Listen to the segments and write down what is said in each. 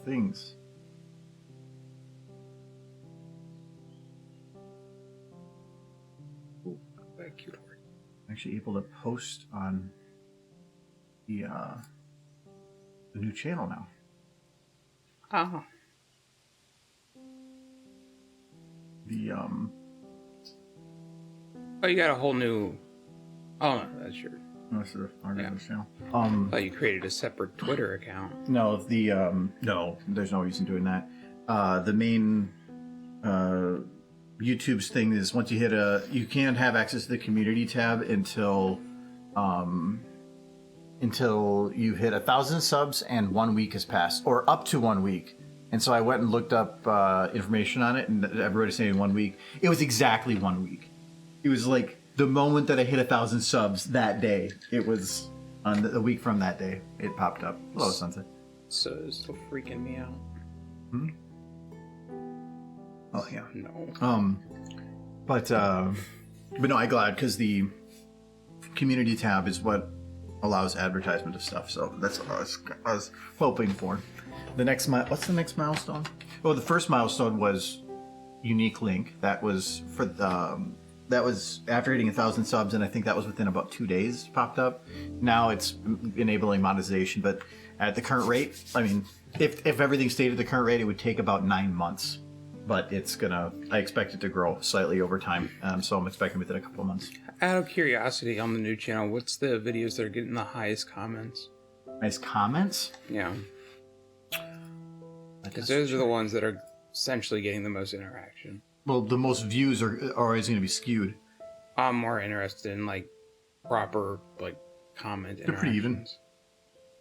Things. Ooh, very cute word. I'm actually able to post on the new channel now. Oh. The Oh, you got a whole new. Oh no, that's your. Most of our Yeah. channel. Oh, you created a separate Twitter account. No, the no, there's no reason doing that. The main YouTube's thing is once you hit you can't have access to the community tab until you hit 1,000 subs and 1 week has passed, or up to 1 week. And so I went and looked up information on it, and everybody's saying 1 week. It was exactly 1 week. It was like the moment that I hit 1,000 subs that day. It was on the week from that day. It popped up. Hello, Sunset. So it's still freaking me out. Hmm? Oh yeah. No. But no, I'm glad because the community tab is what allows advertisement of stuff. So that's what I was hoping for. The next what's the next milestone? Oh, the first milestone was unique link. That was for that was after hitting 1,000 subs, and I think that was within about 2 days popped up. Now it's enabling monetization, but at the current rate, I mean, if everything stayed at the current rate, it would take about 9 months. But I expect it to grow slightly over time, so I'm expecting within a couple of months. Out of curiosity, on the new channel, what's the videos that are getting the highest comments? Highest comments? Yeah. Because those are the ones that are essentially getting the most interaction. Well, the most views are always going to be skewed. I'm more interested in like proper like comment interactions. They're pretty even.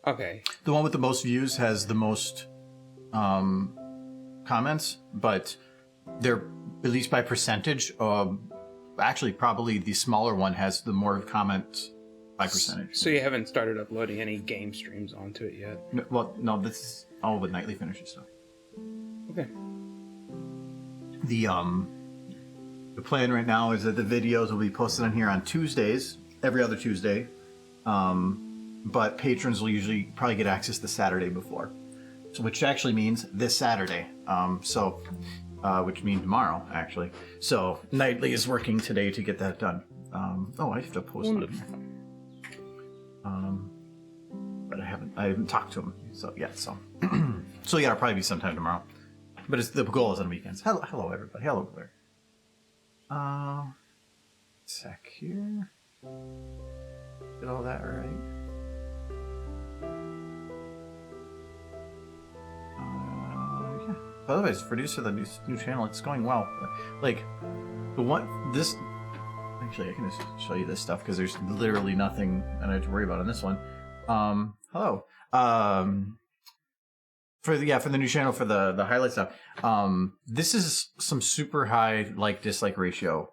Okay. The one with the most views has the most comments, but they're at least by percentage. Actually, probably the smaller one has the more comments by percentage. So you haven't started uploading any game streams onto it yet? No, this is all with nightly finishes stuff. Okay. The plan right now is that the videos will be posted on here on Tuesdays, every other Tuesday. But patrons will usually probably get access the Saturday before. So, which actually means this Saturday. Which means tomorrow, actually. So Nightly is working today to get that done. I have to post it. But I haven't talked to him yet. So yeah, it'll probably be sometime tomorrow. But the goal is on weekends. Hello everybody. Hello Claire. Sec here. Get all that right. Yeah. Otherwise, producer the new channel, it's going well. Like actually I can just show you this stuff because there's literally nothing I have to worry about on this one. Hello. For the new channel for the highlight stuff. This is some super high like dislike ratio.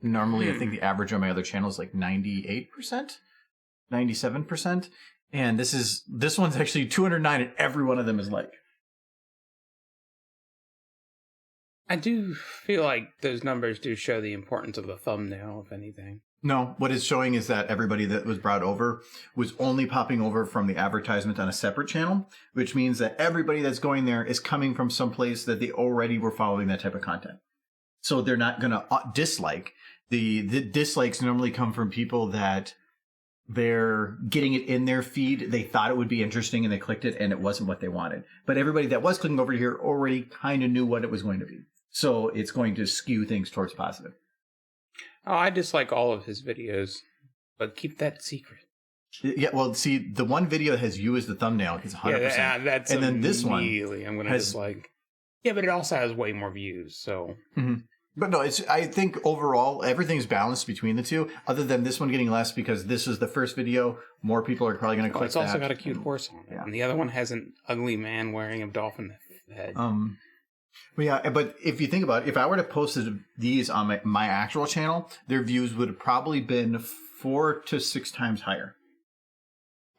Normally I think the average on my other channel is like 98%, 97%, and this one's actually 209, and every one of them is like. I do feel like those numbers do show the importance of the thumbnail, if anything. No, what it's showing is that everybody that was brought over was only popping over from the advertisement on a separate channel, which means that everybody that's going there is coming from someplace that they already were following that type of content. So they're not going to dislike. The dislikes normally come from people that they're getting it in their feed. They thought it would be interesting and they clicked it and it wasn't what they wanted. But everybody that was clicking over here already kind of knew what it was going to be. So it's going to skew things towards positive. Oh, I dislike all of his videos, but keep that secret. Yeah, well, see, the one video that has you as the thumbnail is 100%. Yeah, that's and then this one I'm going to dislike. Yeah, but it also has way more views, so. Mm-hmm. But no, I think overall everything's balanced between the two. Other than this one getting less because this is the first video, more people are probably going to click. It's also got a cute horse on it, and the other one has an ugly man wearing a dolphin head. Well, yeah, but if you think about it, if I were to post these on my actual channel, their views would have probably been 4 to 6 times higher,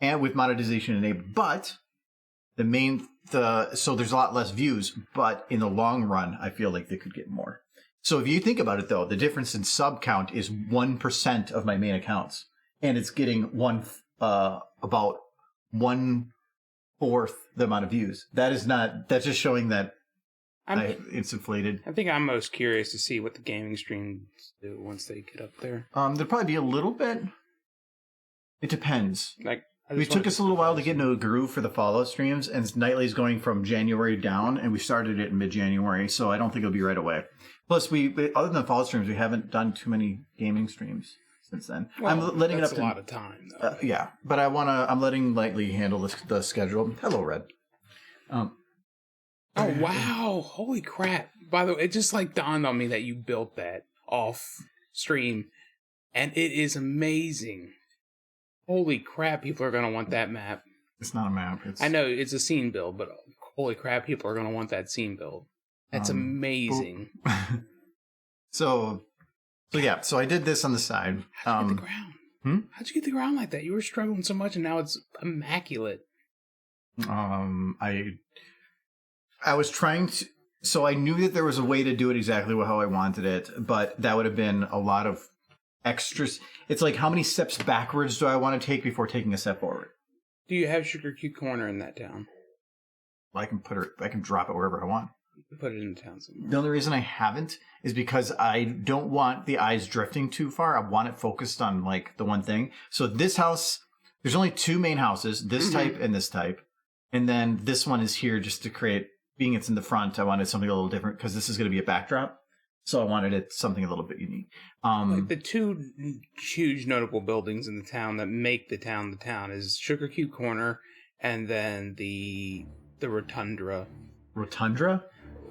and with monetization enabled. But so there's a lot less views, but in the long run, I feel like they could get more. So if you think about it, though, the difference in sub count is 1% of my main accounts, and it's getting about 1 fourth the amount of views. That's just showing that it's inflated. I think I'm most curious to see what the gaming streams do once they get up there. There'll probably be a little bit. It depends. Like, it took us a little while to get into a groove for the Fallout streams, and Nightly's going from January down, and we started it in mid-January, so I don't think it'll be right away. Plus, other than the Fallout streams, we haven't done too many gaming streams since then. Well, I'm letting it up a lot of time, though. Yeah, but I'm letting Nightly handle the schedule. Hello, Red. Oh, wow. Holy crap. By the way, it just like dawned on me that you built that off stream, and it is amazing. Holy crap, people are going to want that map. It's not a map. I know it's a scene build, but holy crap, people are going to want that scene build. That's amazing. So I did this on the side. How'd you get the ground? How'd you get the ground like that? You were struggling so much, and now it's immaculate. I was trying to... So I knew that there was a way to do it exactly how I wanted it, but that would have been a lot of extras. It's like, how many steps backwards do I want to take before taking a step forward? Do you have Sugar Cube Corner in that town? I can drop it wherever I want. You can put it in the town somewhere. The only reason I haven't is because I don't want the eyes drifting too far. I want it focused on like the one thing. So this house, there's only two main houses, this type and this type. And then this one is here just to create, being it's in the front, I wanted something a little different because this is going to be a backdrop. So I wanted it something a little bit unique. Like the two huge notable buildings in the town that make the town is Sugar Cube Corner and then the Rotundra. Rotundra?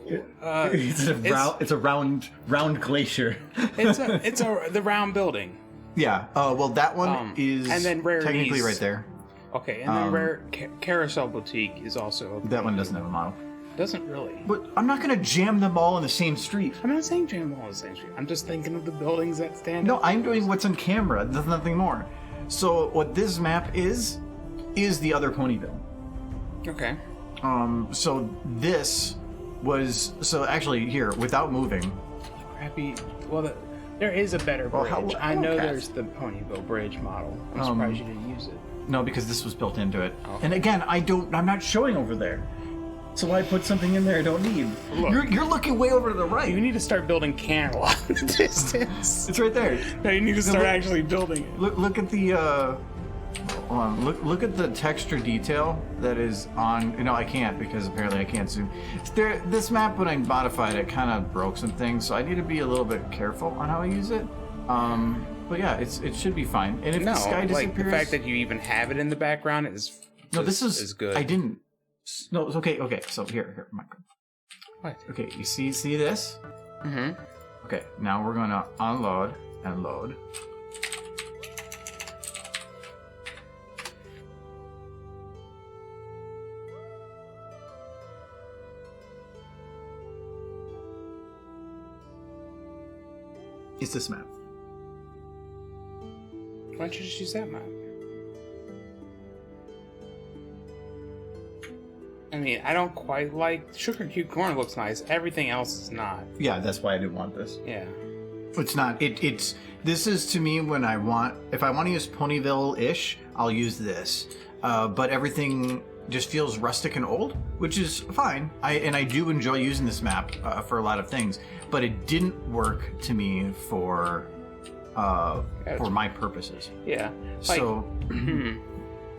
It's a round glacier. it's the round building. Yeah. Well, that one is and then technically right there. Okay, and then Rare Carousel Boutique is also that one doesn't have a model. Doesn't really. But I'm not going to jam them all in the same street. I'm not saying jam them all in the same street. I'm just thinking of the buildings that stand out. No, I'm doing what's on camera. There's nothing more. So what this map is the other Ponyville. Okay. So this was... So actually, here, without moving... Crappy... Well, there is a better bridge. I know there's the Ponyville bridge model. I'm surprised you didn't use it. No, because this was built into it. Okay. And again, I'm not showing over there. So why put something in there I don't need? Look, you're looking way over to the right. You need to start building Canada in the distance. It's right there. No, you need to start actually building it. Look at the hold on. Look at the texture detail that is on. You know, I can't because apparently I can't zoom. This map, when I modified it, kind of broke some things, so I need to be a little bit careful on how I use it. But yeah, it should be fine. And if the sky disappears, like the fact that you even have it in the background is good. I didn't. No, it's okay. Okay, so here, Michael. What? Okay, you see this? Mm-hmm. Okay, now we're gonna unload and load. It's this map. Why don't you just use that map? I mean, I don't quite like... Sugar Cube Corner looks nice. Everything else is not. Yeah, that's why I didn't want this. Yeah. It's not. This is to me when I want... If I want to use Ponyville-ish, I'll use this. But everything just feels rustic and old, which is fine. I do enjoy using this map for a lot of things. But it didn't work to me for my purposes. Yeah. Like,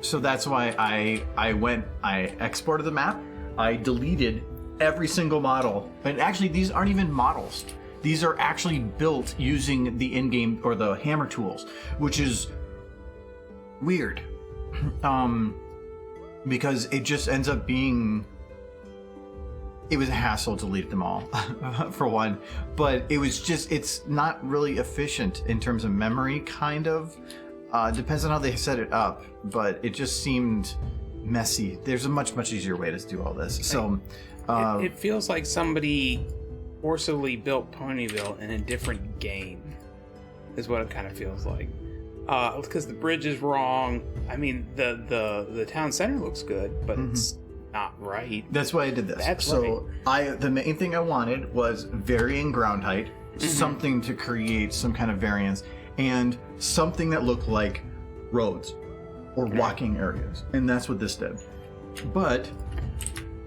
so that's why I exported the map. I deleted every single model. And actually, these aren't even models. These are actually built using the in-game or the hammer tools, which is weird. Because it just ends up being... It was a hassle to delete them all, for one. But it was just, it's not really efficient in terms of memory, kind of. Depends on how they set it up, but it just seemed messy. There's a much easier way to do all this. So it feels like somebody forcibly built Ponyville in a different game, is what it kind of feels like. Because the bridge is wrong. I mean, the town center looks good, but it's not right. That's why I did this. That's right. The main thing I wanted was varying ground height, something to create some kind of variance, and something that looked like roads or walking areas. And that's what this did. But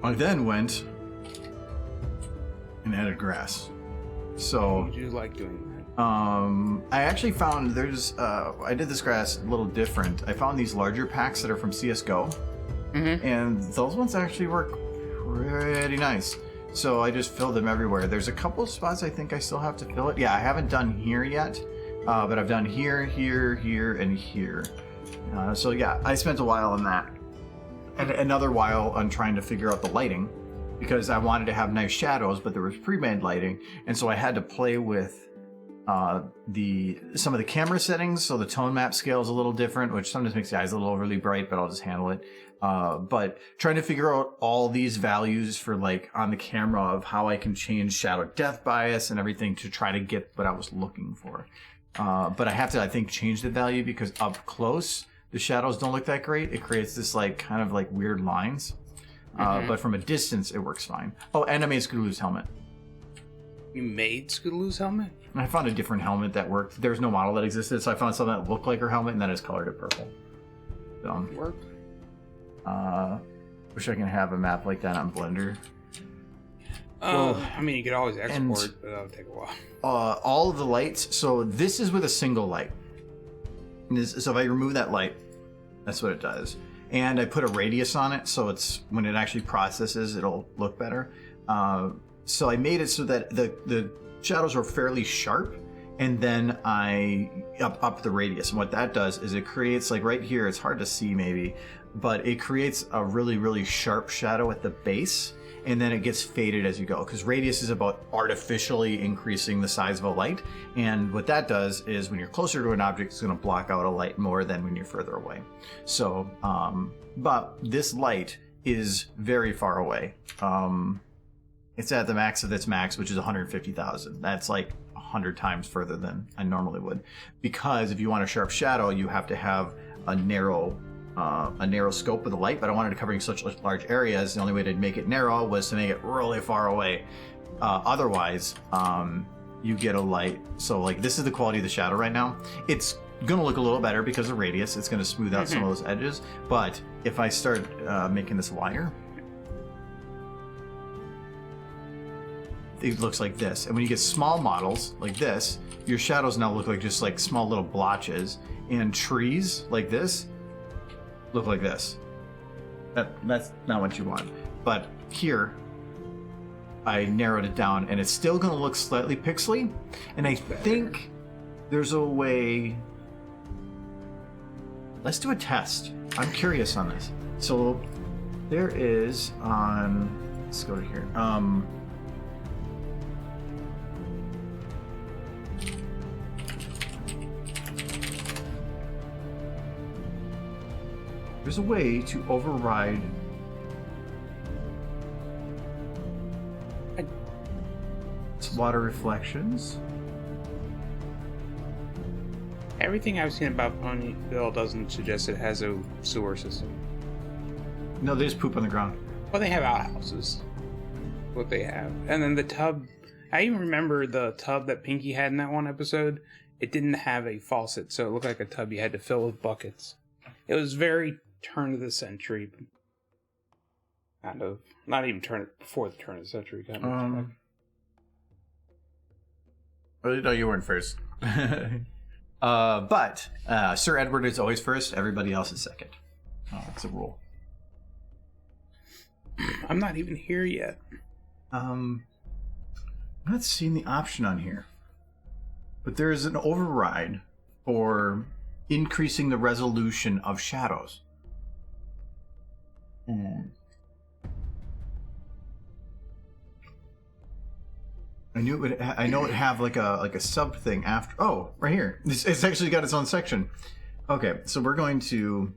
I then went and added grass. So Would you like doing that? I actually found I did this grass a little different. I found these larger packs that are from CSGO, and those ones actually work pretty nice. So I just filled them everywhere. There's a couple spots I think I still have to fill it. Yeah, I haven't done here yet, but I've done here, here, here, and here. So yeah, I spent a while on that. And another while on trying to figure out the lighting, because I wanted to have nice shadows, but there was pre-made lighting, and so I had to play with some of the camera settings. So the tone map scale is a little different, which sometimes makes the eyes a little overly bright, but I'll just handle it. But trying to figure out all these values for like on the camera of how I can change shadow depth bias and everything to try to get what I was looking for. But I have to, I think, change the value because up close, the shadows don't look that great. It creates this like kind of like weird lines. But from a distance, it works fine. Oh, and I made Scootaloo's helmet. You made Scootaloo's helmet? I found a different helmet that worked. There's no model that existed, so I found something that looked like her helmet, and then I just colored it purple. So, Worked. wish I can have a map like that on Blender. I mean, you could always export, but that'll take a while. All of the lights. So this is with a single light. So if I remove that light, that's what it does. And I put a radius on it, so it's when it actually processes, it'll look better. So I made it so that the shadows are fairly sharp, and then I up the radius. And what that does is it creates, like right here, it's hard to see maybe, but it creates a really, really sharp shadow at the base, and then it gets faded as you go, because radius is about artificially increasing the size of a light. And what that does is when you're closer to an object, it's going to block out a light more than when you're further away. So, but this light is very far away. It's at the max of its max, which is 150,000. That's like 100 times further than I normally would. Because if you want a sharp shadow, you have to have a narrow scope of the light, but I wanted to cover such large areas. The only way to make it narrow was to make it really far away. Otherwise, you get a light. So like this is the quality of the shadow right now. It's gonna look a little better because of radius. It's gonna smooth out some of those edges. But if I start making this wider, it looks like this. And when you get small models like this, your shadows now look like just like small little blotches. And trees like this look like this. That's not what you want. But here, I narrowed it down, and it's still going to look slightly pixely. And I think there's a way. Let's do a test. I'm curious on this. So there is on. Let's go to here. There's a way to override water reflections. Everything I've seen about Ponyville doesn't suggest it has a sewer system. No, they just poop on the ground. Well, they have outhouses. What they have. And then the tub. I even remember the tub that Pinky had in that one episode. It didn't have a faucet, so it looked like a tub you had to fill with buckets. It was very turn of the century. Kind of. Not even before the turn of the century, kind of. Well, no, you weren't first. But Sir Edward is always first. Everybody else is second. It's a rule. I'm not even here yet. I'm not seeing the option on here. But there is an override for increasing the resolution of shadows. I know it'd have like a sub thing after. Oh, right here. It's actually got its own section. Okay, so we're going to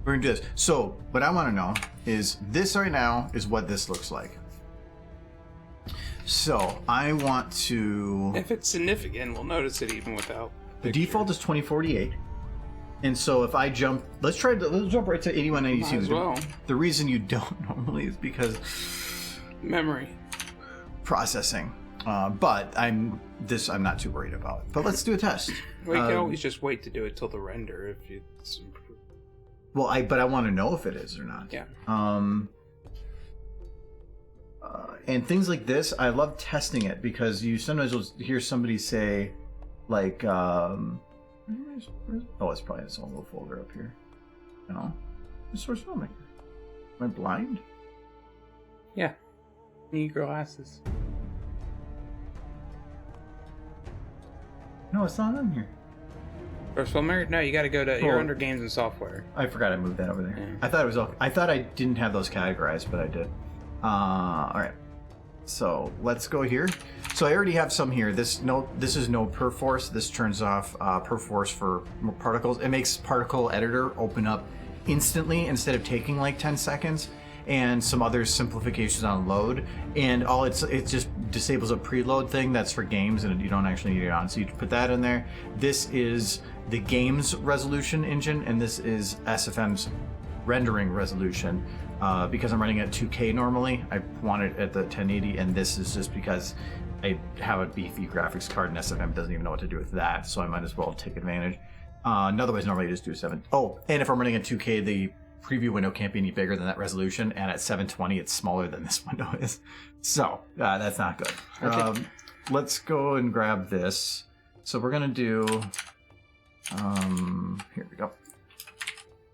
do this. So what I want to know is this right now is what this looks like. So I want to. If it's significant, we'll notice it even without. The default is 2048. And so if I jump, let's jump right to 8192. Might as well. The reason you don't normally is because Memory. processing. But I'm not too worried about. But let's do a test. Well, you can always just wait to do it till the render if it's Well, but I want to know if it is or not. Yeah. And things like this, I love testing it because you sometimes will hear somebody say, like, oh, it's probably its own little folder up here. You know, source filmmaker. Am I blind? Yeah. Need glasses. No, it's not on here. Source filmmaker? No, you got to go to. You're under games and software. I forgot I moved that over there. Yeah. I thought it was. I thought I didn't have those categorized, but I did. All right. So let's go here. So I already have some here. This is no perforce. This turns off perforce for particles. It makes particle editor open up instantly instead of taking like 10 seconds. And some other simplifications on load. And it just disables a preload thing that's for games, and you don't actually need it on. So you put that in there. This is the game's resolution engine, and this is SFM's rendering resolution. Because I'm running at 2K normally, I want it at the 1080, and this is just because I have a beefy graphics card, and SFM doesn't even know what to do with that, so I might as well take advantage. Otherwise, normally I just do 7. Oh, and if I'm running at 2K, the preview window can't be any bigger than that resolution, and at 720, it's smaller than this window is. So that's not good. Okay. Let's go and grab this. So we're gonna do. Here we go.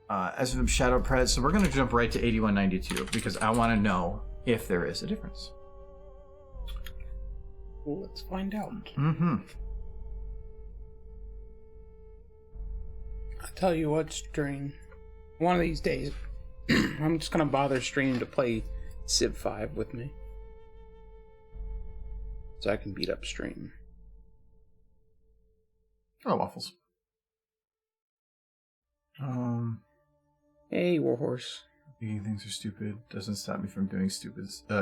SFM Shadow Pred. So we're gonna jump right to 8192 because I want to know if there is a difference. Well, let's find out. Mm-hmm. I'll tell you what, Stream. One of these days, I'm just gonna bother Stream to play Civ 5 with me, so I can beat up Stream. Oh, waffles. Hey, Warhorse. Thinking things are stupid doesn't stop me from doing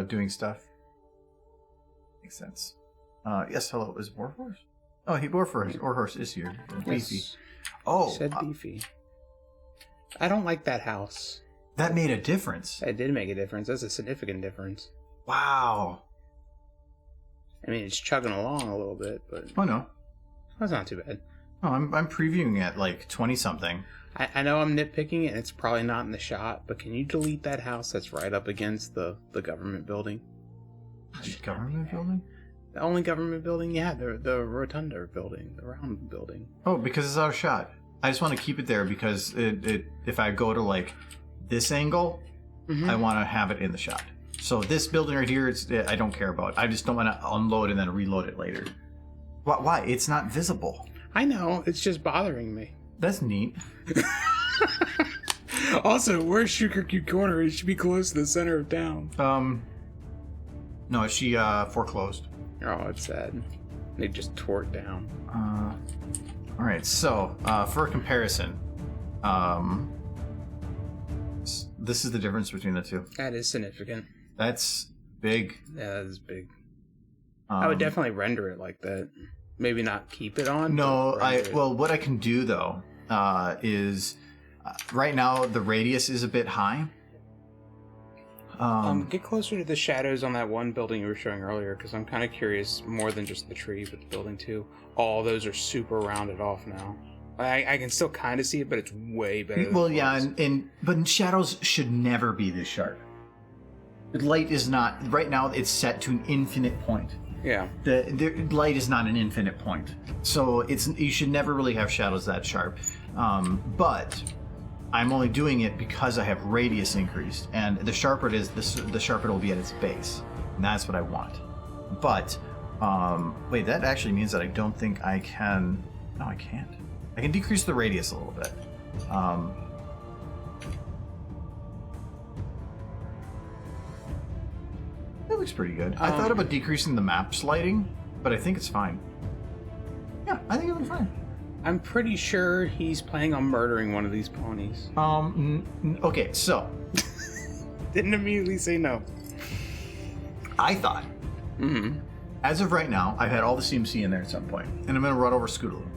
doing stuff. Makes sense. Yes, hello, is Warhorse? Oh, Warhorse is here. Beefy. Yes. Oh, Said beefy. I don't like that house. That made a difference. That did make a difference. That's a significant difference. Wow. I mean, it's chugging along a little bit, but Oh no. that's not too bad. Oh, I'm previewing at like 20 something. I know I'm nitpicking it, and it's probably not in the shot, but can you delete that house that's right up against the government building? Government building? The only government building? Yeah, the Rotunda building, the round building. Oh, because it's out of shot. I just want to keep it there because if I go to like this angle, I want to have it in the shot. So this building right here, I don't care about. I just don't want to unload and then reload it later. Why? It's not visible. I know, it's just bothering me. That's neat. Also, where's Sugarcube Corner? It should be close to the center of town. No, she foreclosed. Oh, it's sad. They just tore it down. All right. So for a comparison, this is the difference between the two. That is significant. That's big. Yeah, that is big. I would definitely render it like that. Maybe not keep it on. No, well, what I can do though is right now the radius is a bit high. Get closer to the shadows on that one building you were showing earlier, because I'm kind of curious more than just the tree, but the building too. All those are super rounded off now. I can still kind of see it, but it's way better. Well, yeah, but shadows should never be this sharp. Light is not right now. It's set to an infinite point. Yeah. The light is not an infinite point, so you should never really have shadows that sharp. But I'm only doing it because I have radius increased, and the sharper it is, the sharper it will be at its base, and that's what I want. But wait, that actually means that I don't think I can. No, I can't. I can decrease the radius a little bit. That looks pretty good. I thought about decreasing the map's lighting, but I think it's fine. Yeah, I think it'll be fine. I'm pretty sure he's planning on murdering one of these ponies. Okay, so Didn't immediately say no. I thought, as of right now, I've had all the CMC in there at some point, and I'm going to run over Scootaloo.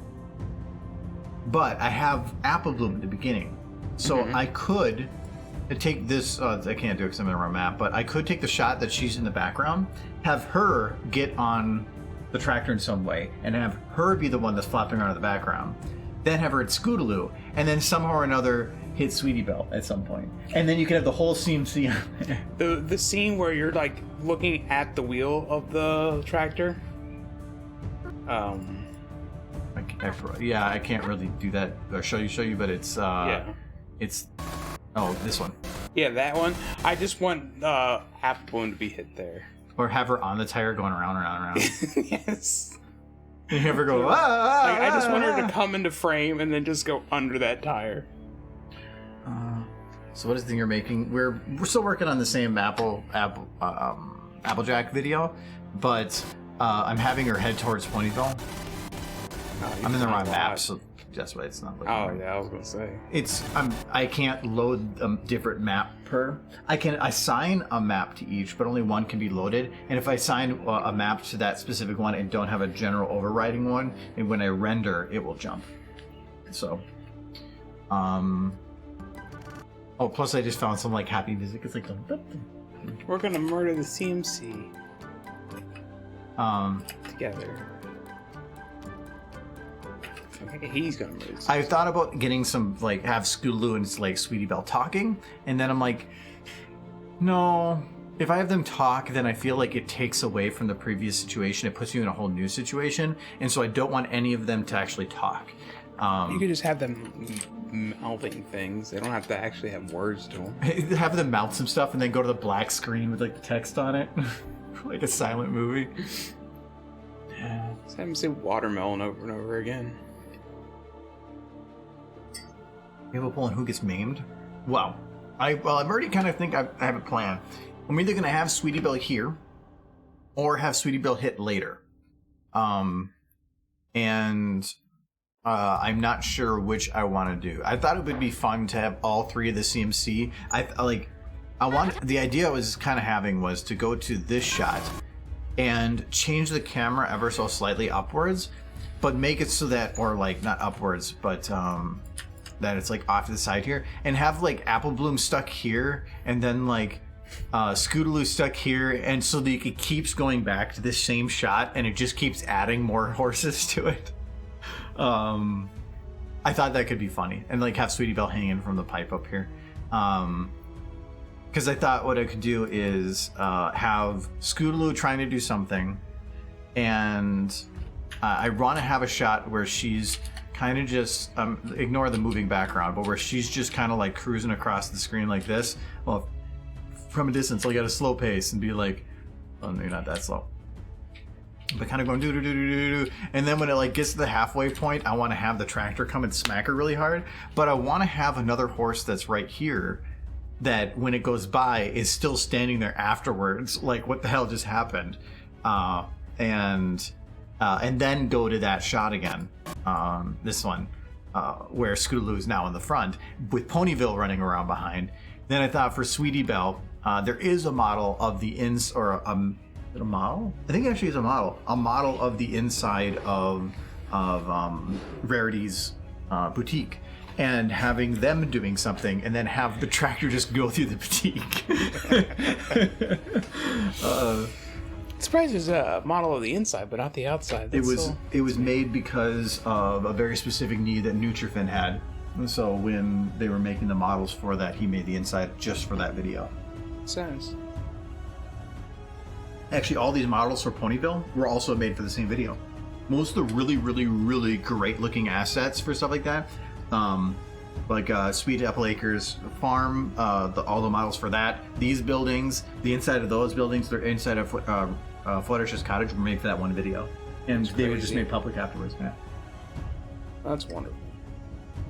But I have Apple Bloom at the beginning, so I could take this. I can't do it because I'm in a map, but I could take the shot that she's in the background, have her get on the tractor in some way, and have her be the one that's flopping around in the background. Then have her at Scootaloo, and then somehow or another hit Sweetie Belle at some point, and then you can have the whole CMC. The scene where you're like looking at the wheel of the tractor. I can't really do that or show you, but it's it's this one. Yeah, that one. I just want Apple Bloom to be hit there, or have her on the tire going around and around and around. Yes. You ever go? I just want her to come into frame and then just go under that tire. So what is the thing you're making? We're still working on the same Applejack video, but I'm having her head towards Ponyville. I'm in the wrong map, so that's why it's not looking right. Yeah, I was gonna say. I can't load a different map per. I can assign a map to each, but only one can be loaded. And if I assign a map to that specific one and don't have a general overriding one, and when I render, it will jump. So, plus I just found some like happy music. It's like we're gonna murder the CMC. Together. Okay, he's gonna murder the CMC. I thought about getting some like have Scootaloo and like Sweetie Belle talking, and then I'm like, no. If I have them talk, then I feel like it takes away from the previous situation. It puts you in a whole new situation, and so I don't want any of them to actually talk. You could just have them mouthing things. They don't have to actually have words to them. Have them mouth some stuff and then go to the black screen with like the text on it, like a silent movie. Just have them say watermelon over and over again. You have a poll on who gets maimed? Well, I'm already kind of think I have a plan. I'm either going to have Sweetie Belle here, or have Sweetie Belle hit later. I'm not sure which I want to do. I thought it would be fun to have all three of the CMC. The idea I was kind of having was to go to this shot and change the camera ever so slightly upwards, but make it so that, or like not upwards, but that it's like off to the side here, and have like Apple Bloom stuck here, and then like Scootaloo stuck here, and so that it keeps going back to this same shot, and it just keeps adding more horses to it. I thought that could be funny, and like have Sweetie Belle hanging from the pipe up here. Because I thought what I could do is have Scootaloo trying to do something, and I want to have a shot where she's kind of just ignore the moving background, but where she's just kind of like cruising across the screen like this. Well, from a distance, I'll get a slow pace and be like, "Oh no, you're not that slow." But kind of going do do do do do do, and then when it like gets to the halfway point, I want to have the tractor come and smack her really hard. But I want to have another horse that's right here, that when it goes by is still standing there afterwards. Like, what the hell just happened? And then go to that shot again. This one, where Scootaloo is now in the front with Ponyville running around behind. Then I thought for Sweetie Belle, there is a model of the is it a model? I think it actually is a model of the inside of Rarity's boutique, and having them doing something, and then have the tractor just go through the boutique. Surprised there's a model of the inside, but not the outside. It was made because of a very specific need that Nutrifin had. And so when they were making the models for that, he made the inside just for that video. Sense. Actually, all these models for Ponyville were also made for the same video. Most of the really, really, really great looking assets for stuff like that, like Sweet Apple Acres Farm, all the models for that, these buildings, the inside of those buildings, they're inside of Fluttershy's cottage were made for that one video, and they were just made public afterwards. Yeah, that's wonderful.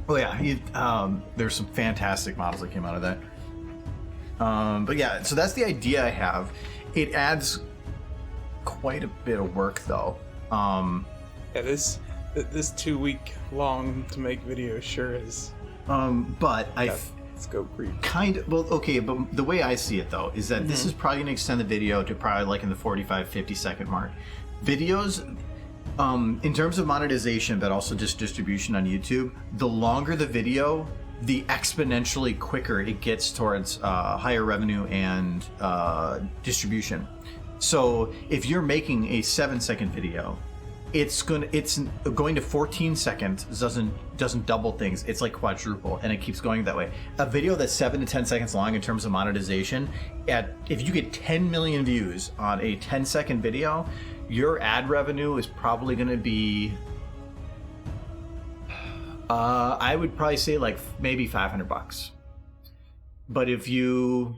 Oh yeah, there's some fantastic models that came out of that. But yeah, so that's the idea I have. It adds quite a bit of work though. Yeah, this 2 week long to make video sure is. But scope creep. Kind of, well, okay, but the way I see it though is that this is probably gonna extend the video to probably like in the 45-50 second mark. Videos, in terms of monetization, but also just distribution on YouTube, the longer the video, the exponentially quicker it gets towards higher revenue and distribution. So if you're making a 7-second video it's going to 14 seconds doesn't double things. It's like quadruple, and it keeps going that way. A video that's 7 to 10 seconds long in terms of monetization, if you get 10 million views on a 10-second video, your ad revenue is probably going to be I would probably say like maybe $500. But if you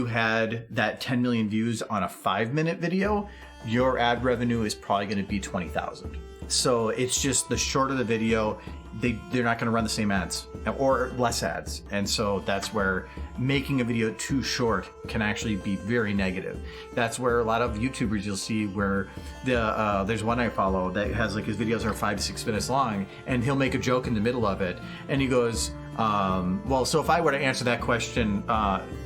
had that 10 million views on a 5-minute video, your ad revenue is probably going to be 20,000. So it's just the shorter the video, they're not going to run the same ads or less ads. And so that's where making a video too short can actually be very negative. That's where a lot of YouTubers you'll see where there's one I follow that has like his videos are 5 to 6 minutes long, and he'll make a joke in the middle of it, and he goes, well, so if I were to answer that question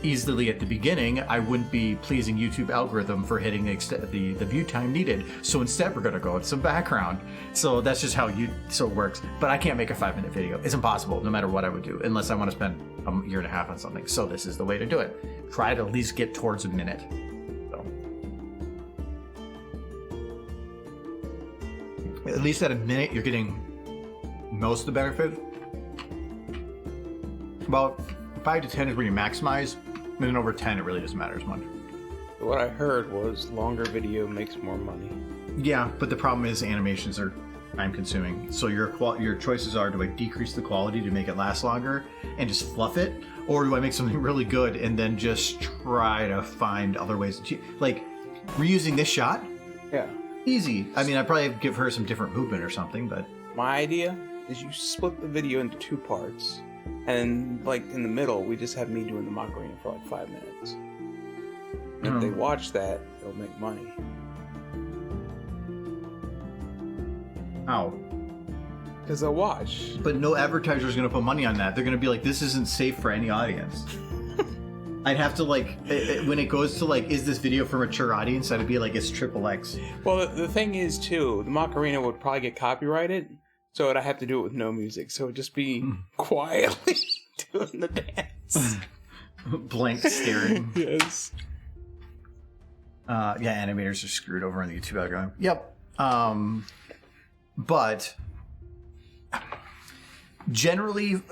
easily at the beginning, I wouldn't be pleasing YouTube algorithm for hitting the view time needed. So instead, we're going to go with some background. So that's just how it works. But I can't make a 5-minute video. It's impossible, no matter what I would do, unless I want to spend a year and a half on something. So this is the way to do it. Try to at least get towards a minute. So. At least at a minute, you're getting most of the benefit. About 5 to 10 is where you maximize, and then over 10 it really doesn't matter as much. What I heard was longer video makes more money. Yeah, but the problem is animations are time consuming. So your choices are, do I decrease the quality to make it last longer and just fluff it, or do I make something really good and then just try to find other ways to like reusing this shot? Yeah. Easy. I mean, I'd probably give her some different movement or something, but my idea is you split the video into 2 parts. And like in the middle, we just have me doing the Macarena for like 5 minutes. And if they watch that, they'll make money. How? Because they'll watch. But no advertiser is going to put money on that. They're going to be like, this isn't safe for any audience. I'd have to like, when it goes to like, is this video for mature audience? I'd be like, it's XXX. Well, the thing is too, the Macarena would probably get copyrighted. So I'd have to do it with no music. So it'd just be quietly doing the dance. Blank staring. Yes. Yeah, animators are screwed over in the YouTube algorithm. Yep. But generally,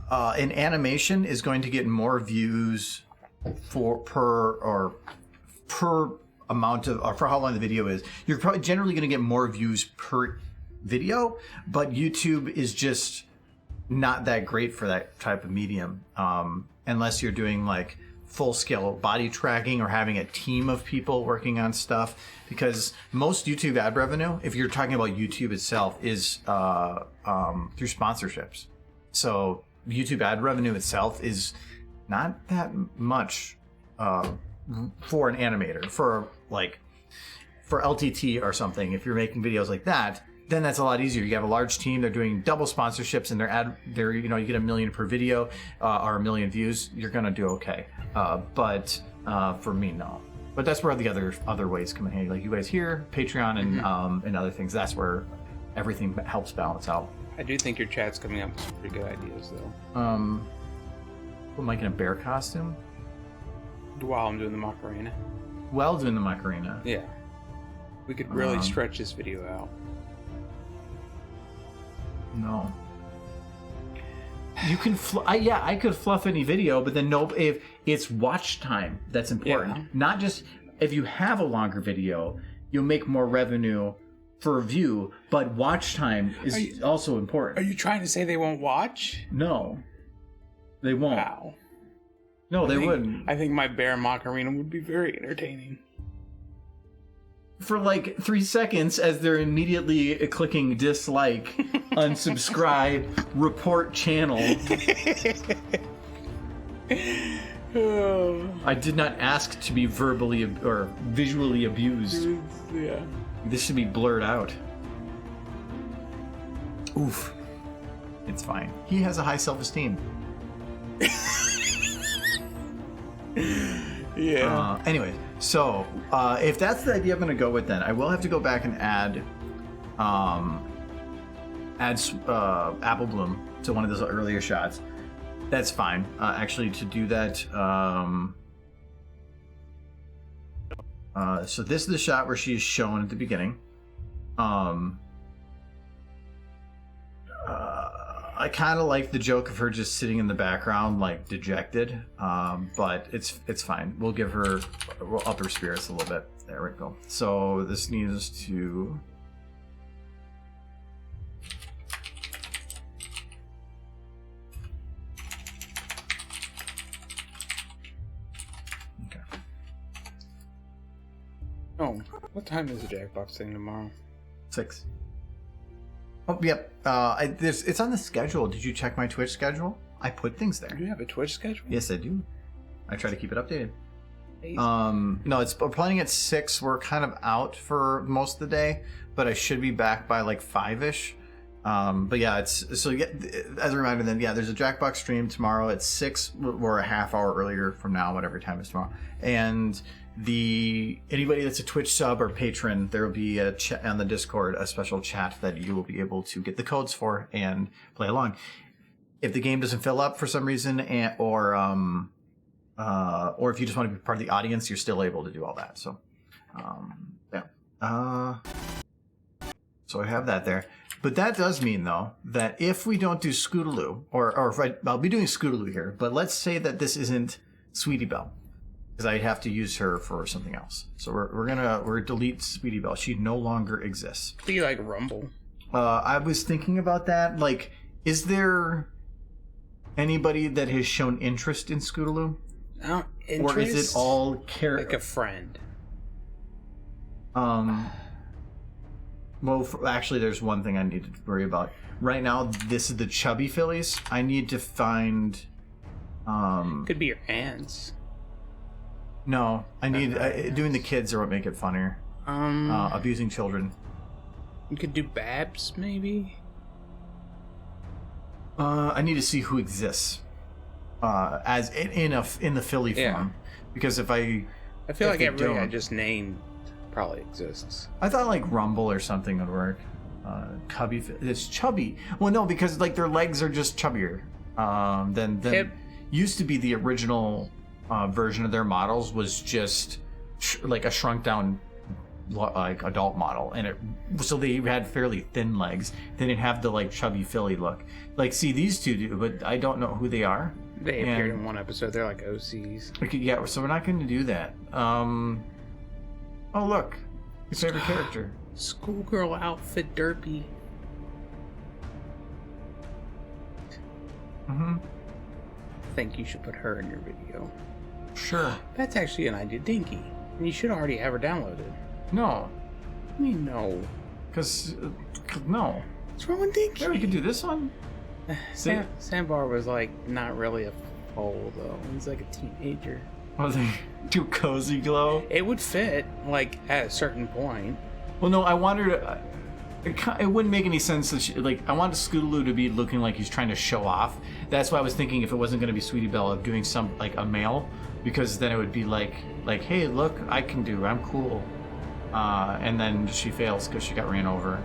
an animation is going to get more views per amount of, or for how long the video is. You're probably generally going to get more views per video, but YouTube is just not that great for that type of medium, unless you're doing like full-scale body tracking or having a team of people working on stuff, because most YouTube ad revenue, if you're talking about YouTube itself, is through sponsorships. So YouTube ad revenue itself is not that much for an animator, for LTT or something. If you're making videos like that, then that's a lot easier. You have a large team, they're doing double sponsorships, and you get 1 million per video or 1 million views, you're gonna do okay. But for me, no. But that's where the other ways come in handy, like you guys here, Patreon, and other things. That's where everything helps balance out. I do think your chat's coming up with some pretty good ideas, though. Am I in a bear costume? While I'm doing the Macarena. While doing the Macarena? Yeah. We could really stretch this video out. No. You can I could fluff any video, but then if it's watch time that's important. Yeah. Not just if you have a longer video, you'll make more revenue for a view, but watch time is also important. Are you trying to say they won't watch? No. They won't. Wow. No, they wouldn't. I think my bear Macarena would be very entertaining. For like 3 seconds, as they're immediately clicking dislike, unsubscribe, report channel. I did not ask to be verbally or visually abused. Yeah. This should be blurred out. Oof. It's fine. He has a high self-esteem. Yeah. Anyway, so if that's the idea I'm going to go with, then I will have to go back and add Apple Bloom to one of those earlier shots. That's fine. Actually, to do that, so this is the shot where she is shown at the beginning. Um, I kind of like the joke of her just sitting in the background, like dejected. But it's fine. We'll up her spirits a little bit. There we go. So this needs to. Okay. Oh, what time is the Jackbox thing tomorrow? 6. Oh, yep. It's on the schedule. Did you check my Twitch schedule? I put things there. Do you have a Twitch schedule? Yes, I do. I try to keep it updated. Amazing. No, we're planning at 6. We're kind of out for most of the day, but I should be back by like 5-ish. But yeah, as a reminder, then there's a Jackbox stream tomorrow at 6. We're a half hour earlier from now, whatever time it is tomorrow. And anybody that's a Twitch sub or patron, there will be a chat on the Discord, a special chat that you will be able to get the codes for and play along. If the game doesn't fill up for some reason, or if you just want to be part of the audience, you're still able to do all that. So, so I have that there. But that does mean, though, that if we don't do Scootaloo, or if I'll be doing Scootaloo here, but let's say that this isn't Sweetie Belle, because I'd have to use her for something else. So we're delete Sweetie Belle. She no longer exists. Be like Rumble. I was thinking about that. Like, is there anybody that has shown interest in Scootaloo? Interest? Or is it all like a friend? Well, actually, there's one thing I need to worry about. Right now, this is the chubby fillies. I need to find... Could be your aunts. No, I need... doing the kids are what make it funnier. Abusing children. You could do Babs, maybe? I need to see who exists. As in the filly form. Because if I feel like everybody I just named probably exists. I thought like Rumble or something would work. Cubby, it's chubby. Well, no, because like their legs are just chubbier. Than used to be the original version of their models was just like a shrunk down like adult model, and so they had fairly thin legs. They didn't have the like chubby filly look. Like, see, these two do, but I don't know who they are. They appeared in one episode. They're like OCs. Okay, yeah, so we're not going to do that. Oh, look. Your favorite character. Schoolgirl outfit derpy. Mm-hmm. I think you should put her in your video. Sure. That's actually an idea. Dinky. And you should already have her downloaded. No. I mean, no. Because, no. What's wrong with Dinky? Yeah, we could do this one. Sandbar was like not really a foal though. He's like a teenager. Was he too cozy glow? It would fit, like, at a certain point. Well, no, I wanted it wouldn't make any sense that I wanted Scootaloo to be looking like he's trying to show off. That's why I was thinking if it wasn't going to be Sweetie Belle of doing some like a male, because then it would be like hey, look, I'm cool. And then she fails because she got ran over.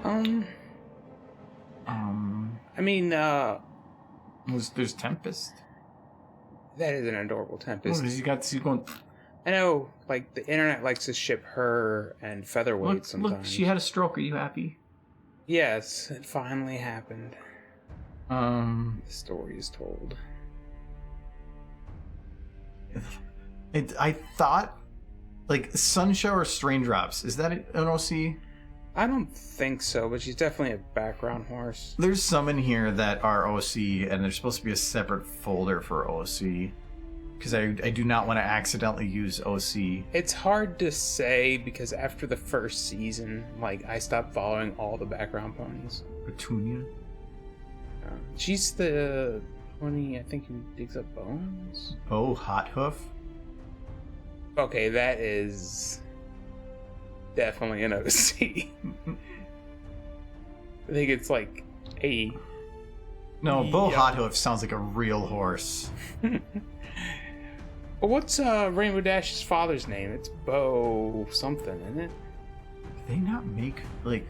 I mean, there's Tempest. That is an adorable Tempest. Oh, he's going. I know, like, the internet likes to ship her and Featherweight sometimes. Look, she had a stroke. Are you happy? Yes, it finally happened. The story is told. I thought, like, Sunshower Raindrops. Is that an OC? I don't think so, but she's definitely a background horse. There's some in here that are OC, and there's supposed to be a separate folder for OC. Because I do not want to accidentally use OC. It's hard to say, because after the first season, like, I stopped following all the background ponies. Petunia? She's the pony, I think, who digs up bones? Oh, Hot Hoof? Okay, that is definitely an OC. I think it's like a... No, Bo Hot Hoof sounds like a real horse. But what's Rainbow Dash's father's name? It's Bo something, isn't it? Do they not make, like,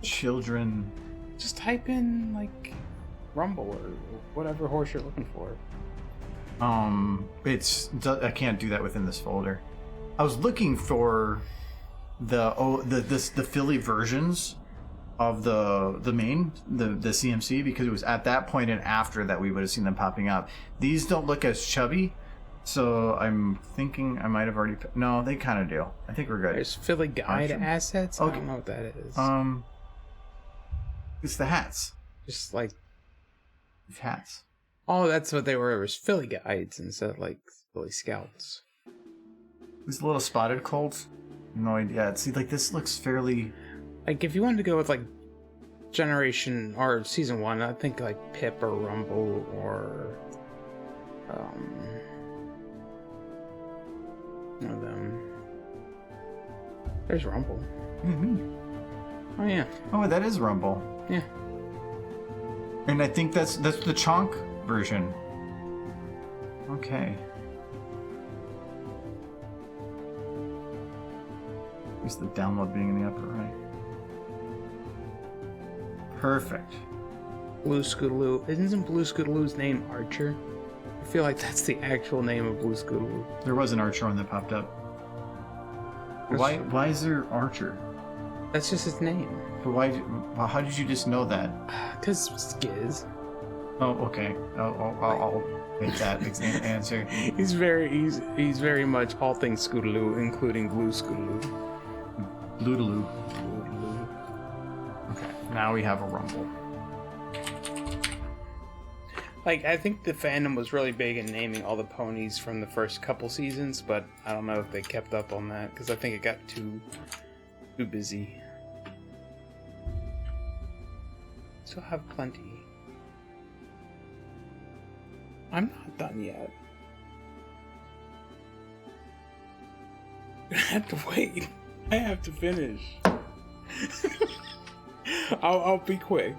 children... Just type in, like, Rumble or whatever horse you're looking for. I can't do that within this folder. I was looking for the Philly versions of the main the CMC, because it was at that point and after that we would have seen them popping up. These don't look as chubby, so I'm thinking I might have already. No, they kind of do. I think we're good. There's Philly Guide assets. Okay. I don't know what that is. It's the hats. Just like, It's hats. oh, that's what they were. It was Philly Guides instead of like Philly Scouts. These little spotted colts. No idea. See, like this looks fairly. Like if you wanted to go with like Generation or Season 1, I think like Pip or Rumble or one of them. There's Rumble. Mm-hmm. Oh yeah. Oh, that is Rumble. Yeah. And I think that's the Chonk version. Okay. Is the download being in the upper right? Perfect. Blue Scootaloo. Isn't Blue Scootaloo's name Archer? I feel like that's the actual name of Blue Scootaloo. There was an Archer one that popped up. Why is there Archer? That's just his name. But why? How did you just know that? Because Skiz. Oh, okay. I'll take that answer. He's very much all things Scootaloo, including Blue Scootaloo. Bloodaloo. Okay, now we have a Rumble. Like, I think the fandom was really big in naming all the ponies from the first couple seasons, but I don't know if they kept up on that, because I think it got too busy. Still have plenty. I'm not done yet. I have to wait. I have to finish. I'll be quick.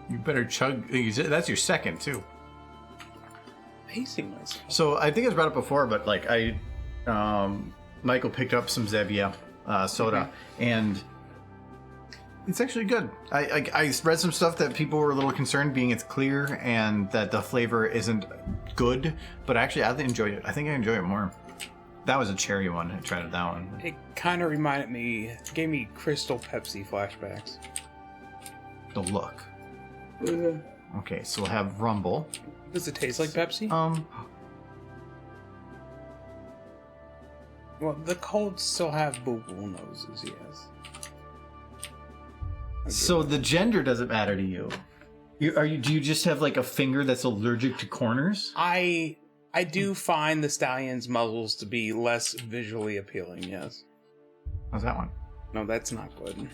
You better chug. That's your second too. Pacing myself. So I think it was brought up before, but like Michael picked up some Zevia soda, and it's actually good. I read some stuff that people were a little concerned, being it's clear and that the flavor isn't good, but actually I enjoy it. I think I enjoy it more. That was a cherry one. I tried that one. It kind of reminded me, gave me Crystal Pepsi flashbacks. The look. Okay, so we'll have Rumble. Does it taste like Pepsi? Well, the colds still have boo-boo noses, yes. So the gender doesn't matter to you. Do you just have like a finger that's allergic to corners? I do find the stallion's muzzles to be less visually appealing, yes. How's that one? No, that's not good.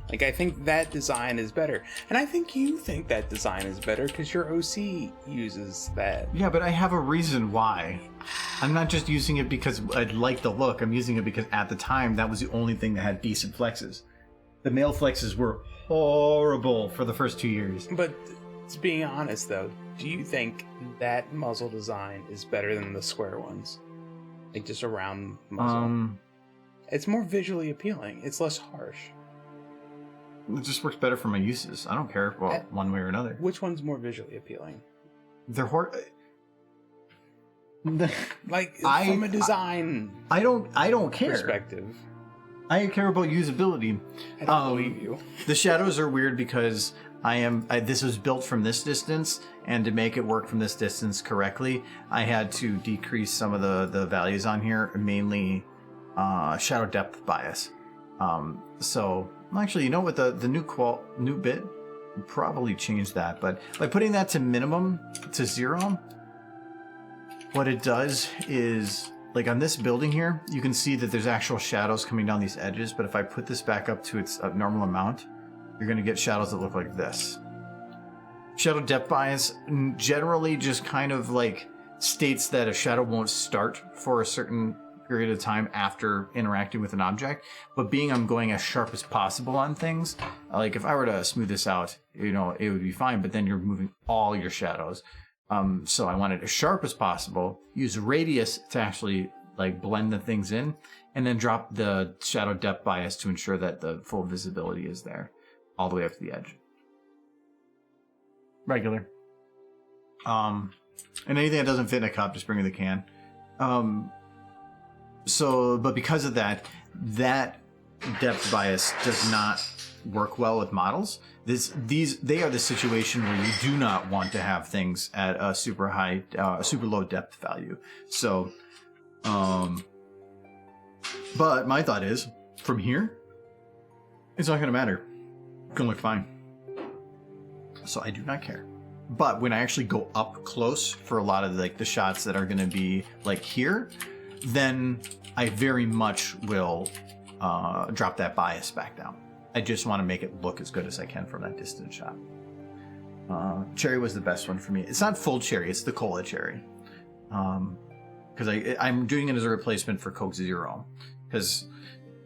Like, I think that design is better. And I think you think that design is better because your OC uses that. Yeah, but I have a reason why. I'm not just using it because I like the look. I'm using it because at the time, that was the only thing that had decent flexes. The male flexes were horrible for the first 2 years. But, being honest, though, do you think that muzzle design is better than the square ones? Like, just a round muzzle? It's more visually appealing. It's less harsh. It just works better for my uses. I don't care, one way or another. Which one's more visually appealing? They're like, from a design I don't care. perspective. I care about usability. I don't believe you. The shadows are weird because this was built from this distance, and to make it work from this distance correctly, I had to decrease some of the values on here, mainly shadow depth bias. So actually, you know what, the new bit would probably change that, but by putting that to minimum to 0, what it does is, like on this building here, you can see that there's actual shadows coming down these edges, but if I put this back up to its normal amount, you're going to get shadows that look like this. Shadow depth bias generally just kind of like states that a shadow won't start for a certain period of time after interacting with an object, but being I'm going as sharp as possible on things, like if I were to smooth this out, it would be fine, but then you're moving all your shadows. So I want it as sharp as possible, use radius to actually like blend the things in, and then drop the shadow depth bias to ensure that the full visibility is there all the way up to the edge. Regular. And anything that doesn't fit in a cup, just bring me the can. But because of that, that depth bias does not work well with models. They are the situation where you do not want to have things at a super high, super low depth value. So, but my thought is, from here, it's not going to matter. It's going to look fine. So I do not care. But when I actually go up close for a lot of like the shots that are going to be like here, then I very much will drop that bias back down. I just want to make it look as good as I can from that distance shot. Cherry was the best one for me. It's not full cherry, it's the cola cherry. Because I'm doing it as a replacement for Coke Zero. Because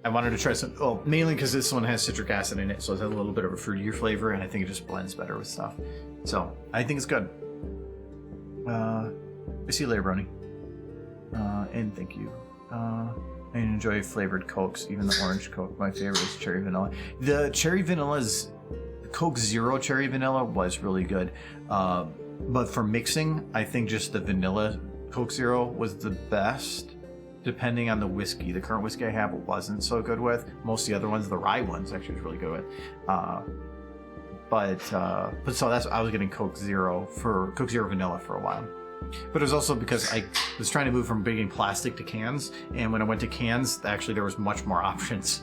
I wanted to try some, mainly because this one has citric acid in it, so it has a little bit of a fruitier flavor, and I think it just blends better with stuff. So, I think it's good. I see you later, Brony. And thank you. I enjoy flavored Cokes, even the orange Coke. My favorite is cherry vanilla. The cherry vanilla's Coke Zero cherry vanilla was really good. But for mixing, I think just the vanilla Coke Zero was the best, depending on the whiskey. The current whiskey I have wasn't so good with. Most of the other ones, the rye ones, actually was really good with. But so that's I was getting Coke Zero vanilla for a while. But it was also because I was trying to move from making plastic to cans, and when I went to cans, actually there was much more options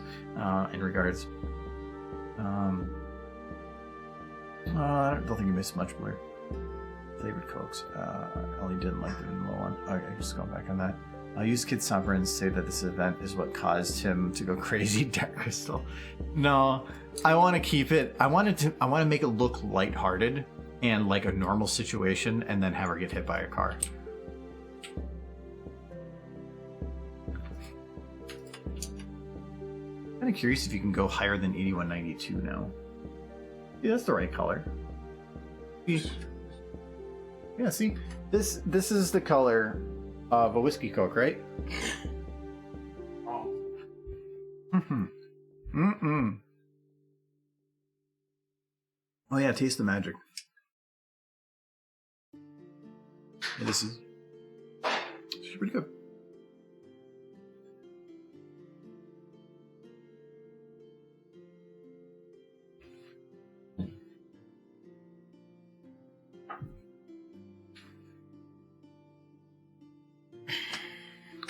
in regards. I don't think you missed much more flavored Cokes. Ellie didn't like the vanilla one. Okay, just going back on that. I'll use Kid Summer and say that this event is what caused him to go crazy. Dark Crystal. No, I want to keep it. I want to make it look lighthearted and like a normal situation, and then have her get hit by a car. Kind of curious if you can go higher than 8192 now. Yeah, that's the right color. Yeah, see, this is the color of a whiskey Coke, right? Oh yeah, taste the magic. Yeah, this is pretty good.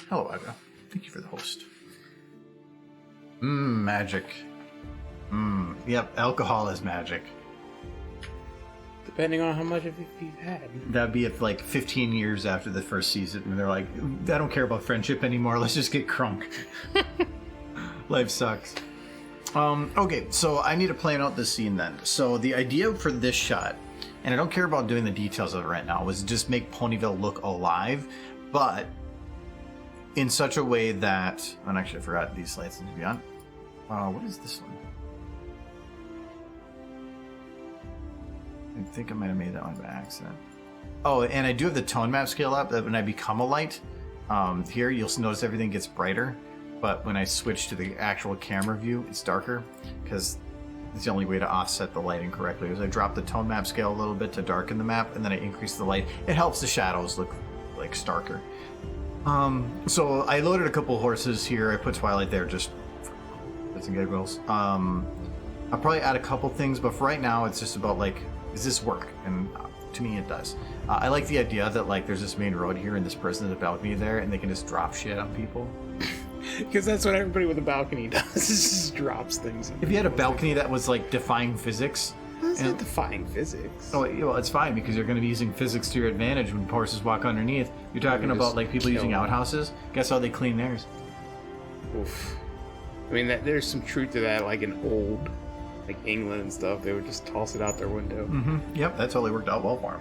Hello, Aga. Thank you for the host. Magic. Yep, alcohol is magic. Depending on how much of it you've had. That'd be if like 15 years after the first season, and they're like, I don't care about friendship anymore, let's just get crunk. Life sucks. Okay, so I need to plan out this scene then. So the idea for this shot, and I don't care about doing the details of it right now, was just make Ponyville look alive, but in such a way that, and actually I forgot these lights need to be on. What is this one? I think I might have made that one by accident. Oh, and I do have the tone map scale up, that when I become a light, here you'll notice everything gets brighter, but when I switch to the actual camera view, it's darker, because it's the only way to offset the lighting correctly. Is I drop the tone map scale a little bit to darken the map, and then I increase the light. It helps the shadows look like starker. So I loaded a couple horses here. I put Twilight there just for bits and giggles. I'll probably add a couple things, but for right now, it's just about like, does this work? And to me, it does. I like the idea that like there's this main road here and this person has a balcony there, and they can just drop shit on people. Because that's what everybody with a balcony does. It just drops things. If you had a balcony that was like defying physics. How's it defying physics? Oh, well, it's fine because you're going to be using physics to your advantage when horses walk underneath. You're talking about like people using outhouses. Guess how they clean theirs? Oof. I mean, there's some truth to that. Like in old, like England and stuff, they would just toss it out their window. Mm-hmm. Yep, that's totally worked out well for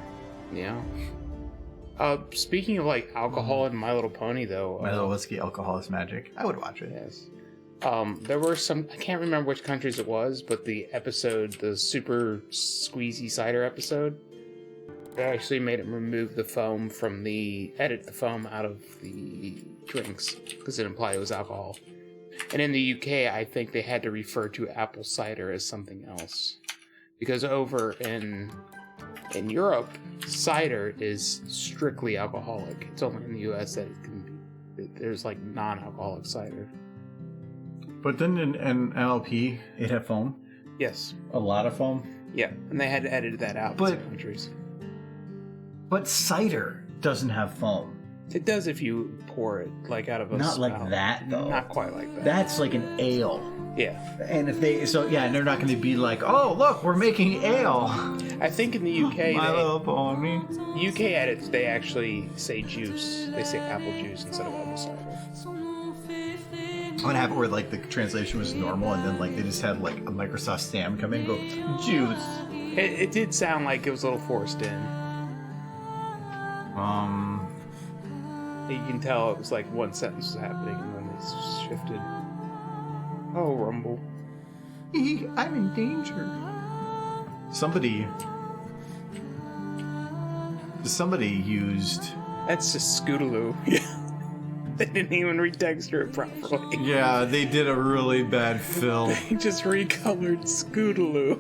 them. Yeah. Speaking of like alcohol and My Little Pony, though, My Little Whiskey, Alcohol is Magic. I would watch it. Yes. There were some, I can't remember which countries it was, but the episode, the super squeezy cider episode, they actually made him remove the foam from edit the foam out of the drinks, because it implied it was alcohol. And in the UK, I think they had to refer to apple cider as something else. Because over in Europe, cider is strictly alcoholic. It's only in the US that it can be, there's like non-alcoholic cider. But then in MLP, it had foam. Yes. A lot of foam. Yeah, and they had to edit that out. But- in some countries. But cider doesn't have foam. It does if you pour it like out of a Not spout. like that, though. Not quite like that. That's like an ale. Yeah. And if they, so yeah, and they're not going to be like, oh, look, we're making ale. I think in the UK, My little pony. UK edits, they actually say juice. They say apple juice instead of apple cider. What happened where like the translation was normal and then like they just had like a Microsoft stamp come in and go, juice. It did sound like it was a little forced in. You can tell it was like one sentence was happening and then it shifted. Oh, Rumble. I'm in danger. Somebody used. That's just Scootaloo. Yeah. They didn't even retexture it properly. Yeah, they did a really bad fill. They just recolored Scootaloo.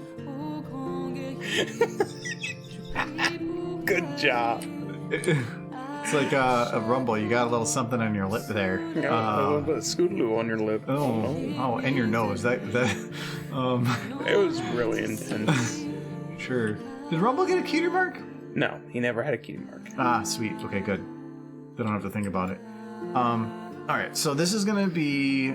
Good job. It's like a Rumble. You got a little something on your lip there. You got a little bit of Scootaloo on your lip. Oh, and your nose. That. It was really intense. Sure. Did Rumble get a cutie mark? No, he never had a cutie mark. Ah, sweet. Okay, good. They don't have to think about it. All right. So this is gonna be.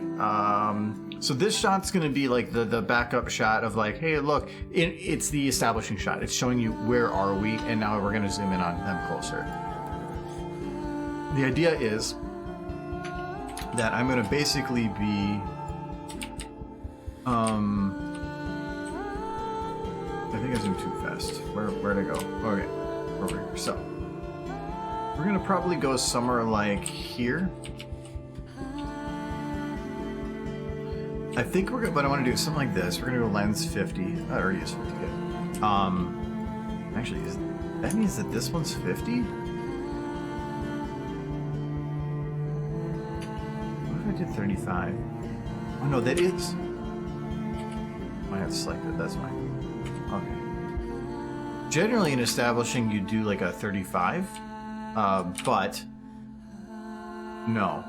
So this shot's gonna be like the backup shot of like, hey, look, it's the establishing shot. It's showing you where are we, and now we're gonna zoom in on them closer. The idea is that I'm gonna basically be. I think I zoomed too fast. Where'd I go? Okay, over here. So we're gonna probably go somewhere like here. I think we're gonna. What I want to do is something like this. We're gonna go lens 50. I already used 50. Good. Actually, that means that this one's 50. What if I did 35? Oh no, that is. I have to select it. That's fine. Okay. Generally, in establishing, you do like a 35, but no.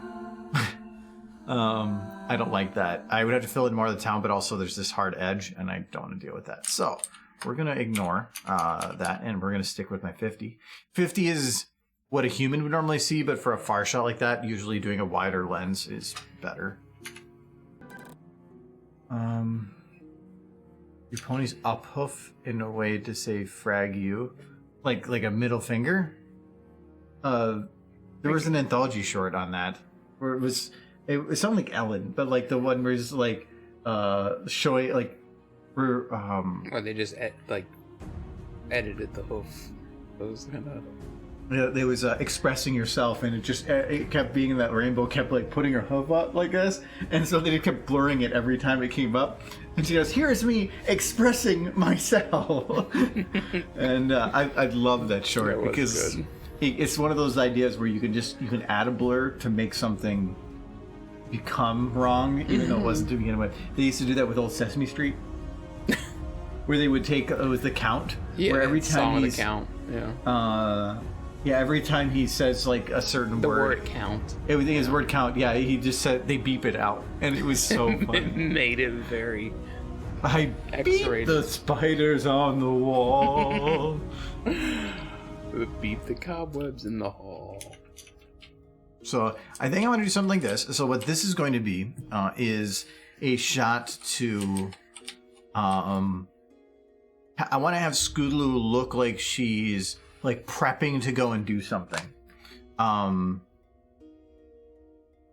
I don't like that. I would have to fill in more of the town, but also there's this hard edge, and I don't want to deal with that. So we're going to ignore that, and we're going to stick with my 50. 50 is what a human would normally see, but for a far shot like that, usually doing a wider lens is better. Your pony's up hoof in a way to say frag you. Like a middle finger. There was an anthology short on that where it was something like Ellen, but like the one where it's like showing like we're Or they just edited the hoof. It was kind of. Yeah, it was expressing yourself, and it kept being that rainbow kept like putting her hoof up like this, and so they kept blurring it every time it came up. And she goes, "Here's me expressing myself," and I love that short because it's one of those ideas where you can add a blur to make something become wrong, even though it wasn't to begin with. They used to do that with Old Sesame Street, where they would take it was the count, where every time the count, yeah, every time he says like a certain the word, word count. Everything is word count. Yeah, he just said they beep it out, and it was so fun. It made it very. I beat the spiders on the wall. Beat the cobwebs in the hall. So I think I want to do something like this. So what this is going to be is a shot to. I want to have Scootaloo look like she's like prepping to go and do something. The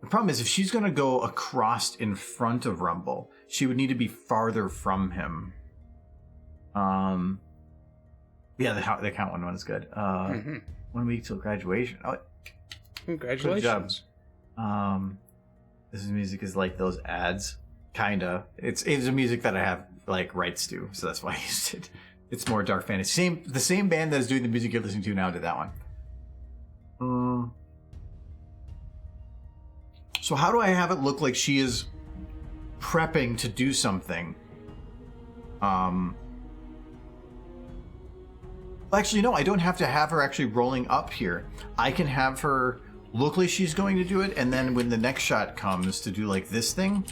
problem is if she's going to go across in front of Rumble, she would need to be farther from him. Yeah, the count one is good. 1 week till graduation. Oh, congratulations. Good job. This music is like those ads, kinda. It's a music that I have like rights to, so that's why I used it. It's more dark fantasy. The same band that is doing the music you're listening to now did that one. So how do I have it look like she is prepping to do something? Actually, no, I don't have to have her actually rolling up here. I can have her look like she's going to do it, and then when the next shot comes to do like this thing,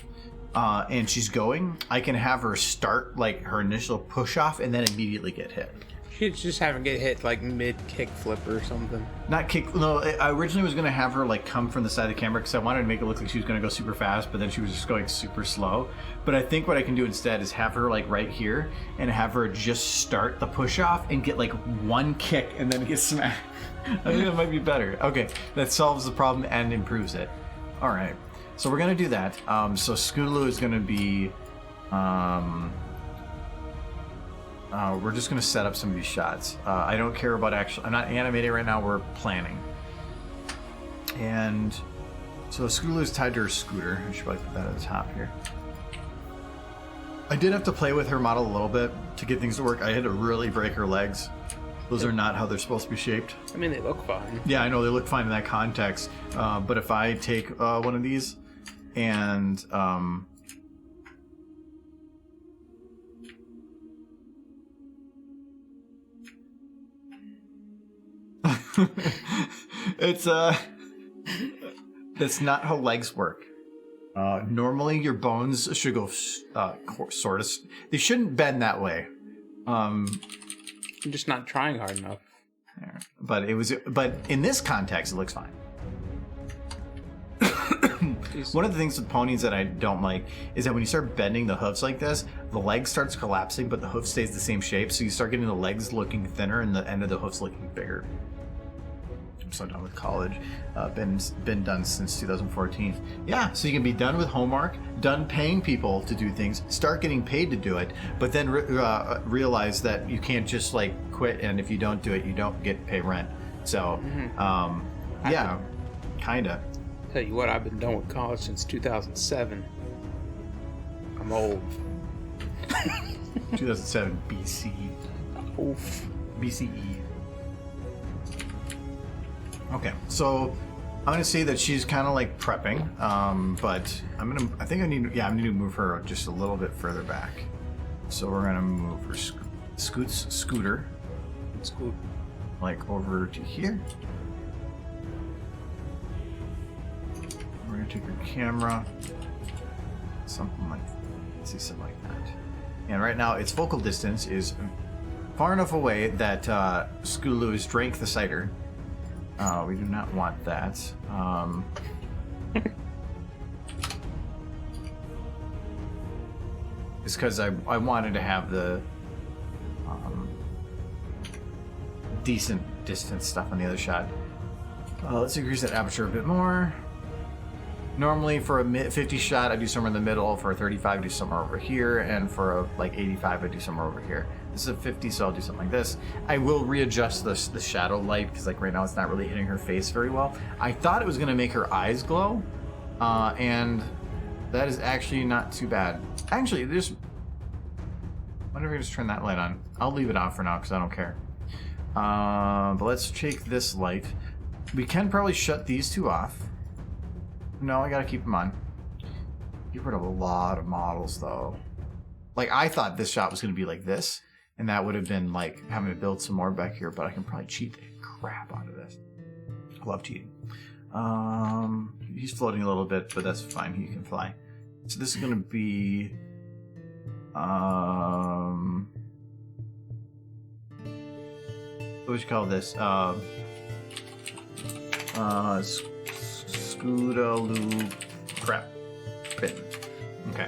and she's going, I can have her start like her initial push off and then immediately get hit. She'd just have her get hit like mid kick flip or something. Not kick. No, I originally was gonna have her like come from the side of the camera because I wanted to make it look like she was gonna go super fast, but then she was just going super slow. But I think what I can do instead is have her like right here and have her just start the push off and get like one kick and then get smacked. I think that might be better. Okay, that solves the problem and improves it. All right, so we're gonna do that. So Scootaloo is gonna be. We're just going to set up some of these shots. I don't care about I'm not animating right now, we're planning. And so Scootaloo is tied to her scooter. I should probably put that at the top here. I did have to play with her model a little bit to get things to work. I had to really break her legs. Those are not how they're supposed to be shaped. I mean, they look fine. Yeah, I know they look fine in that context. But if I take one of these and... That's not how legs work. Normally your bones should go sort of. They shouldn't bend that way. I'm just not trying hard enough. But in this context, it looks fine. One of the things with ponies that I don't like is that when you start bending the hoofs like this, the leg starts collapsing, but the hoof stays the same shape. So you start getting the legs looking thinner and the end of the hoofs looking bigger. I'm so done with college. Been done since 2014. Yeah, so you can be done with homework, done paying people to do things, start getting paid to do it, but then realize that you can't just like quit, and if you don't do it, you don't get pay rent. So, yeah, kinda. Tell you what, I've been done with college since 2007. I'm old. 2007 BC. Oof. BCE. Okay, so I'm gonna say that she's kind of like prepping, but I'm gonna move her just a little bit further back. So we're gonna move her scooter, like over to here. We're gonna take her camera, something like that. And right now, its focal distance is far enough away that Scootaloo has drank the cider. We do not want that. It's because I wanted to have the decent distance stuff on the other shot. Let's increase that aperture a bit more. Normally for a 50 shot, I do somewhere in the middle. For a 35, I do somewhere over here. And for a 85, I do somewhere over here. This is a 50, so I'll do something like this. I will readjust the shadow light because right now it's not really hitting her face very well. I thought it was going to make her eyes glow. And that is actually not too bad. Actually, why don't we just turn that light on? I'll leave it on for now because I don't care. But let's take this light. We can probably shut these two off. No, I gotta keep them on. Get rid of a lot of models, though. Like, I thought this shot was gonna be like this, and that would have been like having to build some more back here, but I can probably cheat the crap out of this. I love cheating. He's floating a little bit, but that's fine. He can fly. So this is gonna be... what would you call this? Scootaloo crap bin. Okay.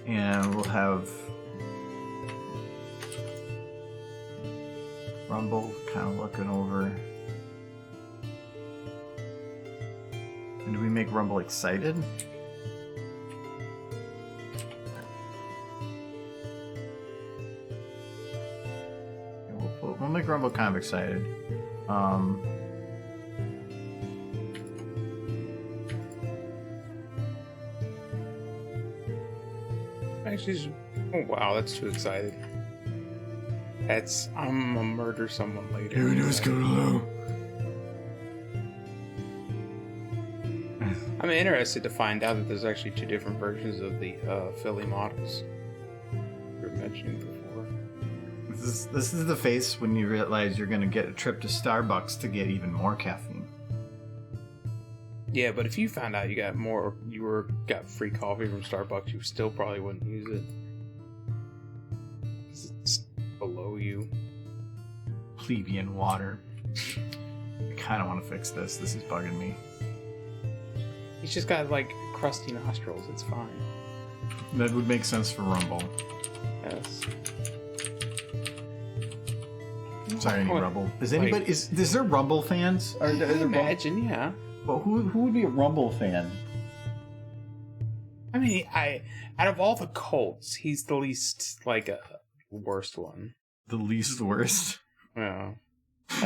And we'll have Rumble kind of looking over. And do we make Rumble excited? We'll make Rumble kind of excited. Actually, oh wow, that's too excited. I'm gonna murder someone later. Here we go, Scootaloo. I'm interested to find out that there's actually two different versions of the Philly models you were mentioning before. This is the face when you realize you're going to get a trip to Starbucks to get even more caffeine. Yeah, but if you found out you got got free coffee from Starbucks, you still probably wouldn't use it. 'Cause it's below you. Plebeian water. I kind of want to fix this. This is bugging me. He's just got like crusty nostrils. It's fine. That would make sense for Rumble. Yes. Sorry, any Rumble. Is anybody is there Rumble fans? I imagine, yeah. Well, who would be a Rumble fan? I mean, out of all the cults, he's the least worst one. The least worst. Yeah.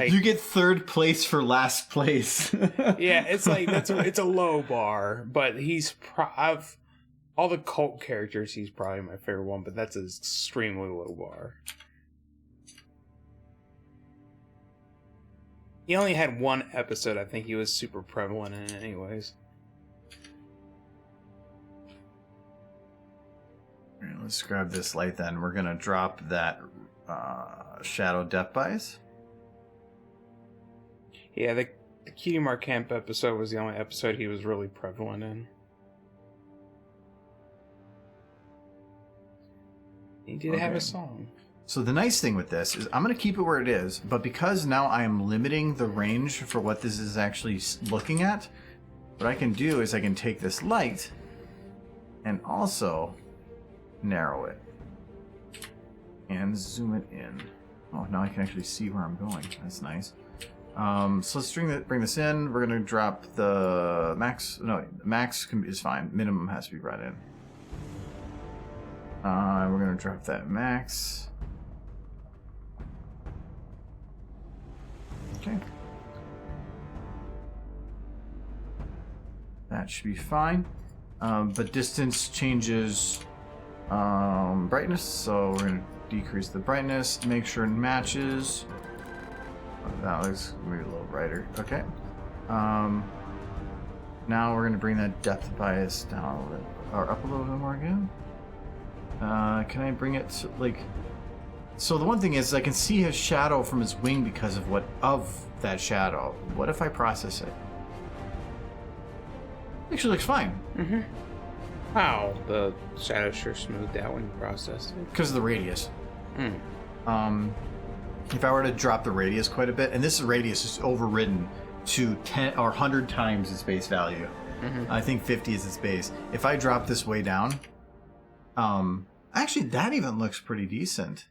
You get third place for last place. Yeah, it's like it's a low bar, but he's of all the cult characters, he's probably my favorite one, but that's an extremely low bar. He only had one episode. I think he was super prevalent in it anyways. All right, let's grab this light then. We're going to drop that Shadow Death Bias. Yeah, the Cutie Mark Camp episode was the only episode he was really prevalent in. He did have a song. So the nice thing with this is I'm going to keep it where it is, but because now I am limiting the range for what this is actually looking at, what I can do is I can take this light and also narrow it and zoom it in. Oh, now I can actually see where I'm going. That's nice. So let's bring this in. We're going to drop the max. No, max is fine. Minimum has to be brought in. We're going to drop that max. Okay. That should be fine. But distance changes brightness, so we're going to decrease the brightness, make sure it matches. That looks maybe a little brighter. Okay. Now we're going to bring that depth bias down a little bit, or up a little bit more again. Can I bring it to, like... So the one thing is I can see his shadow from his wing because of that shadow. What if I process it? Actually looks fine. Mm-hmm. Wow, the shadow sure smoothed out when you processed it. Because of the radius. If I were to drop the radius quite a bit, and this radius is overridden to 10 or 100 times its base value. Mm-hmm. I think 50 is its base. If I drop this way down, actually that even looks pretty decent.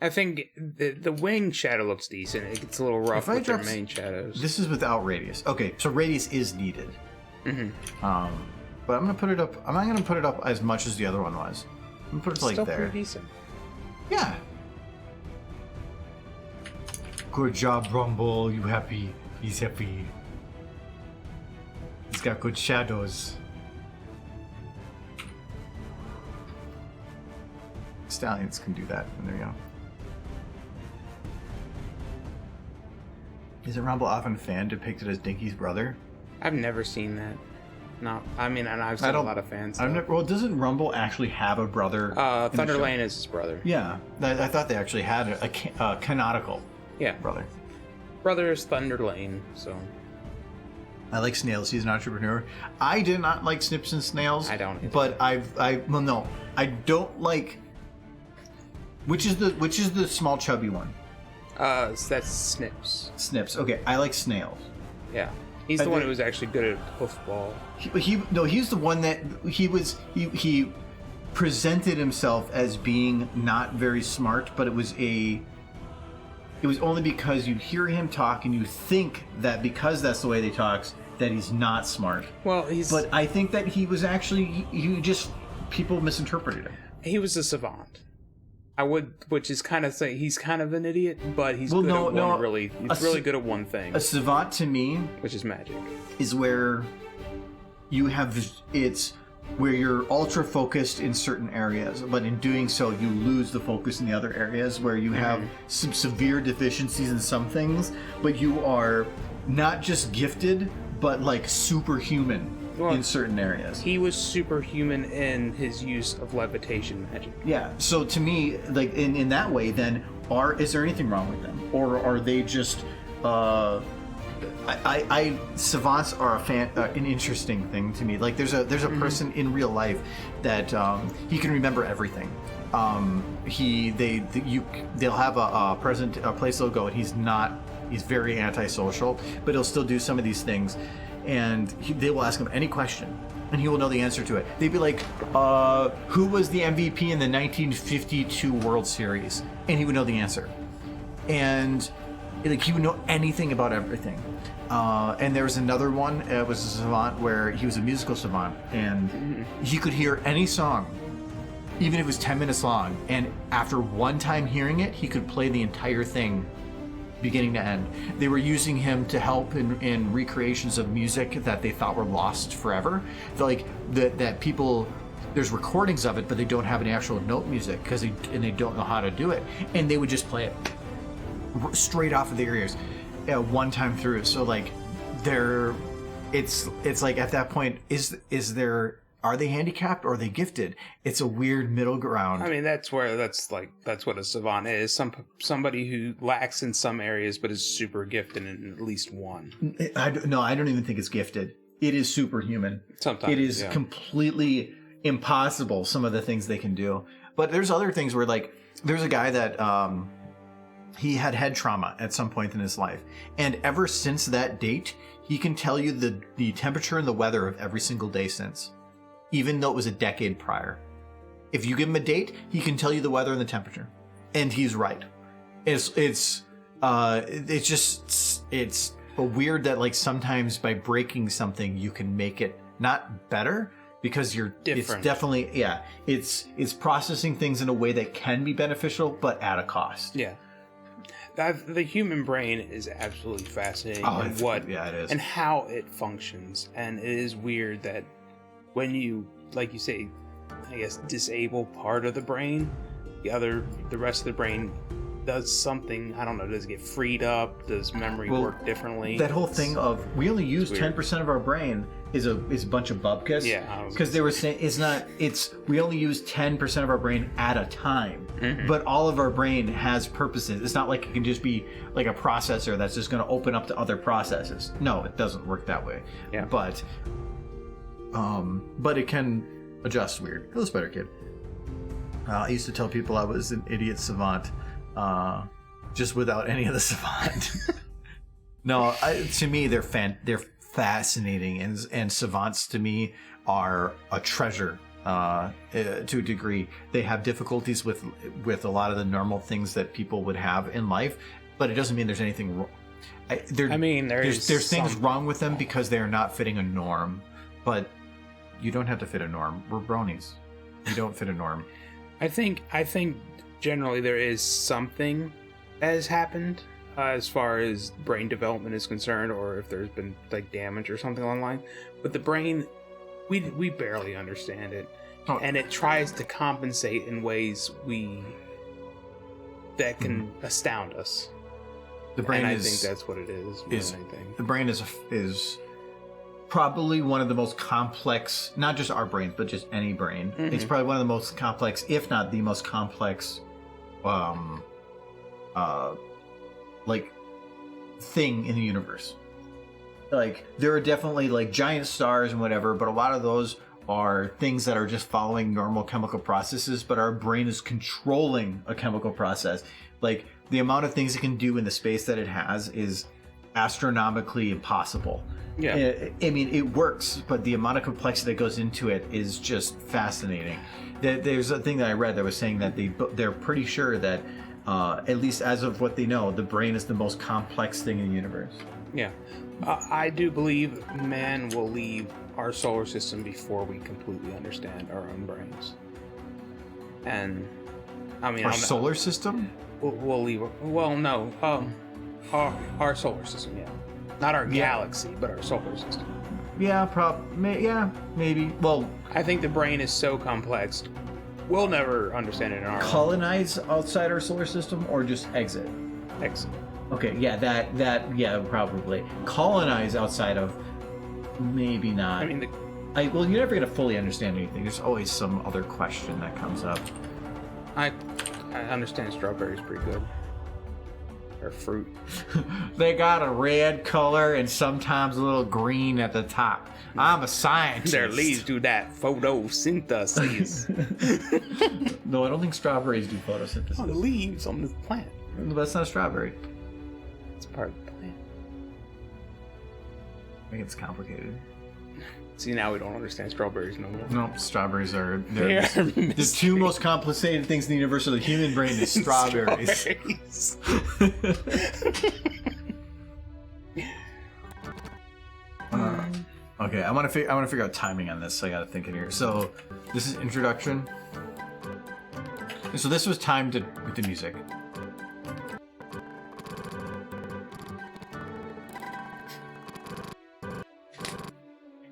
I think the wing shadow looks decent. It gets a little rough with their main shadows. This is without radius. Okay, so radius is needed. Mm-hmm. But I'm gonna put it up. I'm not gonna put it up as much as the other one was. I'm gonna put it like still there. Pretty decent. Yeah. Good job, Rumble. You happy? He's happy. He's got good shadows. Stallions can do that. And there you go. Isn't Rumble often fan depicted as Dinky's brother? I've never seen that. No, I mean, and I've seen a lot of fans. Well, doesn't Rumble actually have a brother? Thunderlane is his brother. Yeah, I thought they actually had a canonical brother. Brother is Thunderlane, so... I like Snails. He's an entrepreneur. I did not like Snips and Snails. I don't either. But I don't like... Which is the small chubby one? That's Snips. Snips. Okay, I like Snails. Yeah. He's the one who was actually good at hoofball. He's the one that he presented himself as being not very smart, but it was only because you hear him talk and you think that because that's the way they talks that he's not smart. Well, But I think that he was actually people misinterpreted him. He was a savant. Which is kind of say he's kind of an idiot, but he's good at one thing. A savant to me, which is magic, is where you have where you're ultra focused in certain areas, but in doing so you lose the focus in the other areas where you have some severe deficiencies in some things, but you are not just gifted, but like superhuman. In certain areas. He was superhuman in his use of levitation magic. Yeah, so to me, like in that way, then is there anything wrong with them? Or are they just savants are an interesting thing to me. Like there's a person in real life that he can remember everything. They'll have a place they'll go, and he's very antisocial, but he'll still do some of these things, and they will ask him any question, and he will know the answer to it. They'd be like, who was the MVP in the 1952 World Series? And he would know the answer. And like he would know anything about everything. And there was another one, it was a savant where he was a musical savant, and he could hear any song, even if it was 10 minutes long, and after one time hearing it, he could play the entire thing beginning to end. They were using him to help in recreations of music that they thought were lost forever. Like that people, there's recordings of it, but they don't have any actual note music because they don't know how to do it, and they would just play it straight off of their ears one time through. So like it's like at that point, are they handicapped or are they gifted? It's a weird middle ground. I mean, that's what a savant is. Somebody who lacks in some areas but is super gifted in at least one. I don't even think it's gifted. It is superhuman. Sometimes it is completely impossible, some of the things they can do. But there's other things where, like, there's a guy that he had head trauma at some point in his life, and ever since that date, he can tell you the temperature and the weather of every single day since, even though it was a decade prior. If you give him a date, he can tell you the weather and the temperature, and he's right. It's weird that, like, sometimes by breaking something you can make it not better because you're different. It's definitely it's processing things in a way that can be beneficial but at a cost. Yeah. The human brain is absolutely fascinating. It is. And how it functions. And it is weird that when you, like you say, I guess, disable part of the brain, the rest of the brain does something. I don't know. Does it get freed up? Does memory work differently? That whole thing of we only use 10% of our brain is a bunch of bubkus. Yeah, because they were saying we only use 10% of our brain at a time, but all of our brain has purposes. It's not like it can just be like a processor that's just going to open up to other processes. No, it doesn't work that way. Yeah, but it can adjust weird. It was better, kid. I used to tell people I was an idiot savant, just without any of the savant. No, to me they're fascinating, and savants to me are a treasure to a degree. They have difficulties with a lot of the normal things that people would have in life, but it doesn't mean there's anything wrong. There's things wrong with them because they are not fitting a norm, but you don't have to fit a norm. We're bronies. You don't fit a norm. I think generally there is something that has happened as far as brain development is concerned, or if there's been like damage or something along the line. But the brain, we barely understand it, and it tries to compensate in ways that can astound us. The brain I think that's what it is. The brain is probably one of the most complex, not just our brains, but just any brain. Mm-hmm. It's probably one of the most complex, if not the most complex, like thing in the universe. Like there are definitely like giant stars and whatever, but a lot of those are things that are just following normal chemical processes, but our brain is controlling a chemical process. Like the amount of things it can do in the space that it has is astronomically impossible. Yeah. I mean, it works, but the amount of complexity that goes into it is just fascinating. There's a thing that I read that was saying that they're pretty sure that, at least as of what they know, the brain is the most complex thing in the universe. Yeah. I do believe man will leave our solar system before we completely understand our own brains. And, I mean... Our solar system? We'll leave... Well, no. Our solar system, yeah. Not our galaxy, but our solar system. Yeah, maybe. Well... I think the brain is so complex, we'll never understand it in our colonize outside our solar system, or just exit? Exit. Okay, yeah, probably. Colonize outside of... Maybe not. I mean, well, you're never going to fully understand anything. There's always some other question that comes up. I understand strawberries pretty good. Or fruit. They got a red color and sometimes a little green at the top. I'm a scientist. Their leaves do that photosynthesis. No, I don't think strawberries do photosynthesis. Oh, the leaves on the plant. That's not a strawberry. It's part of the plant. I think it's complicated. See, now we don't understand strawberries no more. No, strawberries are... They are the two most complicated things in the universe of the human brain is strawberries. Okay, I want to figure out timing on this, so I got to think in here. So, this is introduction. So this was timed with the music.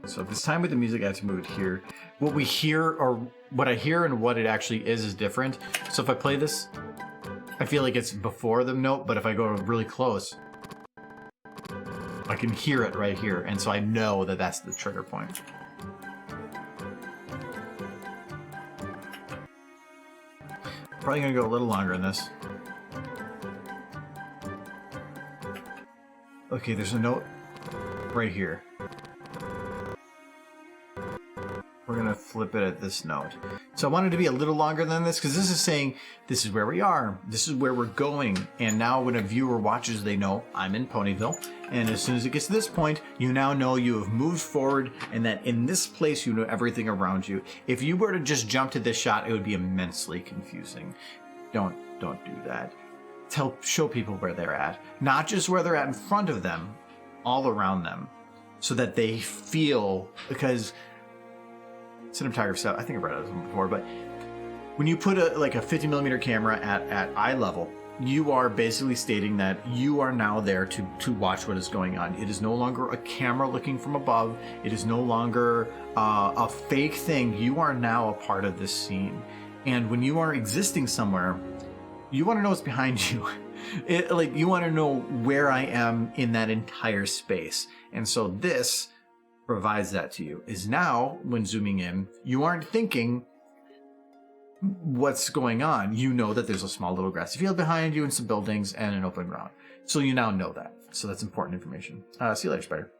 So if it's time with the music, I have to move it here. What we hear, or what I hear and what it actually is different. So if I play this, I feel like it's before the note, but if I go really close, I can hear it right here. And so I know that that's the trigger point. Probably gonna go a little longer in this. Okay, there's a note right here. We're going to flip it at this note. So I wanted to be a little longer than this because this is saying this is where we are. This is where we're going. And now when a viewer watches, they know I'm in Ponyville. And as soon as it gets to this point, you now know you have moved forward and that in this place, you know everything around you. If you were to just jump to this shot, it would be immensely confusing. Don't do that. Show people where they're at. Not just where they're at in front of them, all around them. So that they feel, because cinematography stuff, I think I've read this one before, but when you put a 50mm camera at eye level, you are basically stating that you are now there to watch what is going on. It is no longer a camera looking from above. It is no longer a fake thing. You are now a part of this scene. And when you are existing somewhere, you want to know what's behind you. You want to know where I am in that entire space. And so this provides that to you. Is now, when zooming in, you aren't thinking what's going on. You know that there's a small little grassy field behind you and some buildings and an open ground. So you now know that. So that's important information. See you later, Spider.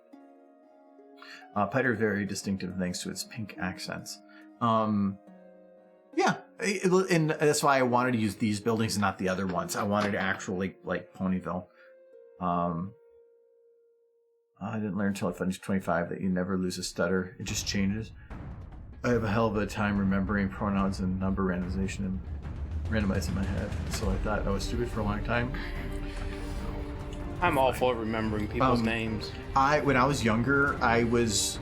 Spider is very distinctive thanks to its pink accents. Yeah, and that's why I wanted to use these buildings and not the other ones. I wanted to actually like Ponyville. I didn't learn until I finished 25 that you never lose a stutter. It just changes. I have a hell of a time remembering pronouns and number randomization and randomizing in my head. So I thought I was stupid for a long time. I'm awful at remembering people's names. When I was younger, I was,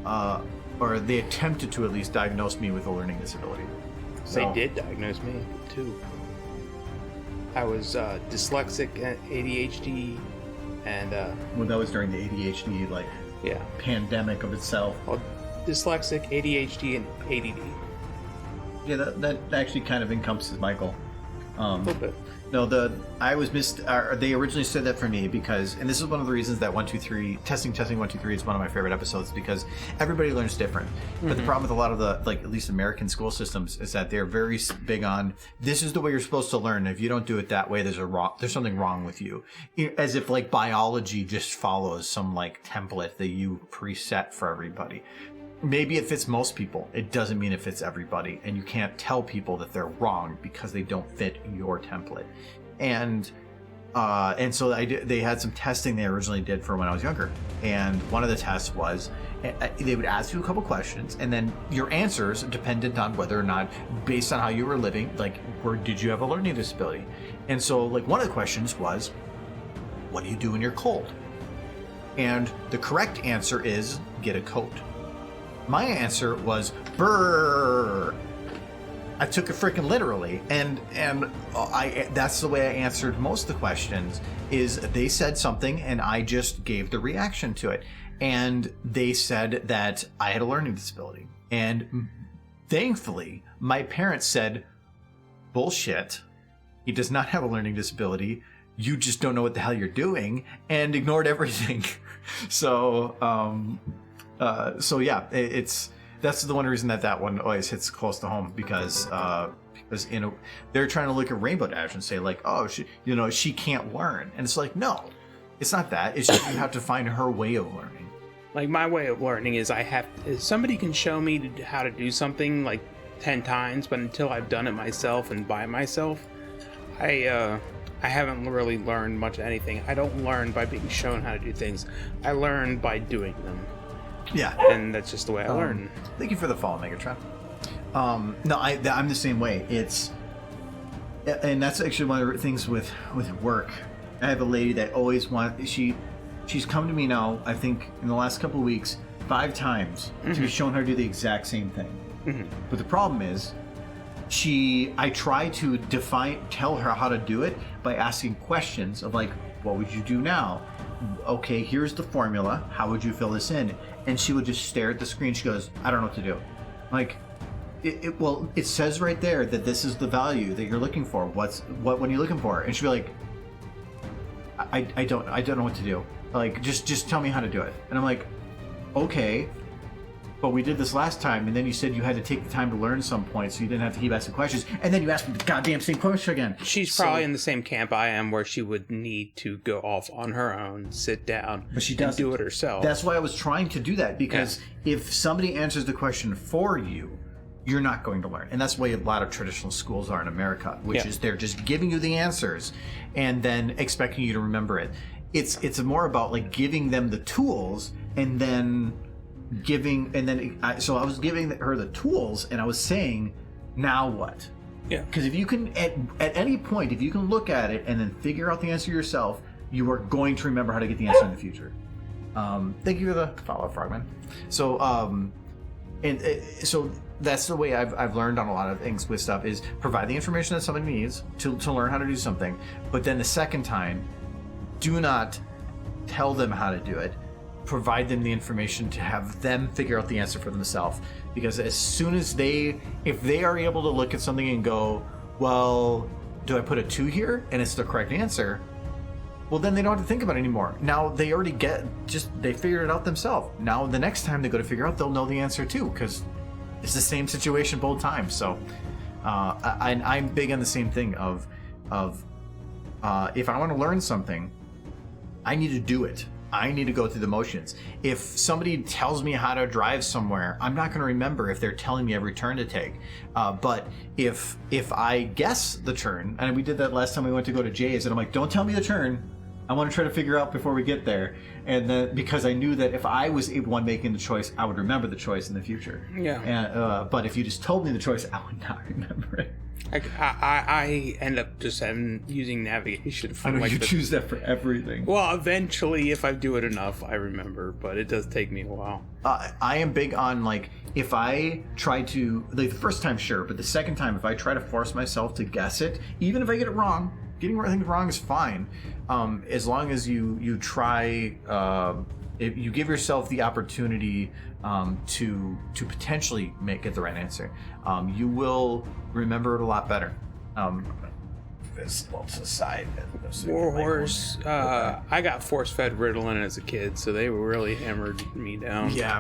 or they attempted to at least diagnose me with a learning disability. So, they did diagnose me too. I was dyslexic, ADHD, and well, that was during the ADHD pandemic of itself. Well, dyslexic, ADHD, and ADD. Yeah, that actually kind of encompasses Michael. A little bit. No, they originally said that for me because, and this is one of the reasons that 123 testing 123 is one of my favorite episodes, because everybody learns different. But the problem with a lot of the at least American school systems is that they're very big on this is the way you're supposed to learn. If you don't do it that way, there's something wrong with you. As if biology just follows some template that you preset for everybody. Maybe it fits most people. It doesn't mean it fits everybody. And you can't tell people that they're wrong because they don't fit your template. And so they had some testing they originally did for when I was younger. And one of the tests was they would ask you a couple questions, and then your answers depended on whether or not, based on how you were living, did you have a learning disability? And so one of the questions was, what do you do when you're cold? And the correct answer is get a coat. My answer was brrr. I took it freaking literally, and that's the way I answered most of the questions. Is they said something and I just gave the reaction to it, and they said that I had a learning disability, and thankfully my parents said, "Bullshit, he does not have a learning disability. You just don't know what the hell you're doing," and ignored everything. So yeah, that's the one reason that one always hits close to home, because Because they're trying to look at Rainbow Dash and say like, oh, she can't learn, and it's like, no, it's not that. It's just you have to find her way of learning. Like my way of learning is if somebody can show me how to do something like 10 times, but until I've done it myself and by myself, I haven't really learned much of anything. I don't learn by being shown how to do things. I learn by doing them. Yeah, and that's just the way I learn. Thank you for the follow, Megatron. No, I'm the same way. And that's actually one of the things with work. I have a lady that always she's come to me now, I think in the last couple of weeks, 5 times to be shown how to do the exact same thing. But the problem is, I try to tell her how to do it by asking questions of like, what would you do now? Okay, here's the formula. How would you fill this in? And she would just stare at the screen. She goes, I don't know what to do. Like, it says right there that this is the value that you're looking for. What are you looking for? And she'd be like, I don't know what to do. Like, just tell me how to do it. And I'm like, okay, but we did this last time, and then you said you had to take the time to learn some point, so you didn't have to keep asking questions, and then you asked me the goddamn same question again. She's probably in the same camp I am, where she would need to go off on her own, sit down, but she doesn't do it herself. That's why I was trying to do that, because if somebody answers the question for you, you're not going to learn. And that's the way a lot of traditional schools are in America, which is they're just giving you the answers and then expecting you to remember it. It's more about like giving them the tools and then so I was giving her the tools and I was saying, now what? Yeah. Because if you can, at any point, if you can look at it and then figure out the answer yourself, you are going to remember how to get the answer in the future. Thank you for the follow-up, Frogman. So, so that's the way I've learned on a lot of things with stuff is provide the information that somebody needs to learn how to do something. But then the second time, do not tell them how to do it. Provide them the information to have them figure out the answer for themselves. Because as soon as if they are able to look at something and go, well, do I put a 2 here? And it's the correct answer. Well, then they don't have to think about it anymore. Now they already they figured it out themselves. Now the next time they go to figure out, they'll know the answer too, because it's the same situation both times. So I'm big on the same thing of if I want to learn something, I need to do it. I need to go through the motions. If somebody tells me how to drive somewhere, I'm not going to remember if they're telling me every turn to take. But if I guess the turn, and we did that last time we went to go to Jay's, and I'm like, don't tell me the turn. I want to try to figure out before we get there. And then because I knew that if I was the one making the choice, I would remember the choice in the future. Yeah. And, but if you just told me the choice, I would not remember it. I end up just using navigation for I know you choose that for everything. Well, eventually, if I do it enough, I remember, but it does take me a while. I am big on, like, if I try to, like, the first time, sure, but the second time, if I try to force myself to guess it, even if I get it wrong, getting things wrong is fine, as long as you try, if you give yourself the opportunity to potentially get the right answer, you will remember it a lot better. This little aside. Warhorse. I got force-fed Ritalin as a kid, so they really hammered me down. Yeah,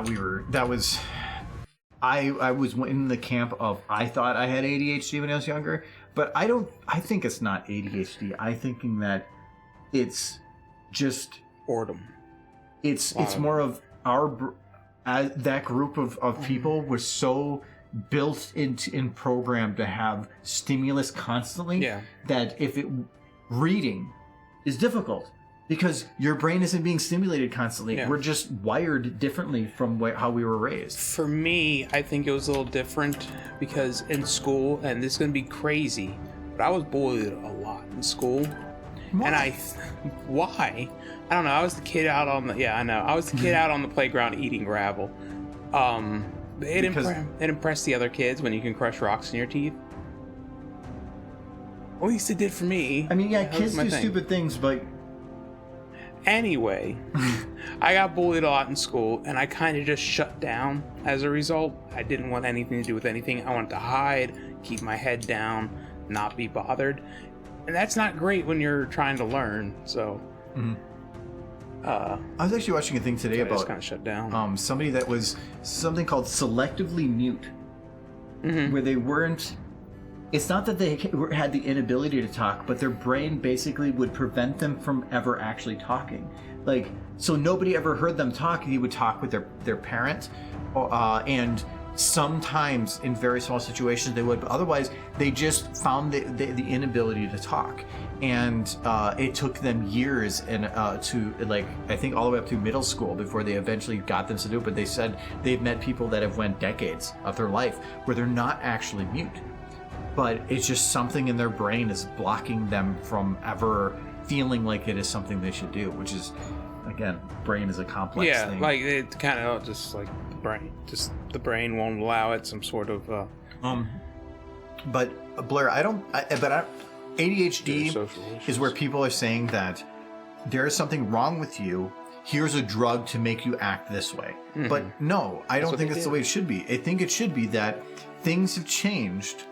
I was in the camp of I thought I had ADHD when I was younger, but I think it's not ADHD. I'm thinking that it's just boredom. It's more of that group of people was so built in programmed to have stimulus constantly that reading is difficult because your brain isn't being stimulated constantly. We're just wired differently from how we were raised. For me, I think it was a little different because in school, and this is going to be crazy, but I was bullied a lot in school. Why? And why? I don't know. I was the kid out on the playground eating gravel. It impressed the other kids when you can crush rocks in your teeth. At least it did for me. I mean, kids do stupid things, but anyway, I got bullied a lot in school, and I kind of just shut down as a result. I didn't want anything to do with anything. I wanted to hide, keep my head down, not be bothered. And that's not great when you're trying to learn, so... Mm-hmm. I was actually watching a thing today about... just kind of shut down. Somebody that was something called selectively mute, where they weren't it's not that they had the inability to talk, but their brain basically would prevent them from ever actually talking. Like, so nobody ever heard them talk. He would talk with their parent, and sometimes in very small situations they would, but otherwise they just found the inability to talk. And it took them years and to, like, I think all the way up to middle school before they eventually got them to do it. But they said they've met people that have went decades of their life where they're not actually mute, but it's just something in their brain is blocking them from ever feeling like it is something they should do, which is, again, brain is a complex thing. Yeah, like it kind of just like the brain won't allow it some sort of But Blair, ADHD is where people are saying that there is something wrong with you. Here's a drug to make you act this way. Mm-hmm. But no, I don't think that's the way it should be. I think it should be that things have changed,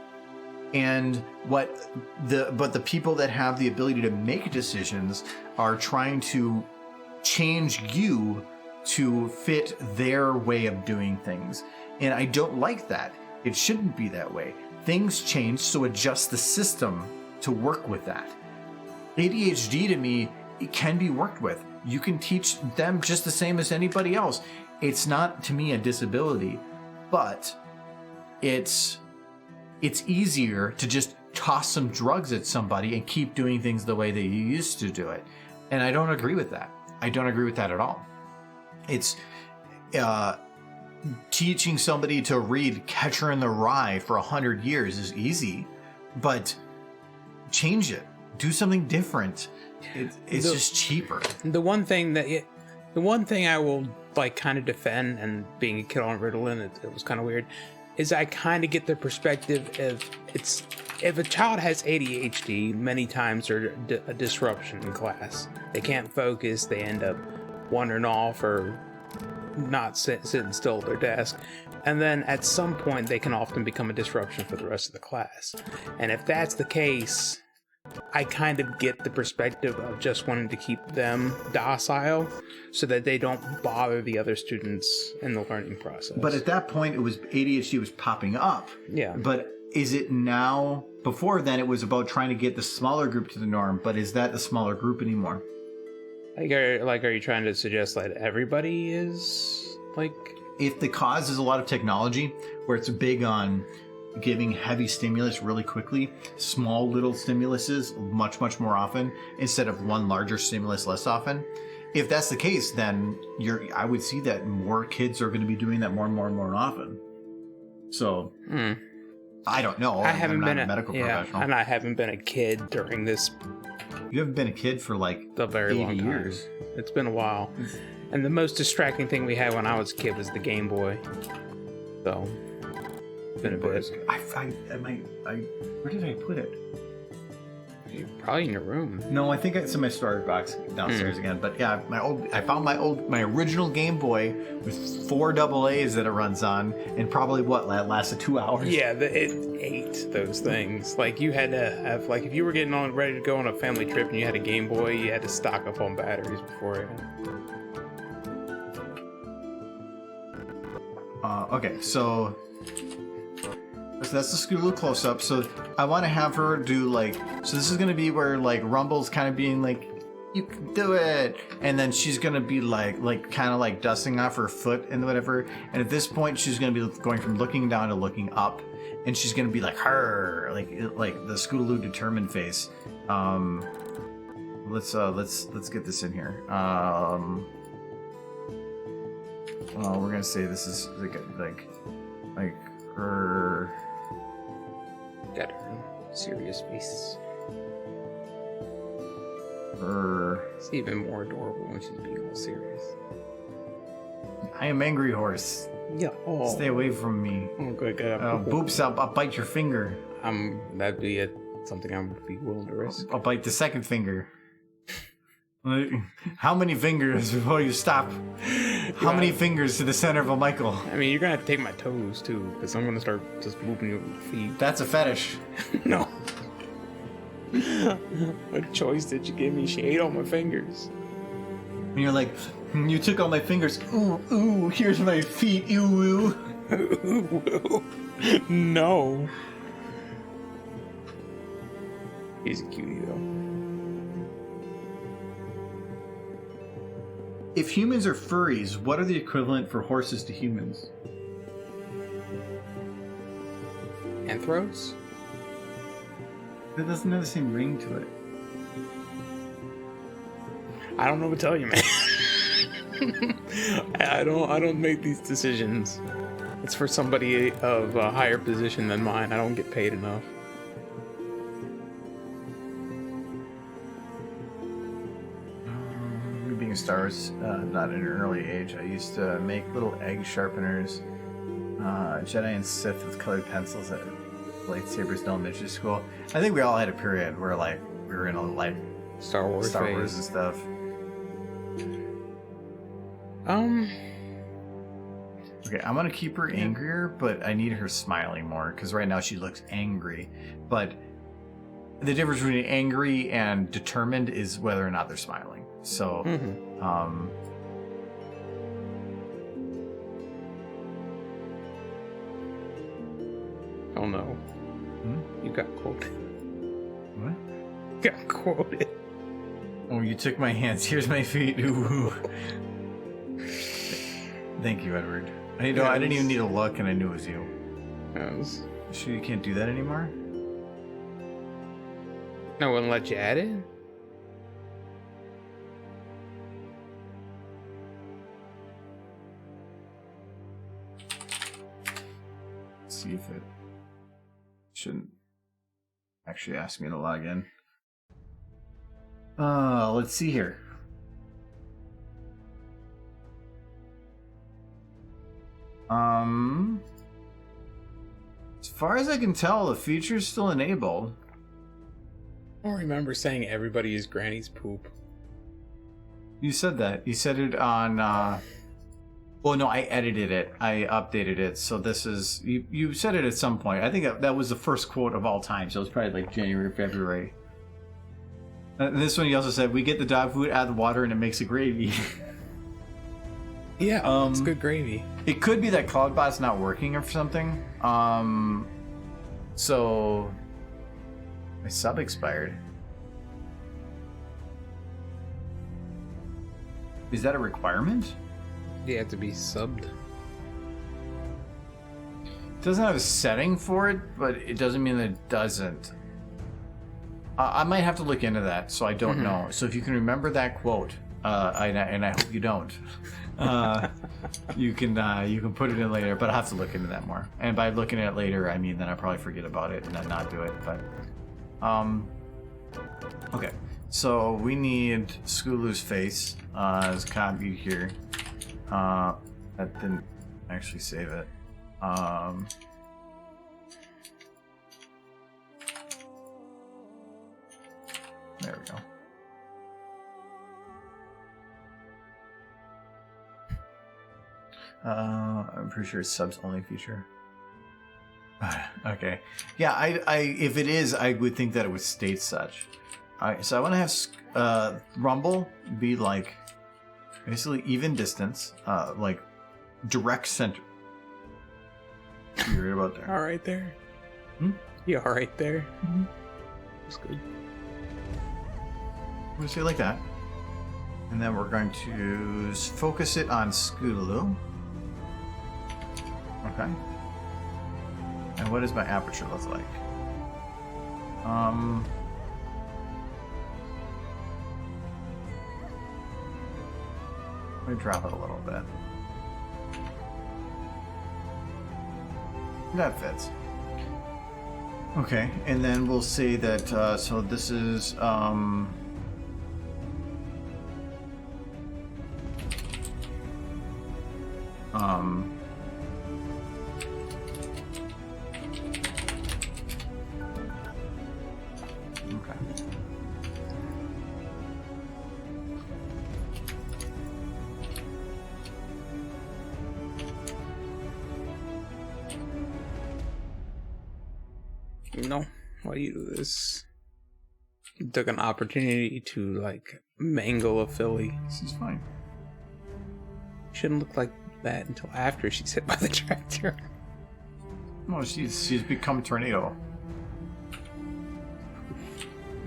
and the people that have the ability to make decisions are trying to change you to fit their way of doing things. And I don't like that. It shouldn't be that way. Things change, so adjust the system to work with that. ADHD to me, it can be worked with. You can teach them just the same as anybody else. It's not, to me, a disability, but it's easier to just toss some drugs at somebody and keep doing things the way that you used to do it. And I don't agree with that. I don't agree with that at all. It's teaching somebody to read Catcher in the Rye for 100 years is easy, but change it. Do something different. It's just cheaper. The one thing I will like kind of defend, and being a kid on Ritalin, it was kind of weird, is I kind of get the perspective of if a child has ADHD, many times they're a disruption in class. They can't focus. They end up wandering off or not sitting still at their desk. And then at some point, they can often become a disruption for the rest of the class. And if that's the case, I kind of get the perspective of just wanting to keep them docile so that they don't bother the other students in the learning process. But at that point, it was ADHD was popping up. Yeah. But is it now? Before then, it was about trying to get the smaller group to the norm. But is that the smaller group anymore? Are you trying to suggest that everybody is like? If the cause is a lot of technology, where it's big on giving heavy stimulus really quickly, small little stimuluses much more often instead of one larger stimulus less often. If that's the case, then I would see that more kids are going to be doing that more and more often. So I don't know. I'm not a medical professional, and I haven't been a kid during this. You haven't been a kid for like a very long time. Years. It's been a while. And the most distracting thing we had when I was a kid was the Game Boy. So, it's been a bit. Where did I put it? Probably in your room. No, I think it's in my storage box downstairs again. But yeah, I found my original Game Boy with 4 AA's that it runs on, and probably lasted 2 hours. Yeah, it ate those things. Like you had to have, like, if you were getting ready to go on a family trip and you had a Game Boy, you had to stock up on batteries beforehand. Okay, so that's the Scootaloo close-up. So I want to have her do so this is going to be where Rumble's kind of being like, you can do it, and then she's going to be kind of dusting off her foot and whatever, and at this point she's going to be going from looking down to looking up, and she's going to be like her, like the Scootaloo determined face. Let's get this in here. Well, we're gonna say this is like her. Got her serious face. It's even more adorable when she's being all serious. I am Angry Horse. Yeah. Oh. Stay away from me. Oh, good. Boops! I'll bite your finger. That'd be something I would be willing to risk. I'll bite the second finger. How many fingers before you stop? How many fingers to the center of a Michael? I mean, you're gonna have to take my toes too, because I'm gonna start just moving your feet. That's a fetish. No. What choice did you give me? She ate all my fingers. And you're like, you took all my fingers. Ooh, here's my feet. Ooh. No. He's a cutie though. If humans are furries, what are the equivalent for horses to humans? Anthros? It doesn't have the same ring to it. I don't know what to tell you, man. I don't make these decisions. It's for somebody of a higher position than mine. I don't get paid enough. Being a Star Wars not at an early age, I used to make little egg sharpeners, Jedi and Sith with colored pencils at lightsabers in elementary school. I think we all had a period where like we were in a like Star Wars phase. and stuff. Okay, I'm gonna keep her angrier, but I need her smiling more because right now she looks angry. But the difference between angry and determined is whether or not they're smiling. So, Oh no. You got quoted. What? Got quoted. Oh, you took my hands. Here's my feet. Ooh. Thank you, Edward. I didn't even need to look, and I knew it was you. Yes. Sure you can't do that anymore? No one let you add it? Let's see if it shouldn't actually ask me to log in. Let's see here. As far as I can tell, the feature's still enabled. I don't remember saying everybody is Granny's poop. You said that. You said it on, well, no, I edited it. I updated it. So this is, you said it at some point. I think that was the first quote of all time. So it was probably like January or February. This one, you also said, we get the dog food, add the water, and it makes a gravy. Yeah, it's good gravy. It could be that CloudBot's not working or something. So my sub expired. Is that a requirement? You have to be subbed. It doesn't have a setting for it, but it doesn't mean that it doesn't. I might have to look into that, so I don't know. So if you can remember that quote, and I hope you don't, you can put it in later. But I'll have to look into that more. And by looking at it later, I mean that I probably forget about it and then not do it. But okay. So we need Skulu's face as copied here. That didn't actually save it. There we go. I'm pretty sure it's subs only feature. Okay. Yeah, I if it is, I would think that it would state such. Alright, so I want to have Rumble be like basically even distance, like direct center. You're right about there. All right there. You all right there? That's good. I'm going to say it like that. And then we're going to focus it on Scootaloo. Okay. And what does my aperture look like? Let me drop it a little bit. That fits. Okay, and then we'll say that, so this is, okay. No, why do you do this? You took an opportunity to like mangle a filly. This is fine. Shouldn't look like that until after she's hit by the tractor. No, she's become a tornado.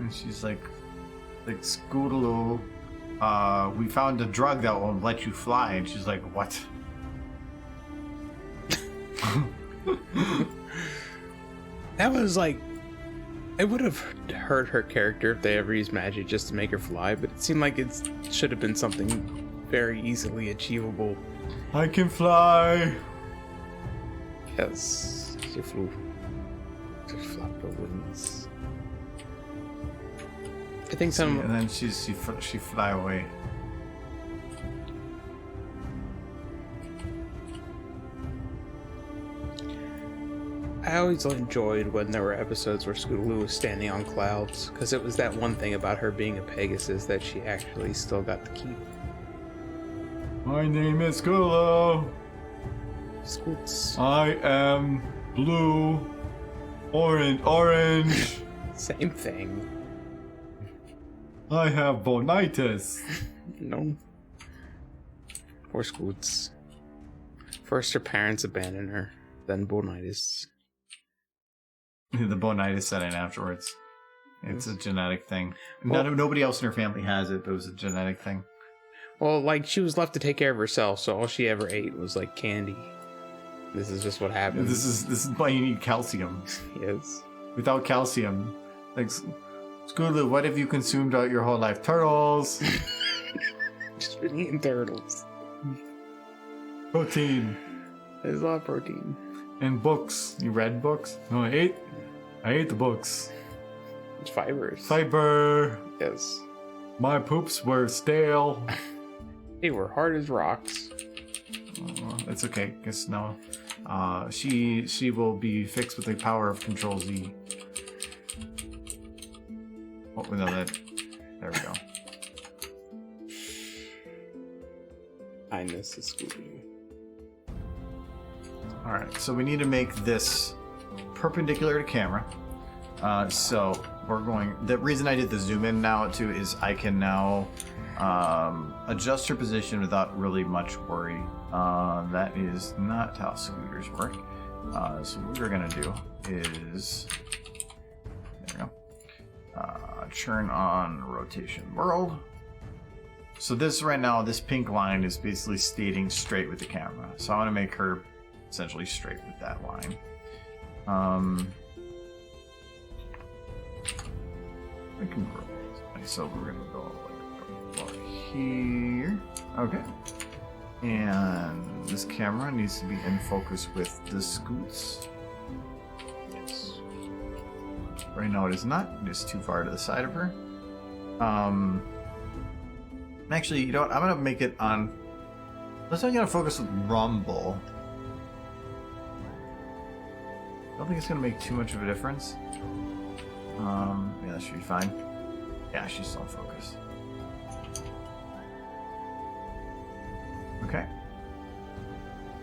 And she's like Scootaloo, we found a drug that will let you fly. And she's like, what? That was like, it would have hurt her character if they ever used magic just to make her fly, but it seemed like it should have been something very easily achievable. I can fly. Yes, she flew. She flapped her wings. I think some. And then she fly away. I always enjoyed when there were episodes where Scootaloo was standing on clouds, because it was that one thing about her being a Pegasus that she actually still got to keep. My name is Scootaloo. Scoots. I am blue, orange. Same thing. I have bonitis. No. Poor Scoots. First her parents abandon her, then bonitis. The bonitis set in afterwards. It's a genetic thing. Nobody else in her family has it, but it was a genetic thing. Well, like, she was left to take care of herself, so all she ever ate was, like, candy. This is just what happens. This is why you need calcium. Yes. Without calcium, like, Scootaloo, what have you consumed out your whole life? Turtles. Just been eating turtles. Protein. There's a lot of protein. And books. You read books? No, I ate the books. It's fibers. Fiber. Yes. My poops were stale. They were hard as rocks. It's okay. Guess no. She will be fixed with the power of Control Z. Oh, no, that. There we go. I miss the Scooby. Alright, so we need to make this perpendicular to camera. So we're going. The reason I did the zoom in now too is I can now adjust her position without really much worry. That is not how scooters work. So what we're gonna do is there we go. Turn on rotation world. So this right now, this pink line is basically staying straight with the camera. So I want to make her essentially straight with that line. We can grow this. So we're gonna go like here. Okay. And this camera needs to be in focus with the scoots. Yes. Right now it is not. It is too far to the side of her. Actually, you know what? I'm gonna make it on. Let's not gonna focus with Rumble. I don't think it's gonna make too much of a difference. Yeah, that should be fine. Yeah, she's still in focus. Okay.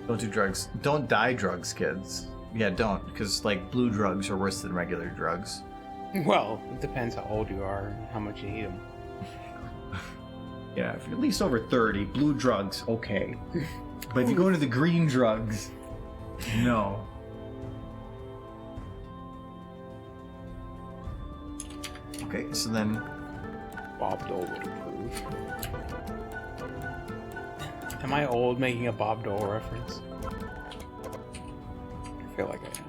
Don't do drugs. Don't die drugs, kids. Yeah, don't, because like blue drugs are worse than regular drugs. Well, it depends how old you are and how much you eat them. Yeah, if you're at least over 30, blue drugs, okay. But if you go into the green drugs, no. Okay, so then Bob Dole would approve. Am I old making a Bob Dole reference? I feel like I am.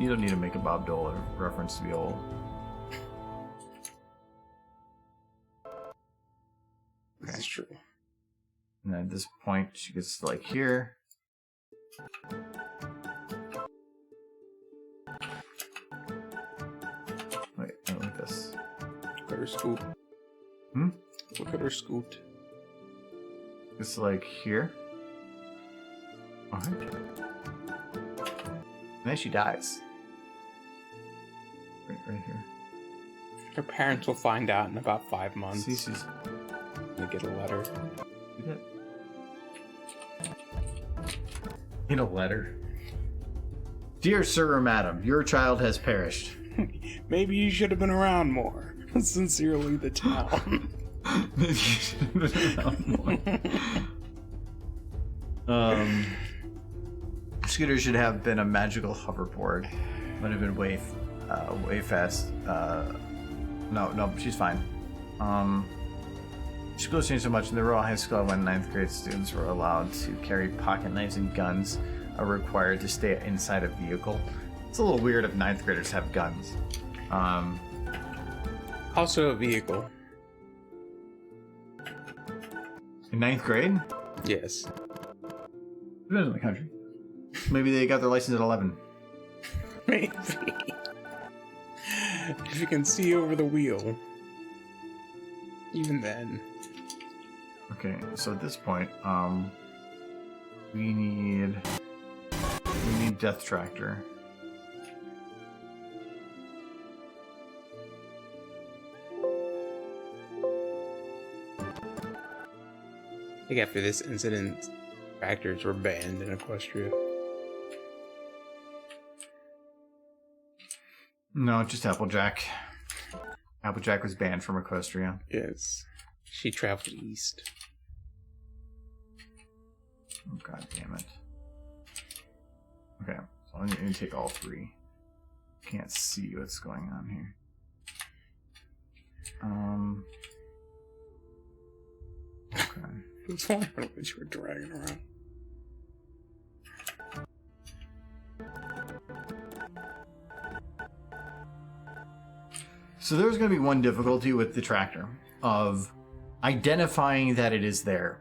you don't need to make a Bob Dole reference to be old. This is true. And then at this point, she gets to like here. Wait, I like this. Look at her scoot. Look at her scoot. It's like here. Okay. And then she dies. Right here. Her parents will find out in about 5 months. See, she's... They get a letter. You did. In a letter. Dear sir or madam, your child has perished. Maybe you should have been around more. Sincerely, the town. Maybe you should have been around more. Scooter should have been a magical hoverboard. Would have been way fast. No, she's fine. Schools changed so much. In the rural high school, when 9th grade students were allowed to carry pocket knives and guns, are required to stay inside a vehicle. It's a little weird if 9th graders have guns. Also a vehicle. In 9th grade? Yes. Depends on the country. Maybe they got their license at 11. Maybe. If you can see over the wheel. Even then. Okay, so at this point, we need Death Tractor. I think after this incident, tractors were banned in Equestria. No, just Applejack. Applejack was banned from Equestria. Yes. She traveled east. Oh, God damn it. Okay, so I'm going to take all three. Can't see what's going on here. Okay. It's wondering what you were dragging around. So there's going to be one difficulty with the tractor of identifying that it is there.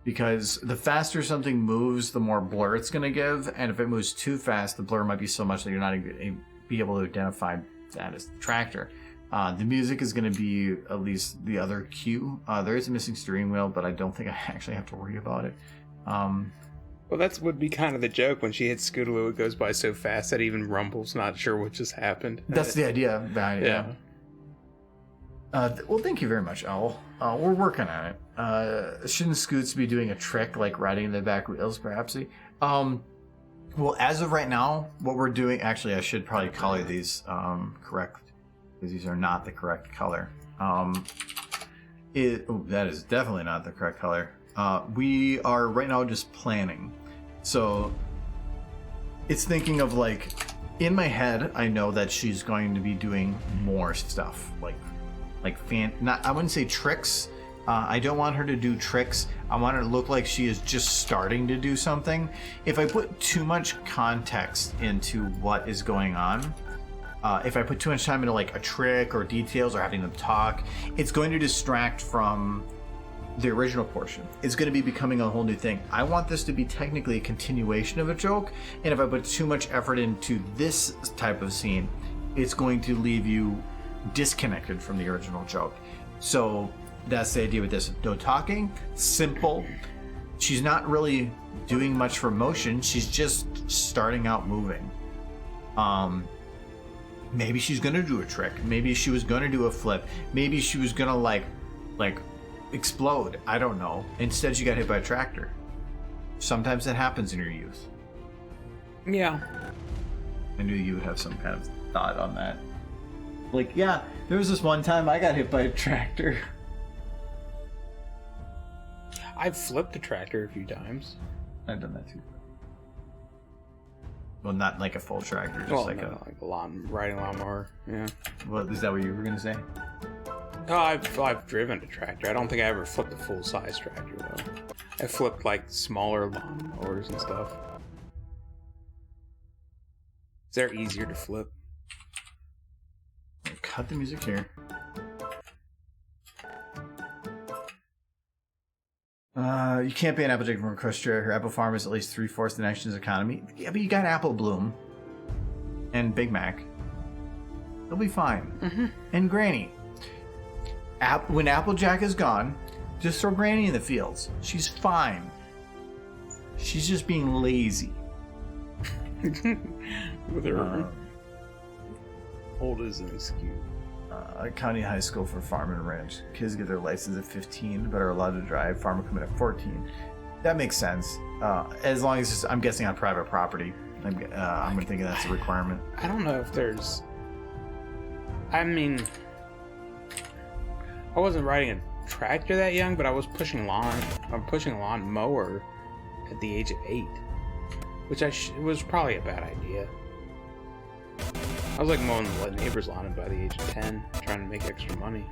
Because the faster something moves, the more blur it's going to give. And if it moves too fast, the blur might be so much that you're not going to be able to identify that as the tractor. The music is going to be at least the other cue. There is a missing steering wheel, but I don't think I actually have to worry about it. Well, that would be kind of the joke. When she hits Scootaloo, it goes by so fast that even Rumble's not sure what just happened. That's the idea behind it. Yeah. Well, thank you very much, Owl. We're working on it. Shouldn't Scoots be doing a trick like riding the back wheels, perhaps? Well, as of right now, what we're doing... Actually, I should probably color these correct, because these are not the correct color. That is definitely not the correct color. We are right now just planning. So it's thinking of like, in my head, I know that she's going to be doing more stuff, I wouldn't say tricks. I don't want her to do tricks. I want her to look like she is just starting to do something. If I put too much context into what is going on, if I put too much time into like a trick or details or having them talk, it's going to distract from the original portion. It's going to be becoming a whole new thing. I want this to be technically a continuation of a joke, and if I put too much effort into this type of scene, it's going to leave you disconnected from the original joke. So that's the idea with this. No talking, simple. She's not really doing much for motion. She's just starting out moving. Maybe she's gonna do a trick. Maybe she was gonna do a flip. Maybe she was gonna like explode. I don't know. Instead, she got hit by a tractor. Sometimes that happens in your youth. Yeah. I knew you would have some kind of thought on that. Like, yeah, there was this one time I got hit by a tractor. I've flipped a tractor a few times. I've done that too. Well, not like a full tractor, just like a riding lawnmower. Yeah. Well, is that what you were gonna say? No, I've driven a tractor. I don't think I ever flipped a full size tractor though. I flipped like smaller lawnmowers and stuff. They're easier to flip. Cut the music here. You can't ban Applejack from Equestria. Her apple farm is at least 3/4 the nation's economy. Yeah, but you got Apple Bloom and Big Mac. They'll be fine. Mm-hmm. And Granny. When Applejack is gone, just throw Granny in the fields. She's fine. She's just being lazy. With her old as an excuse. County high school for farm and ranch. Kids get their license at 15, but are allowed to drive. Farmer come in at 14. That makes sense. As long as I'm guessing on private property. I'm thinking that's a requirement. I don't know if there's... I mean... I wasn't riding a tractor that young, but I was pushing a lawn mower at the age of 8. Which was probably a bad idea. I was like mowing the neighbor's lawn by the age of 10, trying to make extra money.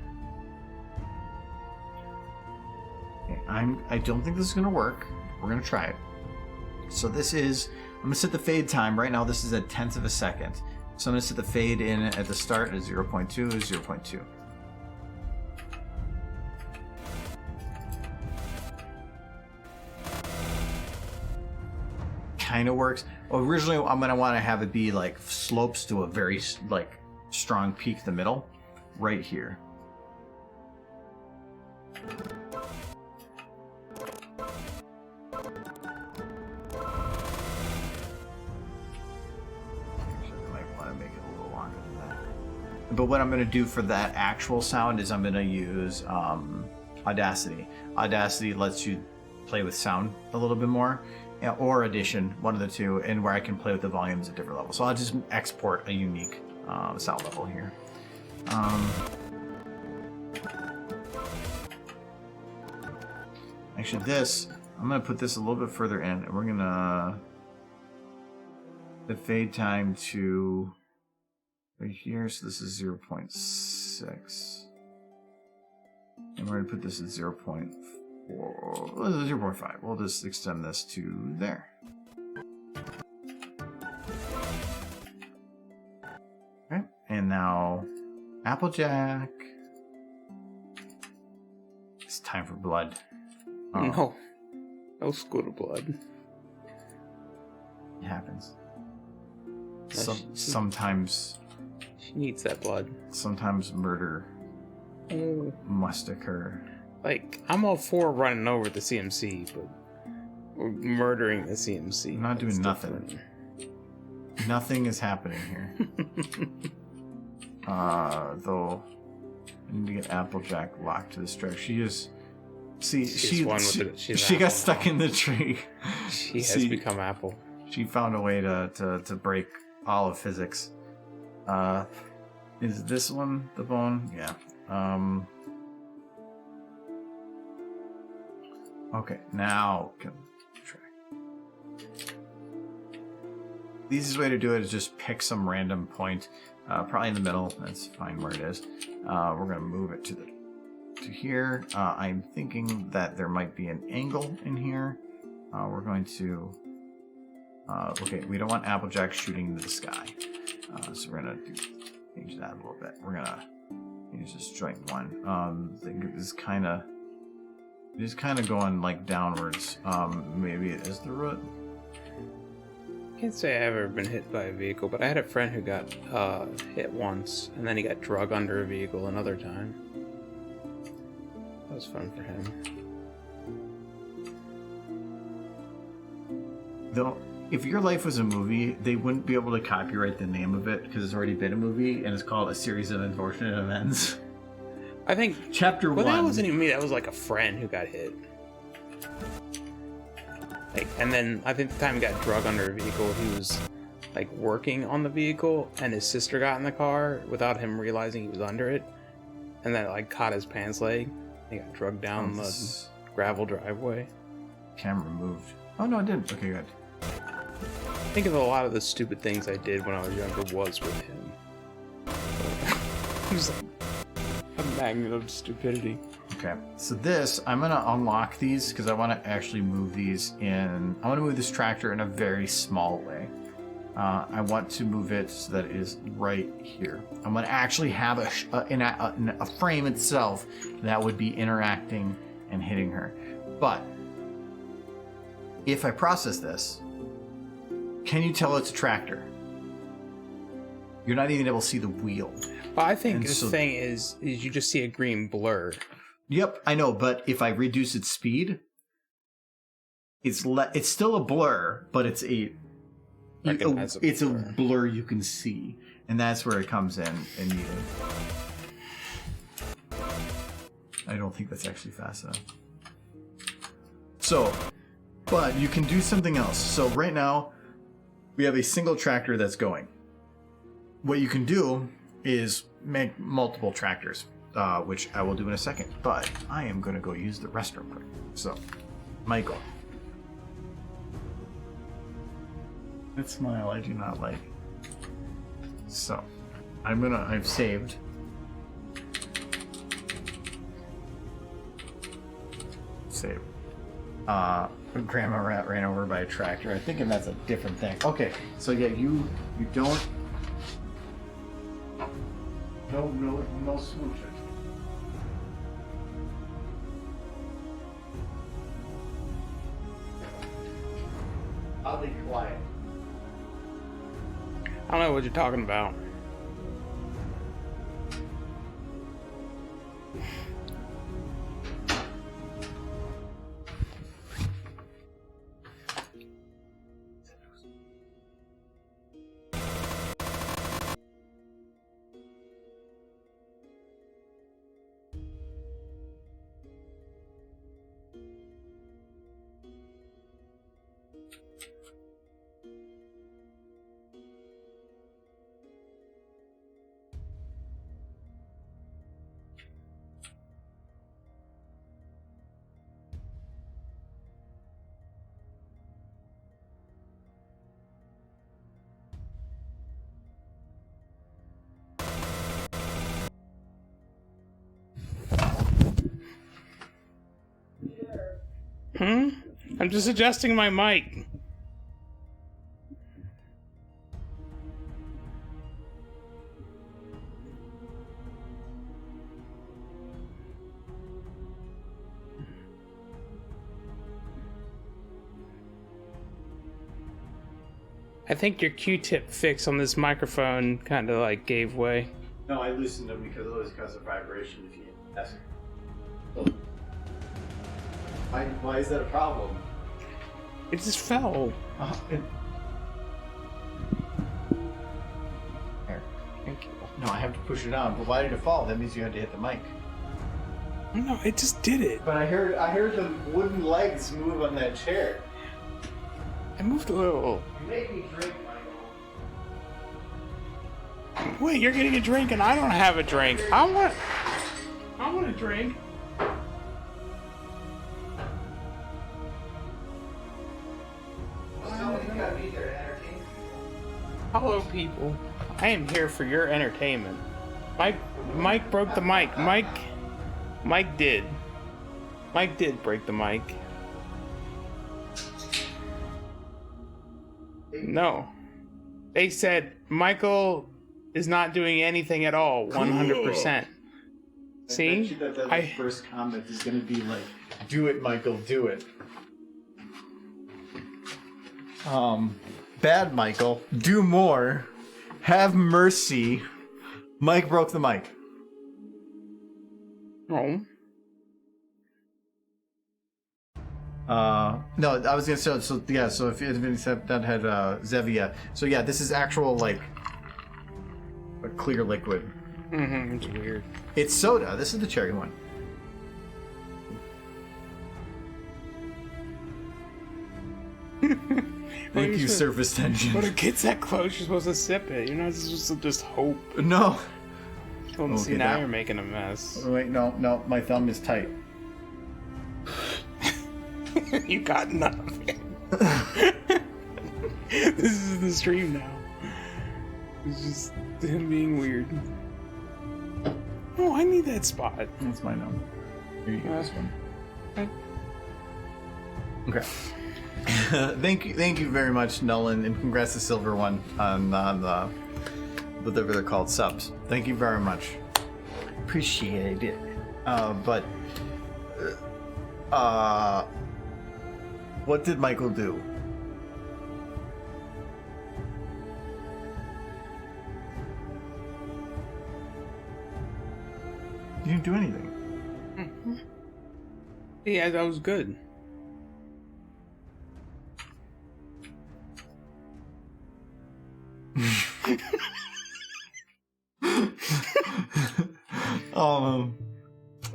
Okay, I don't think this is gonna work. We're gonna try it. So this is, I'm gonna set the fade time. Right now this is at 10th of a second. So I'm gonna set the fade in at the start at 0.2, 0.2. Kind of works. Originally, I'm gonna want to have it be like slopes to a very like strong peak in the middle, right here. But what I'm going to do for that actual sound is I'm going to use Audacity. Audacity lets you play with sound a little bit more, or Audition, one of the two, and where I can play with the volumes at different levels. So I'll just export a unique sound level here. Actually, this, I'm going to put this a little bit further in, and we're going to the fade time to right here, so this is 0.6. And we're going to put this at 0.4, 0.5. We'll just extend this to there. Okay, and now Applejack. It's time for blood. No school of blood. It happens. Sometimes she needs that blood. Sometimes murder must occur. Like, I'm all for running over the CMC, but murdering the CMC. I'm not doing nothing. Nothing is happening here. Though I need to get Applejack locked to this track. She is. See, she got stuck in the tree. She has become Apple. She found a way to break all of physics. Is this one the bone? Yeah. Okay, now try. The easiest way to do it is just pick some random point, probably in the middle. That's fine where it is. We're gonna move it to here. I'm thinking that there might be an angle in here. We're going to. Okay, we don't want Applejack shooting into the sky, so we're gonna change that a little bit. We're gonna use this joint one. This is kind of going like downwards. Maybe it is the root. I can't say I've ever been hit by a vehicle, but I had a friend who got hit once, and then he got drug under a vehicle another time. That was fun for him. Though, if your life was a movie, they wouldn't be able to copyright the name of it because it's already been a movie and it's called A Series of Unfortunate Events. I think Chapter 1. Well, that wasn't even me. That was like a friend who got hit. Like, and then I think the time he got drug under a vehicle, he was like working on the vehicle, and his sister got in the car without him realizing he was under it, and that like caught his pants leg. He got drugged down the gravel driveway. Camera moved. Oh no, it didn't. Okay, good. I think of a lot of the stupid things I did when I was younger was with him. He was like a magnet of stupidity. Okay, so this, I'm going to unlock these because I want to actually move these in. I want to move this tractor in a very small way. I want to move it so that it is right here. I'm going to actually have a frame itself that would be interacting and hitting her. But if I process this, can you tell it's a tractor? You're not even able to see the wheel. Well, I think the thing is you just see a green blur. Yep, I know, but if I reduce its speed, it's still a blur, but it's a blur you can see, and that's where it comes in needed. I don't think that's actually fast enough. So, but you can do something else. So right now, we have a single tractor that's going. What you can do is make multiple tractors, which I will do in a second. But I am going to go use the restroom quick. So, Michael. That smile I do not like. So. I've saved. Save. Grandma ran over by a tractor. I'm thinking that's a different thing. Okay, so yeah, you don't. No smooching. I'll be quiet. I don't know what you're talking about. I'm just adjusting my mic. I think your Q-tip fix on this microphone kind of like gave way. No, I loosened them because it always causes a vibration if you ask. Why is that a problem? It just fell. Here. Thank you. No, I have to push it down. But why did it fall? That means you had to hit the mic. No, it just did it. But I heard the wooden legs move on that chair. I moved a little. You made me drink, Michael. Wait, you're getting a drink and I don't have a drink. I want a drink. Hello, people. I am here for your entertainment. Mike broke the mic. Mike did break the mic. No. They said Michael is not doing anything at all, 100%. See? The first comment is going to be like, do it, Michael, do it. Bad Michael, do more, have mercy. Mike broke the mic. Oh. No, I was gonna say, so if it had been that had Zevia. So yeah, this is actual like a clear liquid. Mm-hmm, it's weird. It's soda. This is the cherry one. Thank you, surface tension. When it gets that close, you're supposed to sip it. You're not supposed to just hope. No. Well, see, now you're making a mess. Wait, no, my thumb is tight. You got nothing. This is the stream now. It's just him being weird. Oh, I need that spot. That's my number. Here you go, this one. Okay. Thank you very much, Nolan, and congrats to Silver One on the whatever they're called, subs. Thank you very much. Appreciate it. What did Michael do? You didn't do anything. Mm-hmm. Yeah, that was good.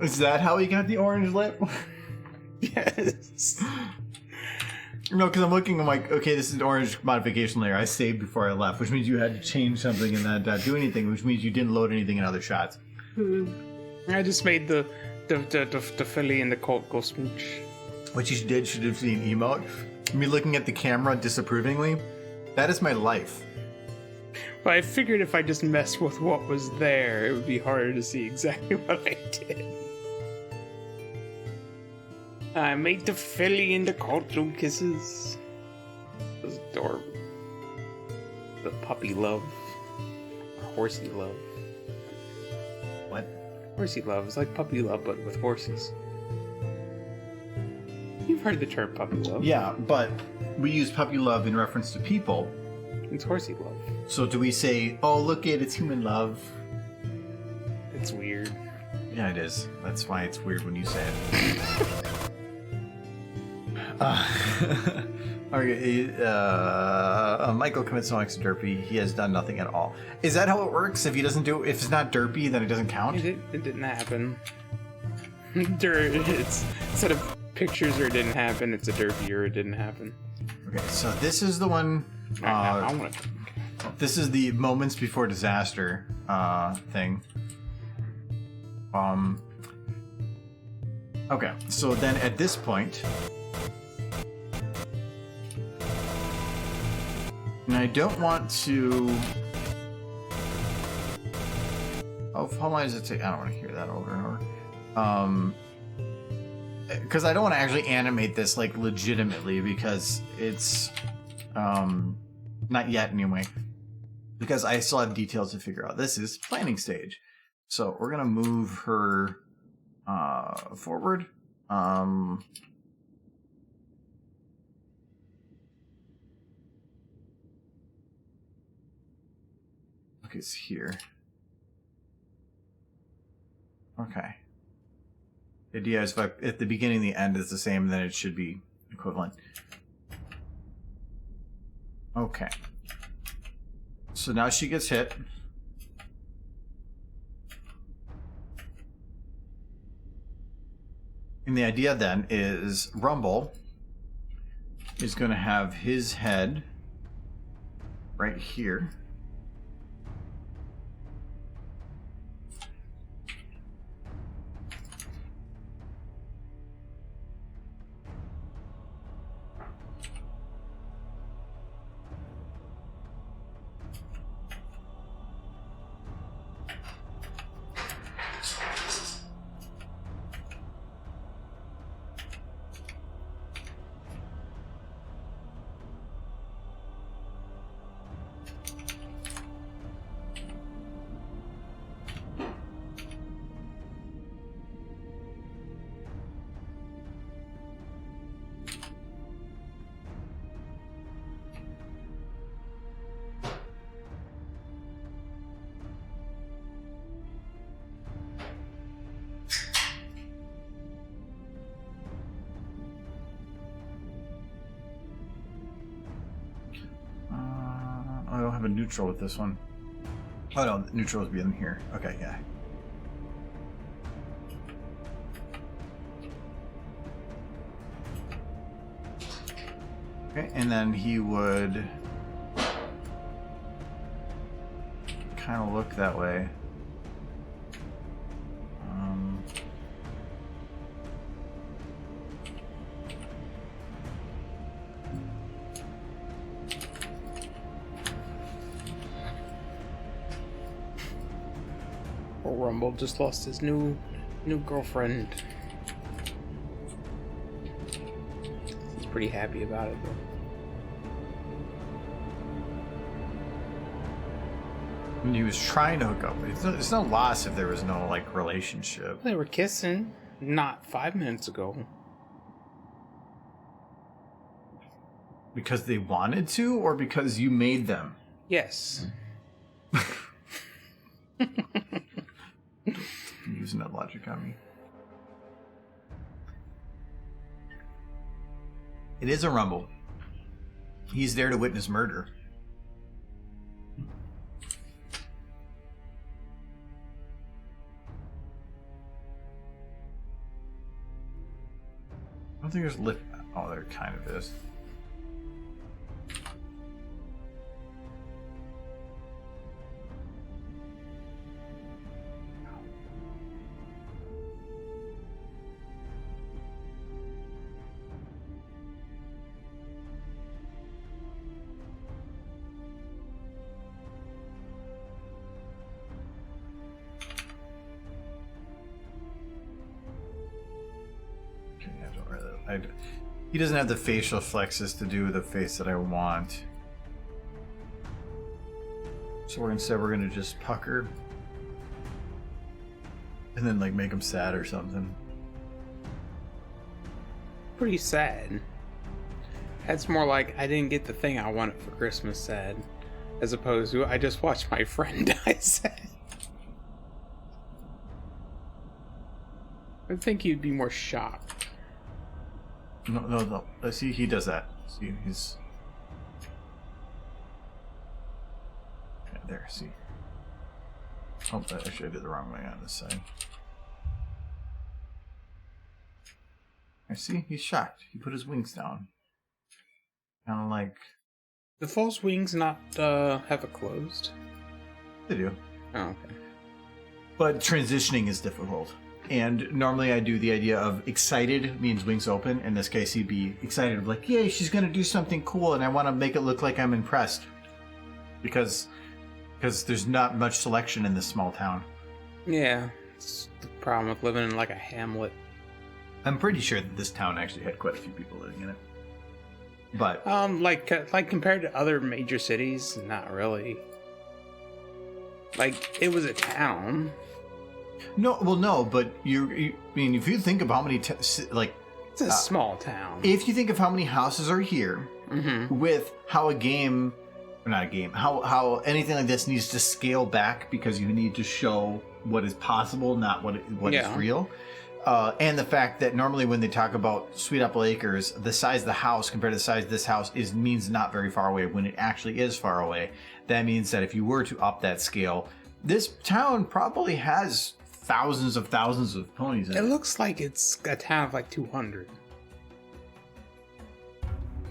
Is that how he got the orange lip? Yes. No, because I'm looking, I'm like, okay, this is an orange modification layer I saved before I left, which means you had to change something and not do anything, which means you didn't load anything in other shots. I just made the Philly and the Colt go smooch. What you did should have seen emote. Me looking at the camera disapprovingly. That is my life. But I figured if I just messed with what was there, it would be harder to see exactly what I did. I made the filly into courtroom kisses. It was adorable. The puppy love. Or horsey love. What? Horsey love is like puppy love, but with horses. You've heard the term puppy love. Yeah, but we use puppy love in reference to people. It's horsey love. So do we say, oh, look it's human love? It's weird. Yeah, it is. That's why it's weird when you say it. Michael commits no acts of derpy. He has done nothing at all. Is that how it works? If he doesn't do, if it's not derpy, then it doesn't count? It didn't happen. It's instead of pictures or it didn't happen, it's a derpy or it didn't happen. Okay, so this is the one. I want to. This is the moments before disaster thing. Okay, so then at this point, and I don't want to. Oh, how long does it take? I don't want to hear that over and over. Because I don't want to actually animate this like legitimately because it's not yet anyway. Because I still have details to figure out. This is planning stage, so we're gonna move her forward. Look, it's here. Okay. The idea is if the beginning and the end is the same, then it should be equivalent. Okay. So now she gets hit. And the idea then is Rumble is going to have his head right here. I don't have a neutral with this one. Oh no, neutral is in here. Okay, yeah. Okay, and then he would kind of look that way. Rumble just lost his new girlfriend. He's pretty happy about it though. And he was trying to hook up. It's no loss if there was no like relationship. They were kissing not 5 minutes ago. Because they wanted to, or because you made them? Yes. Using that logic on me. It is a Rumble. He's there to witness murder. I don't think there's lip. Oh, there kind of is. He doesn't have the facial flexes to do the face that I want. So instead we're gonna just pucker. And then like make him sad or something. Pretty sad. That's more like I didn't get the thing I wanted for Christmas sad. As opposed to I just watched my friend die sad. I think you'd be more shocked. No. See, he does that. See, he's... Yeah, there, see. Oh, actually I did the wrong way on this side. I see, he's shocked. He put his wings down. Kind of like... The false wings not have it closed? They do. Oh, okay. But transitioning is difficult. And normally I do the idea of excited means wings open. In this case, he'd be excited, like, yay, she's going to do something cool, and I want to make it look like I'm impressed. Because there's not much selection in this small town. Yeah, it's the problem with living in like a hamlet. I'm pretty sure that this town actually had quite a few people living in it. But like compared to other major cities, not really. Like, it was a town. No, but I mean, if you think of how many, It's a small town. if you think of how many houses are here, with how how anything like this needs to scale back because you need to show what is possible, not what is real. And the fact that normally when they talk about Sweet Apple Acres, the size of the house compared to the size of this house means not very far away. When it actually is far away, that means that if you were to up that scale, this town probably has thousands of ponies in it. It looks like it's a town of like 200.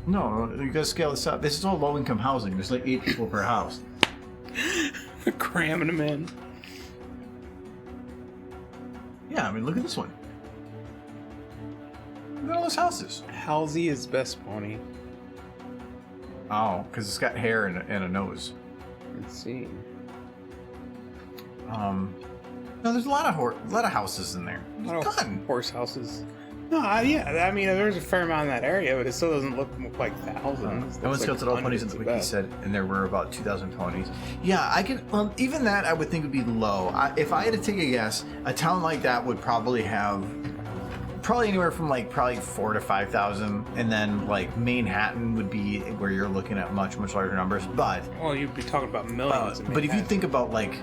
No, you gotta scale this up. This is all low-income housing. There's like 8 people per house. Cramming them in. Yeah, I mean, look at this one. Look at all those houses. Halsey is best pony. Oh, because it's got hair and a nose. Let's see. No, there's a lot of houses in there. There's a ton. Horse houses. No, yeah, I mean, there's a fair amount in that area, but it still doesn't look like thousands. I once got all ponies in the wiki said, and there were about 2,000 ponies. Yeah, I could. Even that I would think would be low. If I had to take a guess, a town like that would probably have anywhere from like 4,000 to 5,000, and then like Manhattan would be where you're looking at much larger numbers. But well, you'd be talking about millions. But if you think about like,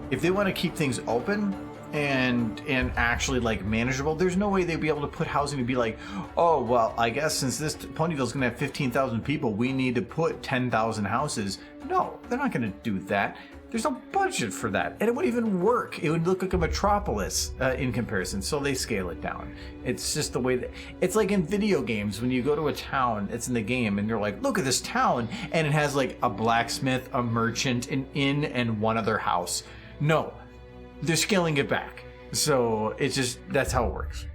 if they want to keep things open and actually like manageable, there's no way they'd be able to put housing to be like, oh well, I guess since this Ponyville's gonna have 15,000 people, we need to put 10,000 houses. No, they're not gonna do that. There's no budget for that, and it wouldn't even work. It would look like a metropolis in comparison, so they scale it down. It's just the way that it's like in video games. When you go to a town, it's in the game, and you're like, look at this town, and it has like a blacksmith, a merchant, an inn, and one other house. No, they're scaling it back. So it's just, that's how it works.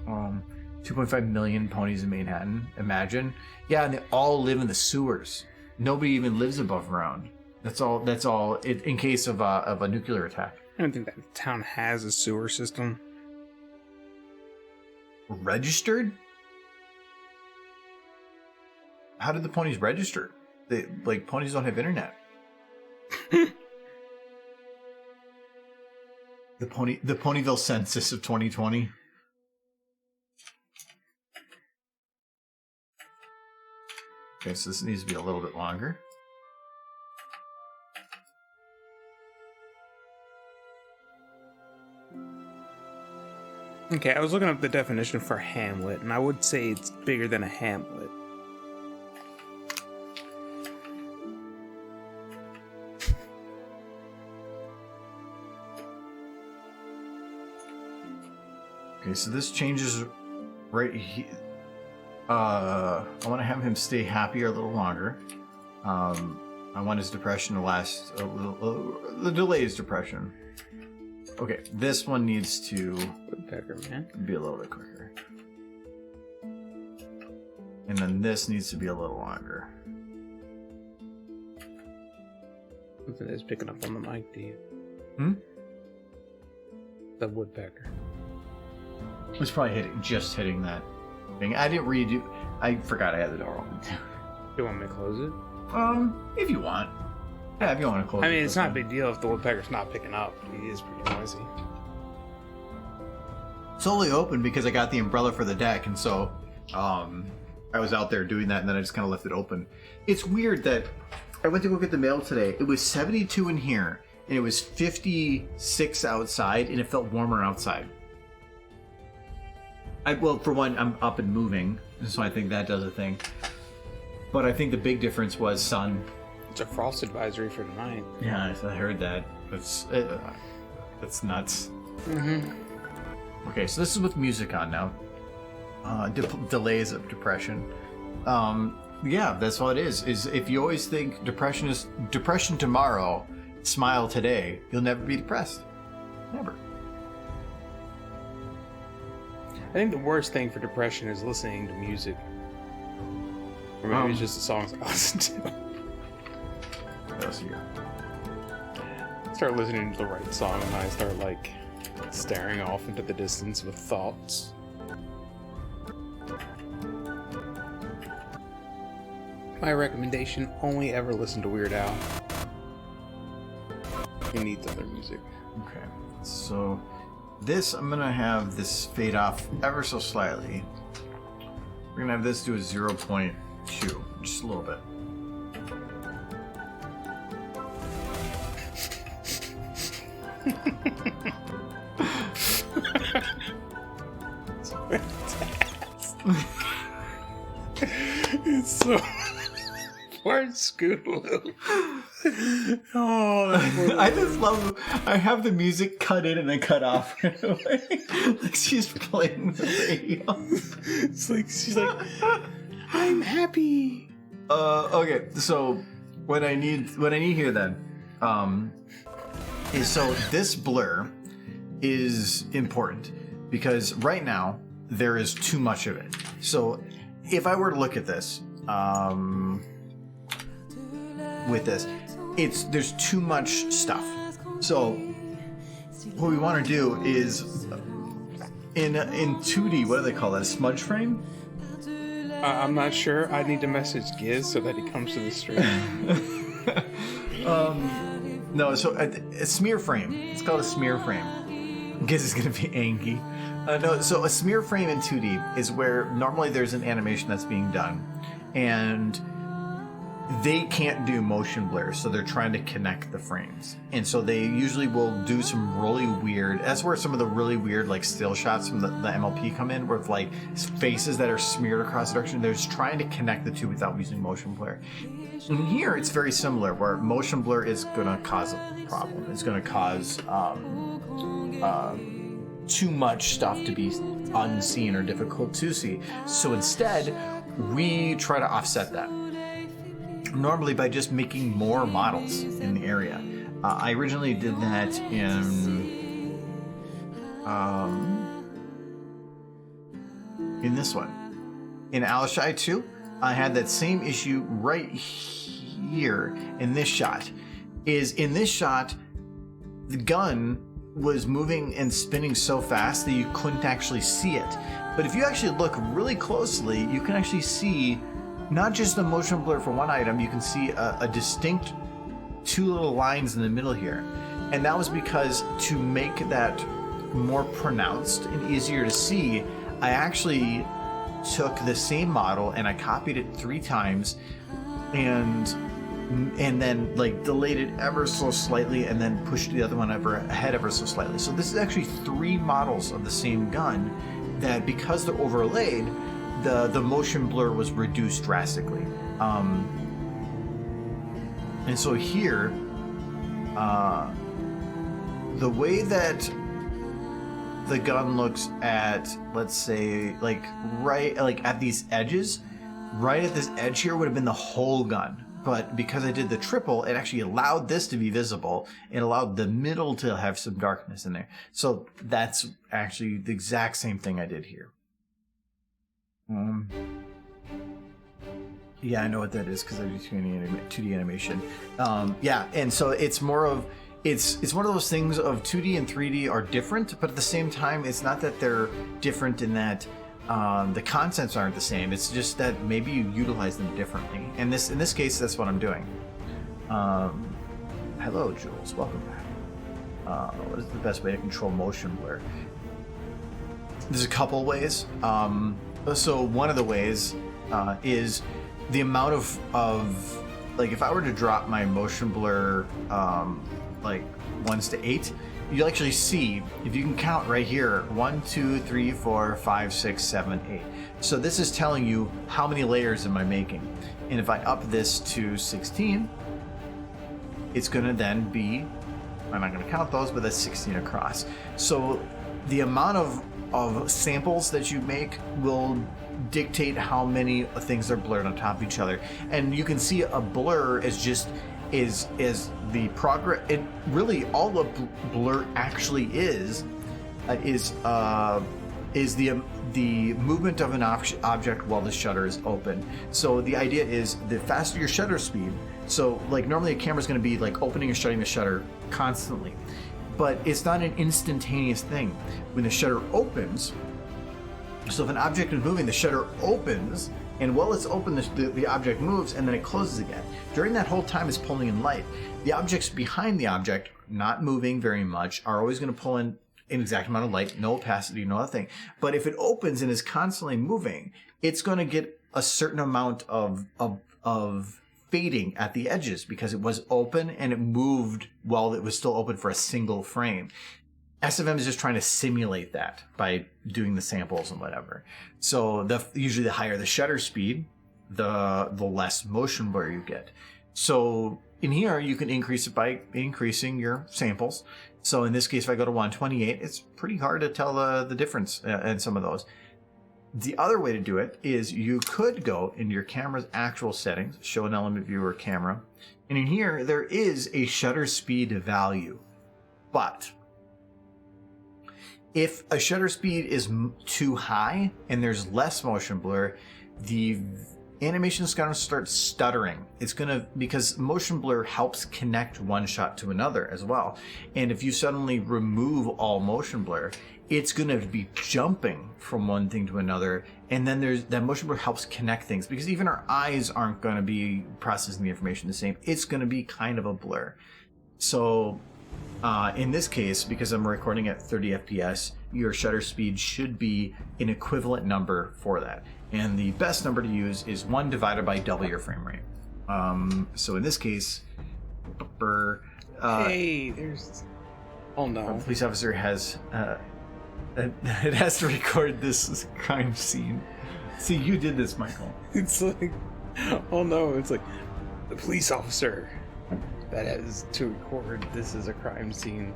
2.5 million ponies in Manhattan, imagine. Yeah, and they all live in the sewers. Nobody even lives above ground. That's all in case of a nuclear attack. I don't think that town has a sewer system. Registered? How did the ponies register? Ponies don't have internet. The Ponyville census of 2020. Okay, so this needs to be a little bit longer. Okay, I was looking up the definition for hamlet, and I would say it's bigger than a hamlet. Okay, so this changes right here. I want to have him stay happier a little longer. I want his depression to last a little. The delay is depression. Okay, this one needs to Woodpecker, man. be a little bit quicker. And then this needs to be a little longer. Something is picking up on the mic, do you? Hmm? The woodpecker. It's probably just hitting that. I didn't redo. I forgot I had the door open. You want me to close it? If you want. Yeah, if you want to close it. I mean, it's not a big deal if the woodpecker's not picking up. He is pretty noisy. It's only open because I got the umbrella for the deck, and so I was out there doing that, and then I just kind of left it open. It's weird that I went to go get the mail today. It was 72 in here, and it was 56 outside, and it felt warmer outside. Well, for one, I'm up and moving, so I think that does a thing. But I think the big difference was sun. It's a frost advisory for tonight. Yeah, I heard that. That's nuts. Mm-hmm. Okay, so this is with music on now. Delays of depression. Yeah, that's all it is. Is if you always think depression is depression tomorrow, smile today, you'll never be depressed. Never. I think the worst thing for depression is listening to music. Or maybe it's just the songs I listen to. What else here? Start listening to the right song and I start like staring off into the distance with thoughts. My recommendation, only ever listen to Weird Al. He needs other music. Okay, so this, I'm gonna have this fade off ever so slightly. We're gonna have this do a 0.2, just a little bit. It's fantastic. It's so... Poor Scootaloo. Oh, I just love. I have the music cut in and then cut off right away. Like she's playing the radio. It's like she's like, I'm happy. Okay. So what I need here then, is so this blur is important because right now there is too much of it. So if I were to look at this, with this, there's too much stuff. So what we want to do is in 2D, what do they call that? A smudge frame? I'm not sure. I need to message Giz so that he comes to the stream. No, so a smear frame. It's called a smear frame. Giz is gonna be angry. No, so a smear frame in 2D is where normally there's an animation that's being done, and they can't do motion blur, so they're trying to connect the frames. And so they usually will do some really weird, that's where some of the really weird like still shots from the MLP come in, with like faces that are smeared across the direction. They're just trying to connect the two without using motion blur. And here it's very similar, where motion blur is going to cause a problem. It's going to cause too much stuff to be unseen or difficult to see. So instead, we try to offset that. Normally by just making more models in the area. I originally did that in this one. In Alishai 2, I had that same issue right here in this shot. In this shot, the gun was moving and spinning so fast that you couldn't actually see it. But if you actually look really closely, you can actually see not just the motion blur for one item, you can see a distinct two little lines in the middle here. And that was because to make that more pronounced and easier to see, I actually took the same model and I copied it 3 times and then like delayed it ever so slightly and then pushed the other one ahead ever so slightly. So this is actually 3 models of the same gun that, because they're overlaid, the motion blur was reduced drastically. And so here, the way that the gun looks at, let's say, like right like at these edges, right at this edge here would have been the whole gun. But because I did the triple, it actually allowed this to be visible. It allowed the middle to have some darkness in there. So that's actually the exact same thing I did here. Yeah, I know what that is because I do 2D animation. Yeah, and so it's more of it's one of those things of 2D and 3D are different, but at the same time, it's not that they're different in that the contents aren't the same. It's just that maybe you utilize them differently. And in this case, that's what I'm doing. Hello, Jules. Welcome back. What is the best way to control motion blur? There's a couple ways. So one of the ways is the amount of like if I were to drop my motion blur like 1s to 8, you'll actually see, if you can count right here, 1, 2, 3, 4, 5, 6, 7, 8. So this is telling you how many layers am I making. And if I up this to 16, it's going to then be, I'm not going to count those, but that's 16 across. So the amount of samples that you make will dictate how many things are blurred on top of each other. And you can see a blur is just is the progress. It really, all the blur actually is the movement of an object while the shutter is open. So the idea is the faster your shutter speed, so like normally a camera's going to be like opening and shutting the shutter constantly, but it's not an instantaneous thing. When the shutter opens, so if an object is moving, the shutter opens, and while it's open, the object moves, and then it closes again. During that whole time, it's pulling in light. The objects behind the object, not moving very much, are always going to pull in an exact amount of light, no opacity, no other thing. But if it opens and is constantly moving, it's going to get a certain amount of fading at the edges because it was open and it moved while it was still open for a single frame. SFM is just trying to simulate that by doing the samples and whatever. So usually the higher the shutter speed, the less motion blur you get. So in here, you can increase it by increasing your samples. So in this case, if I go to 128, it's pretty hard to tell the difference in some of those. The other way to do it is you could go into your camera's actual settings, show an element viewer camera, and in here, there is a shutter speed value. But if a shutter speed is too high and there's less motion blur, the animation is going to start stuttering. It's going to, because motion blur helps connect one shot to another as well. And if you suddenly remove all motion blur, it's going to be jumping from one thing to another. And then that motion blur helps connect things, because even our eyes aren't going to be processing the information the same. It's going to be kind of a blur. So in this case, because I'm recording at 30 FPS, your shutter speed should be an equivalent number for that. And the best number to use is 1 divided by double your frame rate. So in this case, hey, there's... Oh no. A police officer has... it has to record this crime scene. See, you did this, Michael. It's like... Oh no, it's like... The police officer that has to record this is a crime scene.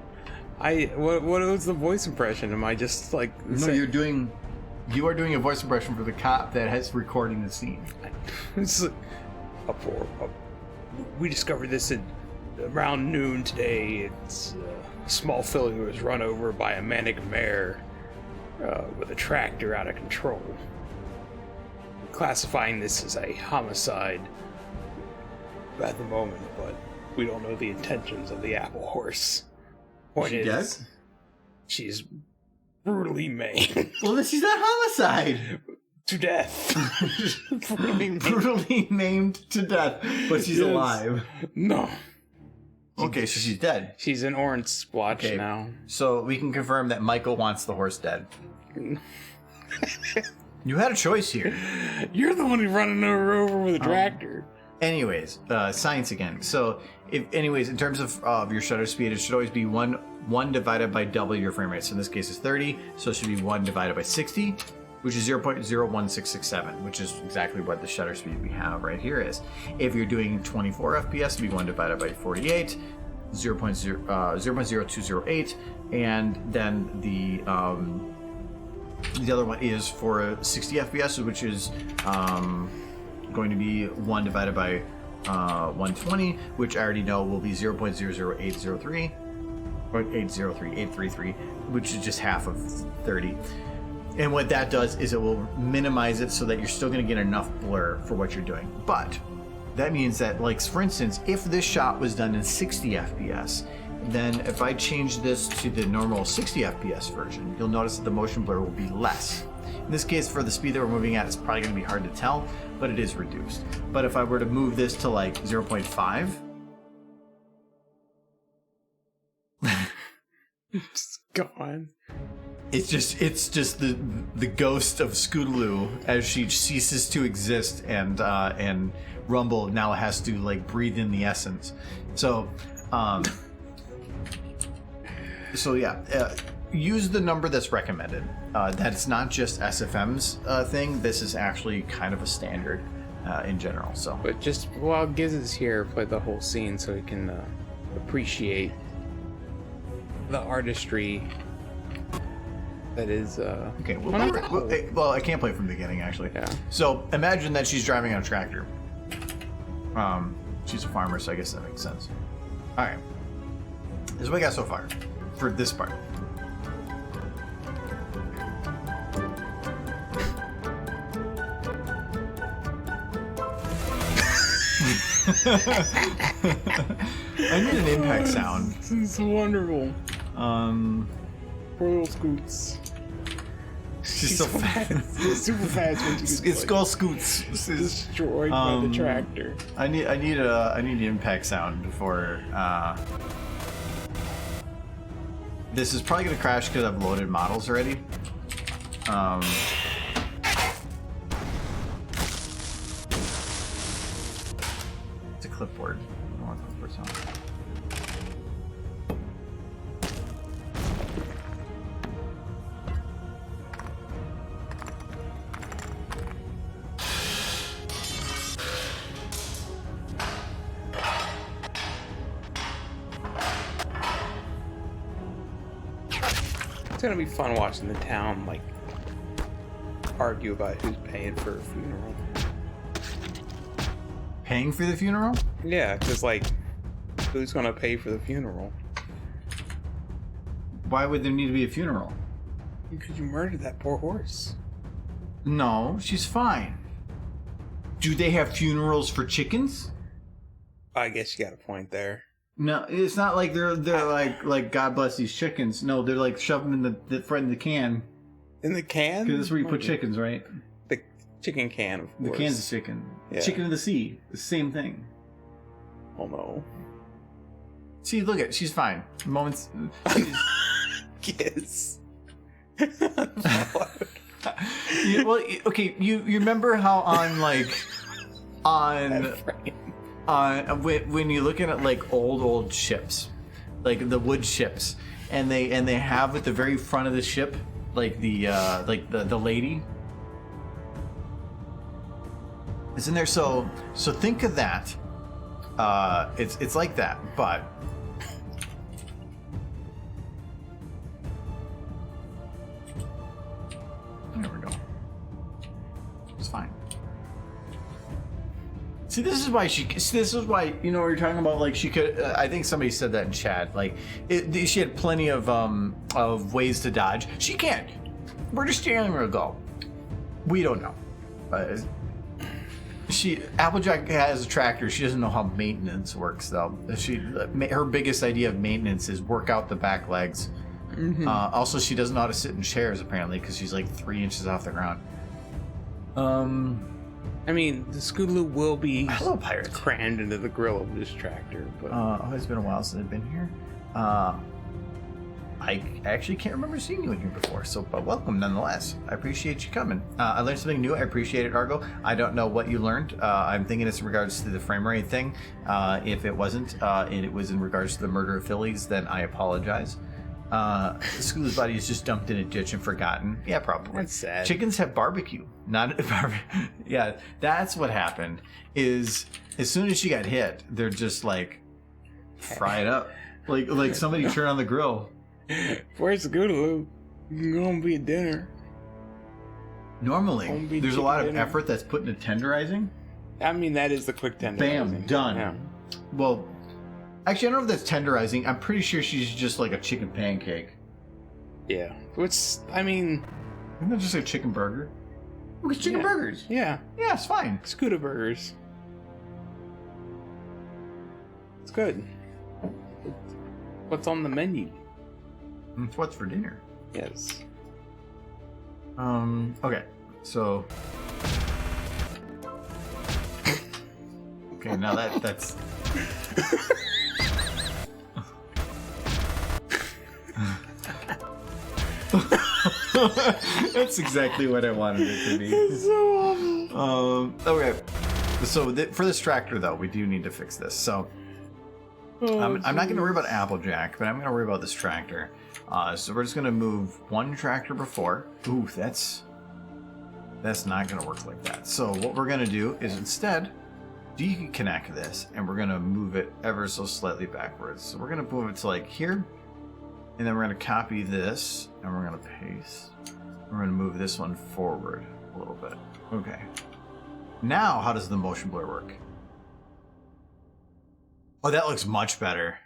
What was the voice impression? Am I just like... No, you are doing a voice impression for the cop that has recording the scene. It's like, we discovered this at around noon today. It's a small filly was run over by a manic mare with a tractor out of control. Classifying this as a homicide at the moment, but we don't know the intentions of the apple horse. Point is, dead? She's brutally maimed. Well, then she's not homicide. To death. Brutally maimed to death, but she's alive. No. Okay, so she's dead. She's an orange splotch now. So we can confirm that Michael wants the horse dead. You had a choice here. You're the one who's running her over with a tractor. Anyways, science again. So, in terms of your shutter speed, it should always be one divided by double your frame rate. So in this case, it's 30. So it should be 1 divided by 60, which is 0.01667, which is exactly what the shutter speed we have right here is. If you're doing 24 FPS, it'd be 1 divided by 48, 0.0208, and then the other one is for 60 FPS, which is going to be 1 divided by 120, which I already know will be 0.00803, or 833, which is just half of 30. And what that does is it will minimize it so that you're still going to get enough blur for what you're doing. But that means that, like, for instance, if this shot was done in 60 FPS, then if I change this to the normal 60 FPS version, you'll notice that the motion blur will be less. In this case, for the speed that we're moving at, it's probably going to be hard to tell, but it is reduced. But if I were to move this to like 0.5... It's gone. It's just the ghost of Scootaloo as she ceases to exist, and Rumble now has to like breathe in the essence. So, use the number that's recommended. That's not just SFM's thing. This is actually kind of a standard in general. So, but just while Giz is here, play the whole scene so he can appreciate the artistry that is okay. Well, I can't play from the beginning actually. Yeah. So imagine that she's driving on a tractor. She's a farmer, so I guess that makes sense. All right. This is what we got so far for this part. I need an impact sound. This is wonderful. Poor little Scoots. She's so fast. She's super fast when she It's called Scoots. Destroyed by the tractor. I need an impact sound for. This is probably gonna crash because I've loaded models already. It's a clipboard. I don't want clipboard sound. It's gonna be fun watching the town like argue about who's paying for a funeral. Paying for the funeral? Yeah, because like, who's gonna pay for the funeral? Why would there need to be a funeral? Because you murdered that poor horse. No, she's fine. Do they have funerals for chickens? I guess you got a point there. No, it's not like they're like God bless these chickens. No, they're like shoving them in the front of the can. In the can? Because that's where you put chickens, right? The chicken can, of course. The Kansas chicken. Yeah. Chicken of the sea. The same thing. Oh no. See, look at she's fine. Moments. Kiss. Well, okay. You remember how when you're looking at like old ships, like the wood ships, and they have at the very front of the ship like the lady. Isn't there? So think of that. It's like that, but there we go. It's fine. See, this is why you're talking about like she could. I think somebody said that in chat. Like, she had plenty of ways to dodge. She can't. Where does steering wheel go? We don't know. Applejack has a tractor. She doesn't know how maintenance works though. Her biggest idea of maintenance is work out the back legs. Mm-hmm. Also, she doesn't know how to sit in chairs apparently because she's like 3 inches off the ground. I mean, the Scootaloo will be hello, pirate, crammed into the grill of this tractor. But it's been a while since I've been here. I actually can't remember seeing you in here before, but welcome nonetheless. I appreciate you coming. I learned something new. I appreciate it, Argo. I don't know what you learned. I'm thinking it's in regards to the frame rate thing. If it wasn't, and it was in regards to the murder of Phillies, then I apologize. Scootaloo's body is just dumped in a ditch and forgotten. Yeah, probably. That's sad. Chickens have barbecue, not barbecue. Yeah, that's what happened. Is as soon as she got hit, they're just like fry it up, like somebody turned on the grill. Where's Scootaloo? Gonna be a dinner. Normally, there's a lot of effort that's put into tenderizing. I mean, that is the quick tenderizing. Bam, done. Yeah. Well, actually, I don't know if that's tenderizing. I'm pretty sure she's just like a chicken pancake. Yeah. Which, I mean... Isn't that just a chicken burger? Look, it's chicken burgers. Yeah. Yeah, it's fine. Scooter burgers. It's good. What's on the menu? It's what's for dinner. Yes. Okay. So. Okay, now that's. That's exactly what I wanted it to be. It's so awful. Okay. So for this tractor, though, we do need to fix this. So I'm not going to worry about Applejack, but I'm going to worry about this tractor. So we're just going to move one tractor before. Ooh, that's not going to work like that. So what we're going to do is instead deconnect this, and we're going to move it ever so slightly backwards. So we're going to move it to like here, and then we're going to copy this, and we're going to paste. We're going to move this one forward a little bit. Okay. Now, how does the motion blur work? Oh, that looks much better.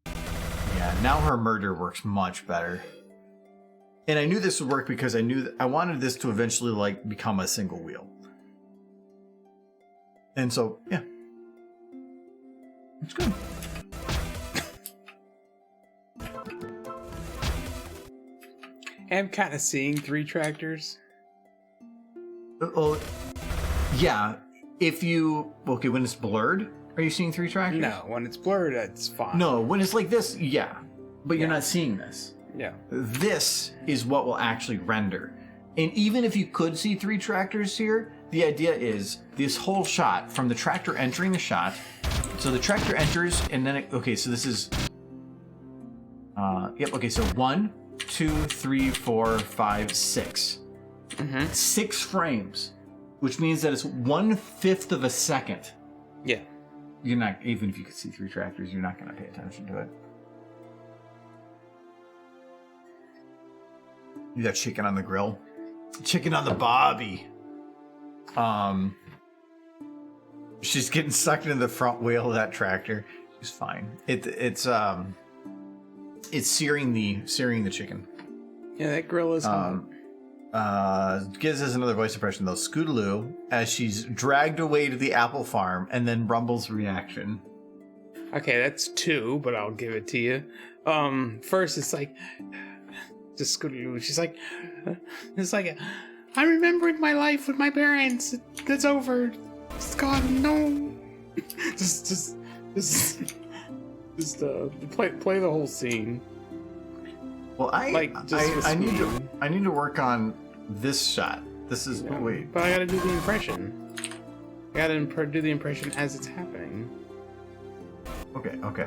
Yeah, now her murder works much better. And I knew this would work because I knew that I wanted this to eventually like become a single wheel. And so, yeah. It's good. I'm kind of seeing 3 tractors. Oh, yeah. If you... Okay, when it's blurred, are you seeing 3 tractors? No, when it's blurred, it's fine. No, when it's like this, yeah. But you're Yeah. not seeing this. Yeah. This is what will actually render. And even if you could see 3 tractors here, the idea is this whole shot, from the tractor entering the shot, so the tractor enters, and then okay, so this is... Yep, okay, so 1, 2, 3, 4, 5, 6. 6 frames, which means that it's 1/5 of a second. Yeah. You're not, even if you could see 3 tractors, you're not going to pay attention to it. You got chicken on the grill, chicken on the bobby. She's getting sucked into the front wheel of that tractor. She's fine. It's searing the chicken. Yeah, that grill is hot. Gives us another voice impression though. Scootaloo, as she's dragged away to the apple farm, and then Rumble's reaction. Okay, that's 2, but I'll give it to you. First it's like, just Scootaloo. She's like, it's like, I'm remembering my life with my parents. It's over. It's gone. No. just play the whole scene. Well, I need to work on this shot. This is wait. But I gotta do the impression. I gotta do the impression as it's happening. Okay.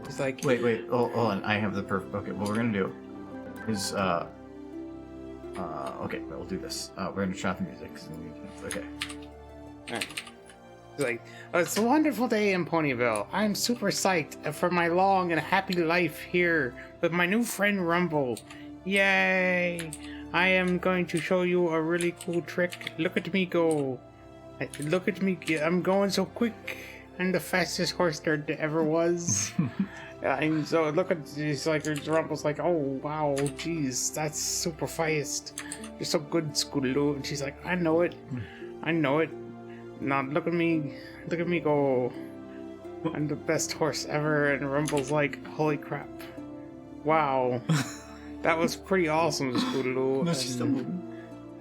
It's like Wait. Hold on. I have the perfect. Okay, what we're gonna do is okay, we'll do this. We're gonna shot the music. Okay. Alright. It's like, oh, it's a wonderful day in Ponyville. I'm super psyched for my long and happy life here with my new friend Rumble. Yay! I am going to show you a really cool trick. Look at me go. Look at me. I'm going so quick. I'm the fastest horse there ever was. And so look at, he's like, Rumble's like, oh wow, geez, that's super fast. You're so good, Scootaloo. And she's like, I know it. Now look at me go. I'm the best horse ever. And Rumble's like, holy crap. Wow. That was pretty awesome, Scootaloo. No, she's still moving.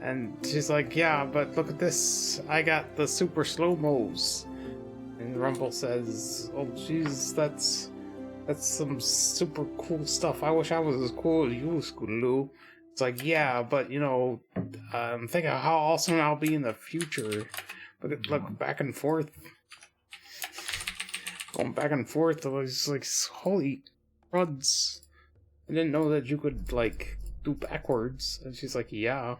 And she's like, yeah, but look at this. I got the super slow-mos. And Rumble says, oh jeez, that's some super cool stuff. I wish I was as cool as you, Scootaloo. It's like, yeah, but think of how awesome I'll be in the future. Look back and forth. Going back and forth. I was like, holy cruds. I didn't know that you could, do backwards. And she's like, yeah.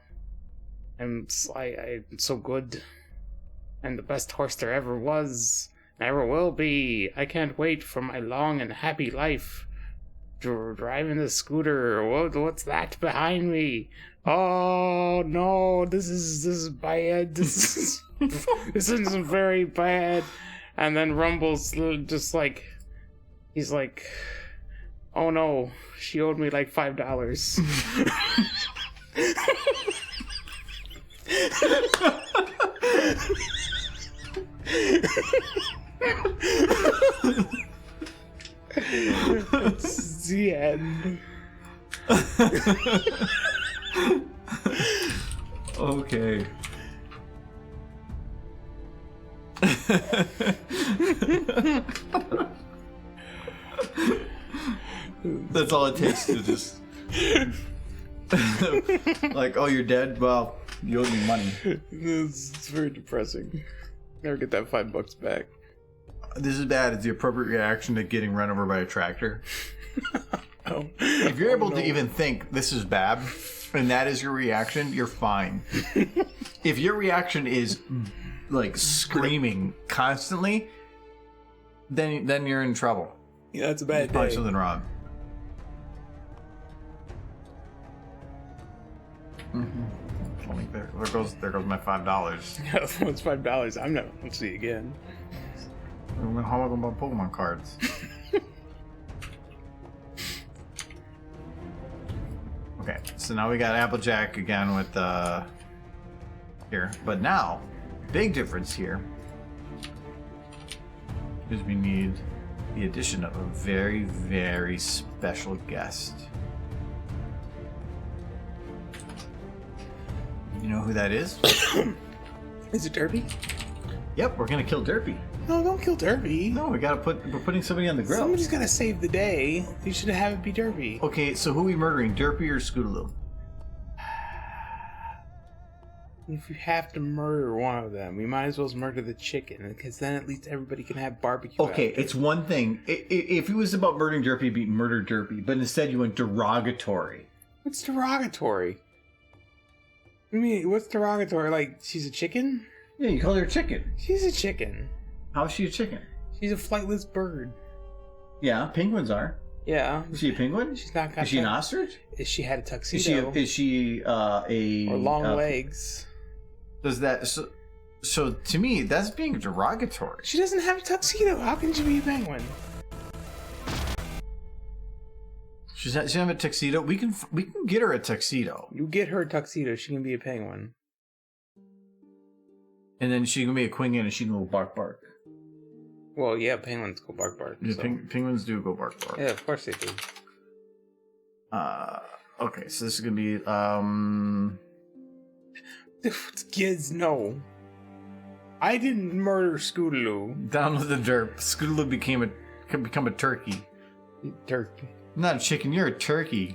I'm so good. And the best horse there ever was. Never will be. I can't wait for my long and happy life. Driving the scooter. What's that behind me? Oh no, this is bad. This is very bad. And then Rumble's just like, he's like, oh no, she owed me like $5. It's the end. Okay. That's all it takes to just like, oh, you're dead? Well, you owe me money. It's very depressing. Never get that $5 back. This is bad. It's the appropriate reaction to getting run over by a tractor. Oh. If you're able to even think this is bad, and that is your reaction, you're fine. If your reaction is like screaming constantly, then you're in trouble. Yeah, that's a bad Probably day. something wrong. Mm-hmm. There goes my $5. Yeah, it's $5. I'm never gonna see it again. How am I gonna buy Pokemon cards? Okay, so now we got Applejack again with here, but now big difference here is we need the addition of a very, very special guest. You know who that is? Is it Derpy? Yep, we're gonna kill Derpy. No, don't kill Derpy. No, we're putting somebody on the grill. Somebody's gotta save the day. You should have it be Derpy. Okay, so who are we murdering, Derpy or Scootaloo? If you have to murder one of them, we might as well murder the chicken, because then at least everybody can have barbecue. Okay, after. it's one thing. If it was about murdering Derpy, it'd be murder Derpy, but instead you went derogatory. What's derogatory? I mean, what's derogatory? Like, she's a chicken? Yeah, you call her a chicken. She's a chicken. How is she a chicken? She's a flightless bird. Yeah, penguins are. Yeah. Is she a penguin? She's not got Is she an ostrich? Is she had a tuxedo? Is she a or long legs? Does that so to me that's being derogatory. She doesn't have a tuxedo. How can she be a penguin? She doesn't have a tuxedo. We can get her a tuxedo. You get her a tuxedo, she can be a penguin. And then she can be a queen and she can go bark bark. Well, yeah, penguins go bark bark. Yeah, So. penguins do go bark bark. Yeah, of course they do. Okay, so this is gonna be Kids, no. I didn't murder Scootaloo. down with the derp. Scootaloo can become a turkey. Turkey. Not a chicken, you're a turkey.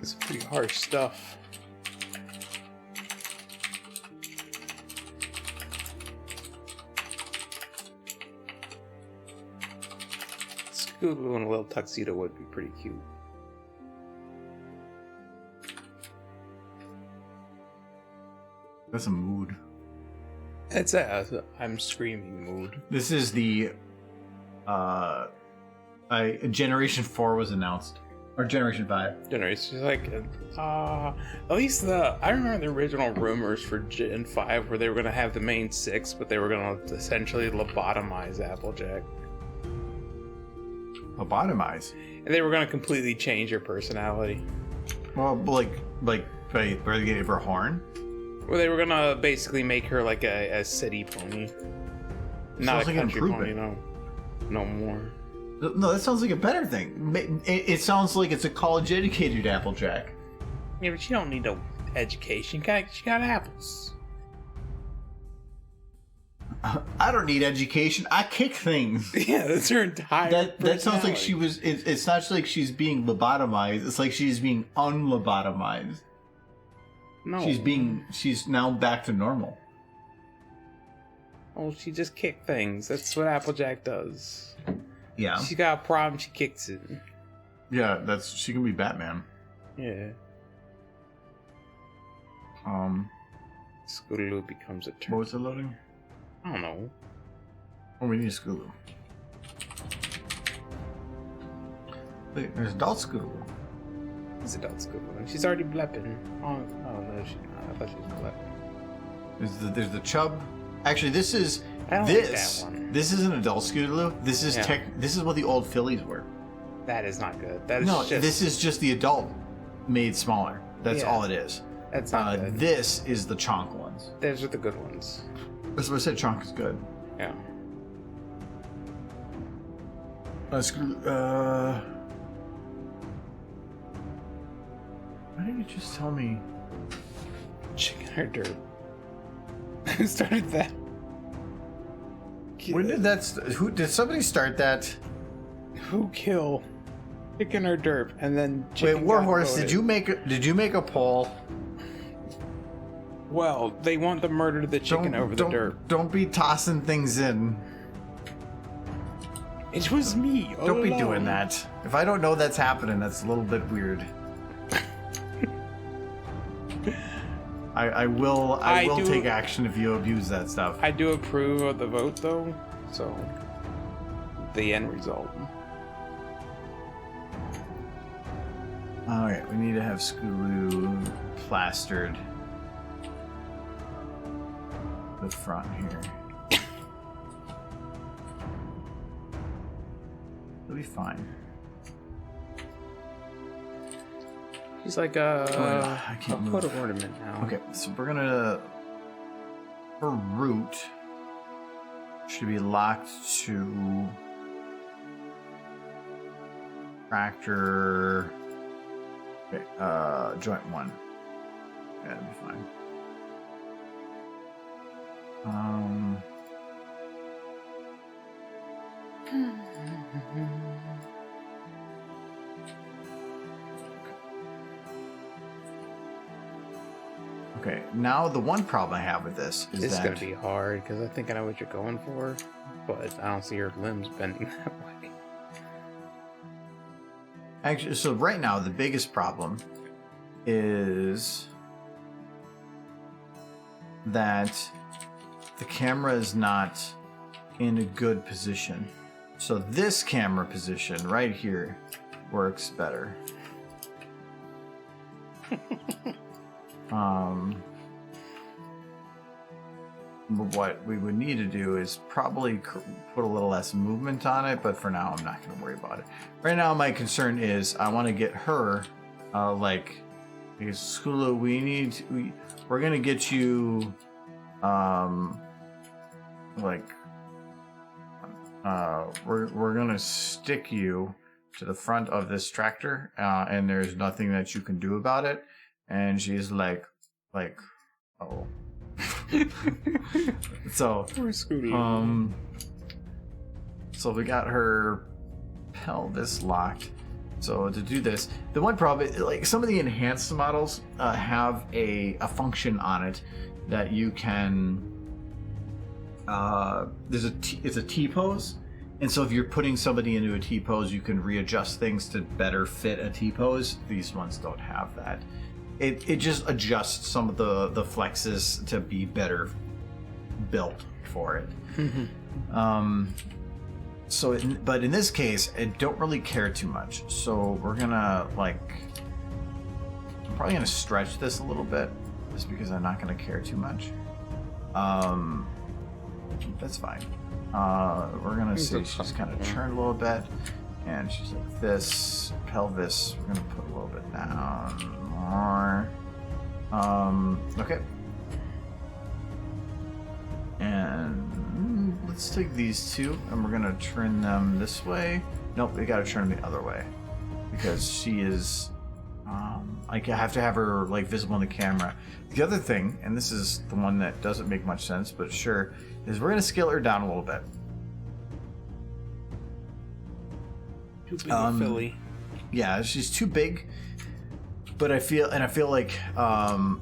It's pretty harsh stuff. Scootaloo in a little tuxedo would be pretty cute. That's a mood. It's a I'm screaming mood. This is the Generation 4 was announced. Or Generation 5. Generation like at least I remember the original rumors for Gen 5 where they were gonna have the main 6, but they were gonna essentially lobotomize Applejack. Lobotomize? And they were gonna completely change her personality. Well, like by they gave her a horn? Well, they were gonna basically make her like a city pony. Not Sounds a like an country pony, improvement. no more. No, that sounds like a better thing. It sounds like it's a college-educated Applejack. Yeah, but she don't need no education. She got apples. I don't need education. I kick things. Yeah, that's her entire That sounds like personality. she was. It's not like she's being lobotomized. It's like she's being unlobotomized. No. She's now back to normal. Oh, she just kicked things. That's what Applejack does. Yeah. She got a problem, she kicks it. Yeah, she can be Batman. Yeah. Scootaloo becomes a turkey. What was it loading? I don't know. Oh, we need a Scootaloo. Wait, there's adult Scootaloo. It's adult Scootaloo. She's already blepping. Oh no, she's not. I thought she was blepping. There's the Chub. Actually, this is I don't like that one. This is an adult Scootaloo. This is Yeah. This is what the old fillies were. That is not good. That is No, just... this is just the adult made smaller. That's Yeah. all it is. That's not good. This is the chonk ones. Those are the good ones. That's what I said. Chonk is good. Yeah. Why didn't you just tell me? Chicken or dirt? Who started that? When did that? Who did somebody start that? Who kill chicken or derp? And then chicken wait, Warhorse, did you make a poll? Well, they want the murder of the chicken over the derp. Don't be tossing things in. It was me. Don't be doing that. If I don't know that's happening, that's a little bit weird. I will take action if you abuse that stuff. I do approve of the vote, though. So, the end result. All right, we need to have Scootaloo plastered the front here. It'll be fine. He's like a photo ornament now. Okay, so we're gonna. Her root should be locked to tractor. Okay, joint 1. Yeah, that'll be fine. Okay, now the one problem I have with this is It's gonna be hard because I think I know what you're going for, but I don't see your limbs bending that way. Actually, so right now the biggest problem is that the camera is not in a good position. So this camera position right here works better. What we would need to do is probably put a little less movement on it, but for now I'm not going to worry about it. Right now my concern is I want to get her because Scootaloo, we're going to get you we're going to stick you to the front of this tractor and there's nothing that you can do about it. And she's like oh. So poor Scootaloo. So we got her pelvis locked. So to do this, the one problem is, like, some of the enhanced models have a function on it that you can it's a T pose, and so if you're putting somebody into a T pose, you can readjust things to better fit a T pose. These ones don't have that. It just adjusts some of the flexes to be better built for it. But in this case, I don't really care too much. So we're gonna I'm probably gonna stretch this a little bit, just because I'm not gonna care too much. That's fine. We're gonna see she's kind of turned a little bit, and she's like this. Pelvis, we're gonna put a little bit down more. Okay. And let's take these two, and we're gonna turn them this way. Nope, we gotta turn them the other way because she is. I have to have her visible in the camera. The other thing, and this is the one that doesn't make much sense, but sure, is we're gonna scale her down a little bit. Too big a filly. Yeah, she's too big. But I feel like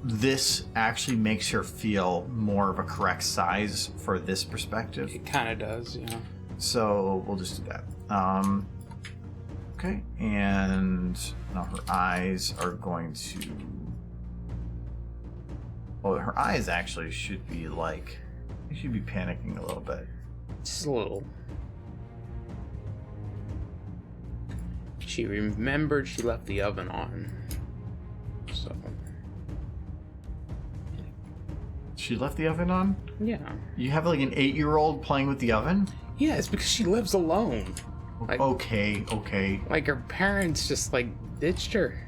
this actually makes her feel more of a correct size for this perspective. It kind of does, yeah. So we'll just do that. Okay, and now her eyes are going to. Well, her eyes actually should be they should be panicking a little bit. Just a little. She remembered she left the oven on. So. She left the oven on? Yeah. You have an 8-year-old playing with the oven? Yeah, it's because she lives alone. Okay. Her parents just ditched her.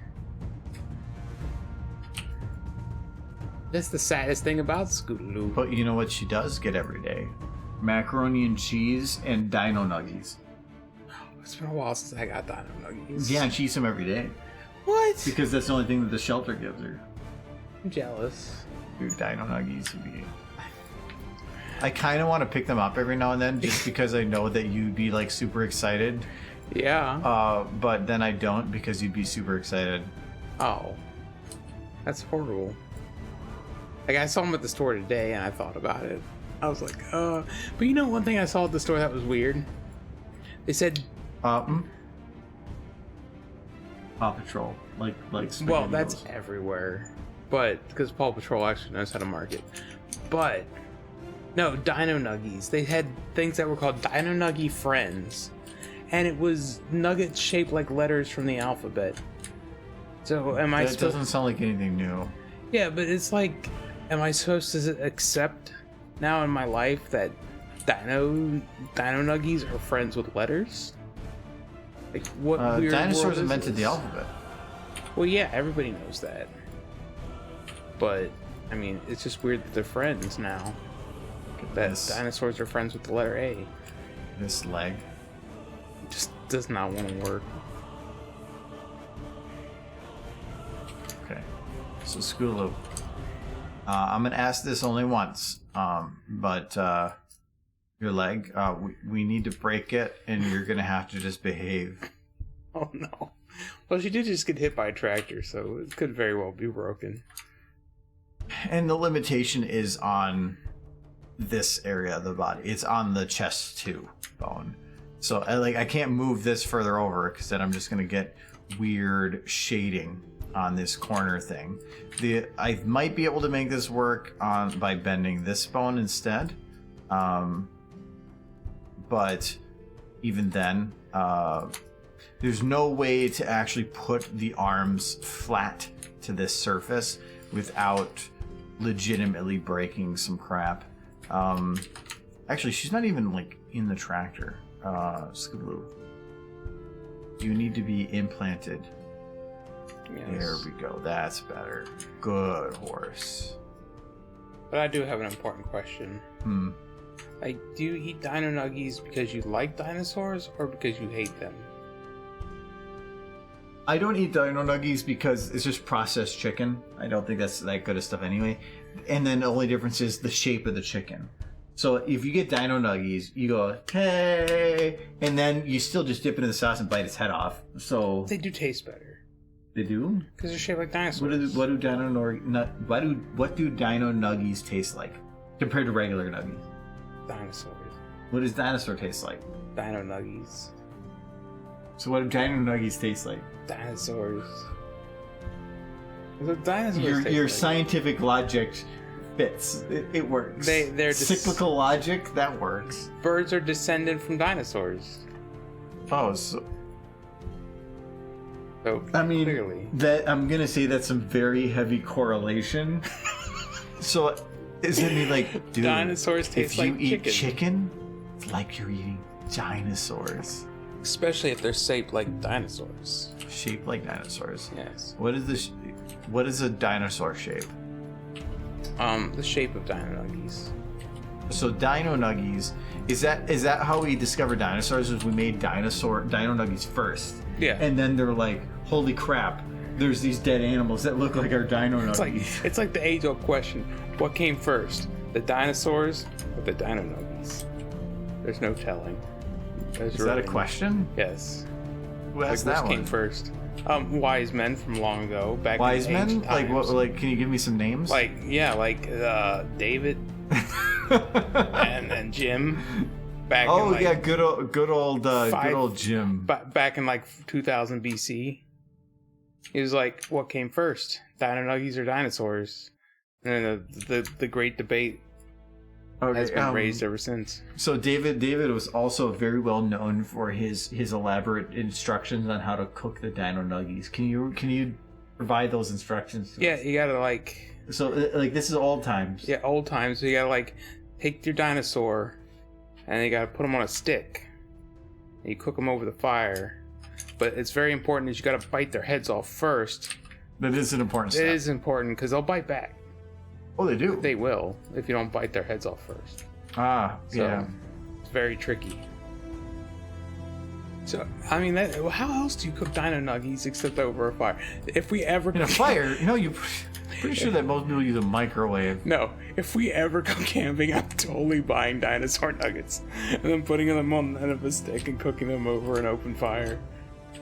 That's the saddest thing about Scootaloo. But you know what she does get every day? Macaroni and cheese and dino nuggies. It's been a while since I got dino nuggies. Yeah, and she eats them every day. What? Because that's the only thing that the shelter gives her. I'm jealous. Dude, Dino Nuggies would be... I kind of want to pick them up every now and then just because I know that you'd be like super excited. Yeah. But then I don't because you'd be super excited. Oh. That's horrible. Like, I saw them at the store today and I thought about it. I was like, But you know one thing I saw at the store that was weird? They said... Paw Patrol. Like Well, that's SpaghettiOs. everywhere. But, because Paw Patrol actually knows how to market. But... No, Dino Nuggies. They had things that were called Dino Nuggie Friends. And it was nuggets shaped like letters from the alphabet. So am I That doesn't sound like anything new. Yeah, but it's like, am I supposed to accept now in my life that Dino Nuggies are friends with letters? Like, what weird dinosaurs world is invented this? the alphabet. Well, yeah, everybody knows that. But, I mean, it's just weird that they're friends now. That dinosaurs are friends with the letter A. This leg. Just does not want to work. Okay. So Skulu. I'm gonna ask this only once. But your leg, we need to break it, and you're gonna have to just behave. Oh no. Well, she did just get hit by a tractor, so it could very well be broken. And the limitation is on this area of the body. It's on the chest too, bone. So I can't move this further over because then I'm just gonna get weird shading on this corner thing. I might be able to make this work by bending this bone instead. But even then, there's no way to actually put the arms flat to this surface without legitimately breaking some crap. Actually, she's not even like in the tractor. Skaboo. You need to be implanted. Yes. There we go. That's better. Good horse. But I do have an important question. Like, do you eat Dino Nuggies because you like dinosaurs or because you hate them? I don't eat Dino Nuggies because it's just processed chicken. I don't think that's that good of stuff anyway. And then the only difference is the shape of the chicken. So if you get Dino Nuggies, you go, hey, and then you still just dip into the sauce and bite its head off. So They do taste better. They do? Because they're shaped like dinosaurs. What do Dino Nuggies taste like compared to regular Nuggies? Dinosaurs. What does dinosaur taste like? Dino Nuggies. So what do Dino Nuggies taste like? Dinosaurs. What dinosaurs taste Your like? scientific logic fits. It works. They're cyclical logic that works. Birds are descended from dinosaurs. Oh, so I mean, clearly. that I'm gonna say that's some very heavy correlation. So, isn't it like, dude, Dinosaurs taste like if you eat chicken. chicken, it's like you're eating dinosaurs. Especially if they're shaped like dinosaurs. Shaped like dinosaurs. Yes. What is what is a dinosaur shape? The shape of Dino Nuggies. So Dino Nuggies, is that how we discovered dinosaurs? Is we made Dino Nuggies first? Yeah. And then they're like, holy crap, there's these dead animals that look like our Dino Nuggies. It's like the age-old question: what came first, the dinosaurs or the Dino Nuggies? There's no telling. Is that a question? Yes. Who asked Like, that which one? came first? Wise men from long ago, back Wise in men? ancient Like what? times. Like, can you give me some names? Like David and Jim. Back oh in like yeah, good old Jim. back in like 2000 BC. He was like, what came first, Dino Nuggies or dinosaurs? And then the great debate has been raised ever since. So David was also very well known for his elaborate instructions on how to cook the Dino Nuggies. Can you provide those instructions to us? You gotta like... So like this is old times. Yeah, old times. So you gotta like take your dinosaur and you gotta put them on a stick. And you cook them over the fire. But it's very important that you gotta bite their heads off first. That is an important step. It is important because they'll bite back. Oh, they do. They will if you don't bite their heads off first. Ah, So yeah. it's very tricky. So, I mean, how else do you cook dino nuggies except over a fire? If we ever In a fire? No, you. Pretty sure that most people use a microwave. No, if we ever go camping, I'm totally buying dinosaur nuggets and then putting them on the end of a stick and cooking them over an open fire.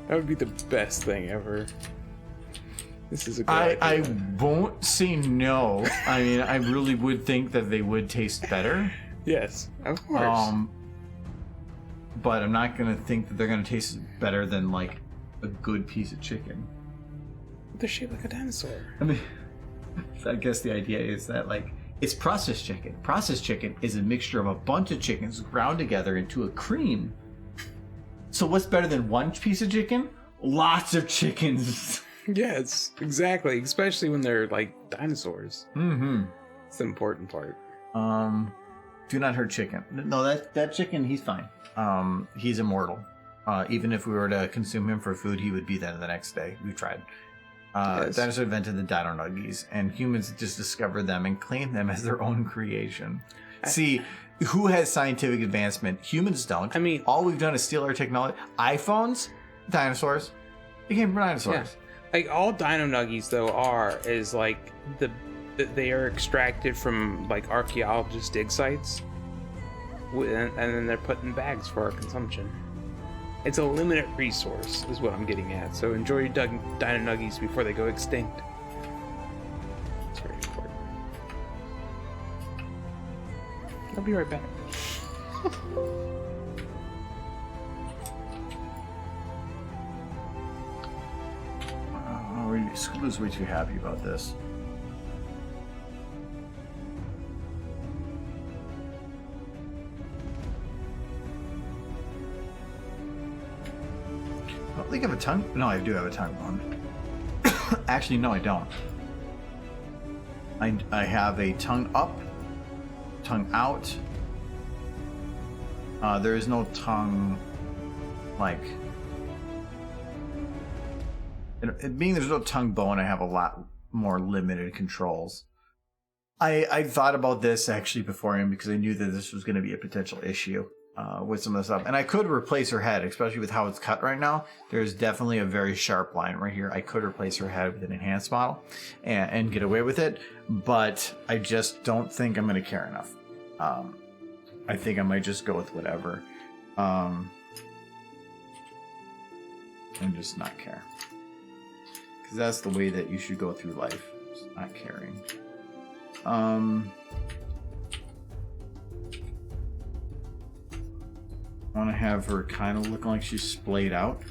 That would be the best thing ever. This is a good idea. I won't say no. I mean, I really would think that they would taste better. Yes, of course. But I'm not gonna think that they're gonna taste better than like a good piece of chicken. They're shaped like a dinosaur. I mean, I guess the idea is that like it's processed chicken. Processed chicken is a mixture of a bunch of chickens ground together into a cream. So what's better than one piece of chicken? Lots of chickens. Yes, exactly. Especially when they're like dinosaurs. Mm-hmm. It's the important part. Do not hurt chicken. No, that chicken, he's fine. He's immortal. Even if we were to consume him for food, he would be there the next day. We've tried. Yes. Dinosaurs invented the dino nuggies, and humans just discovered them and claimed them as their own creation. See, who has scientific advancement? Humans don't. I mean, all we've done is steal our technology. iPhones, dinosaurs. They came from dinosaurs. Yeah. Like all dino nuggies though is like they are extracted from like archaeologist dig sites, and then they're put in bags for our consumption. It's a limited resource, is what I'm getting at. So enjoy your dino nuggies before they go extinct. It's very important. I'll be right back. Scooter's way too happy about this. I don't think I have a tongue. No, I do have a tongue one. Actually, no, I don't. I have a tongue up, tongue out. There is no tongue, like. Being there's no tongue bone, I have a lot more limited controls. I thought about this actually beforehand because I knew that this was going to be a potential issue with some of the stuff. And I could replace her head, especially with how it's cut right now. There's definitely a very sharp line right here. I could replace her head with an enhanced model and get away with it. But I just don't think I'm going to care enough. I think I might just go with whatever. And just not care. Because that's the way that you should go through life, just not caring. I want to have her kind of looking like she's splayed out.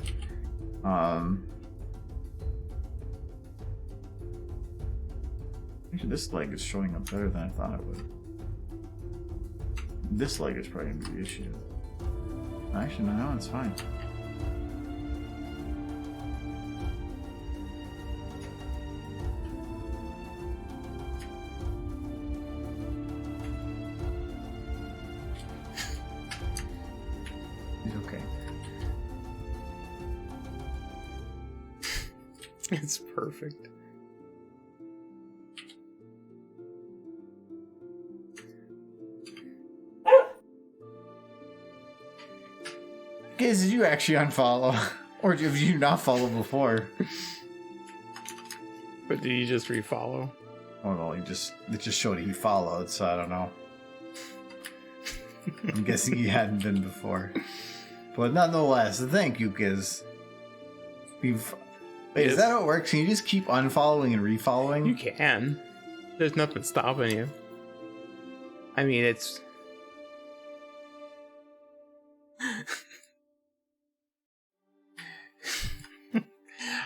Actually, this leg is showing up better than I thought it would. This leg is probably going to be the issue. Actually, no, that one's fine. It's perfect. Guys, did you actually unfollow? Or did you not follow before? But did you just refollow? Oh no, it just showed he followed, so I don't know. I'm guessing he hadn't been before. But nonetheless, thank you, Giz. Wait, is that how it works? Can you just keep unfollowing and refollowing? You can. There's nothing stopping you. I mean, it's...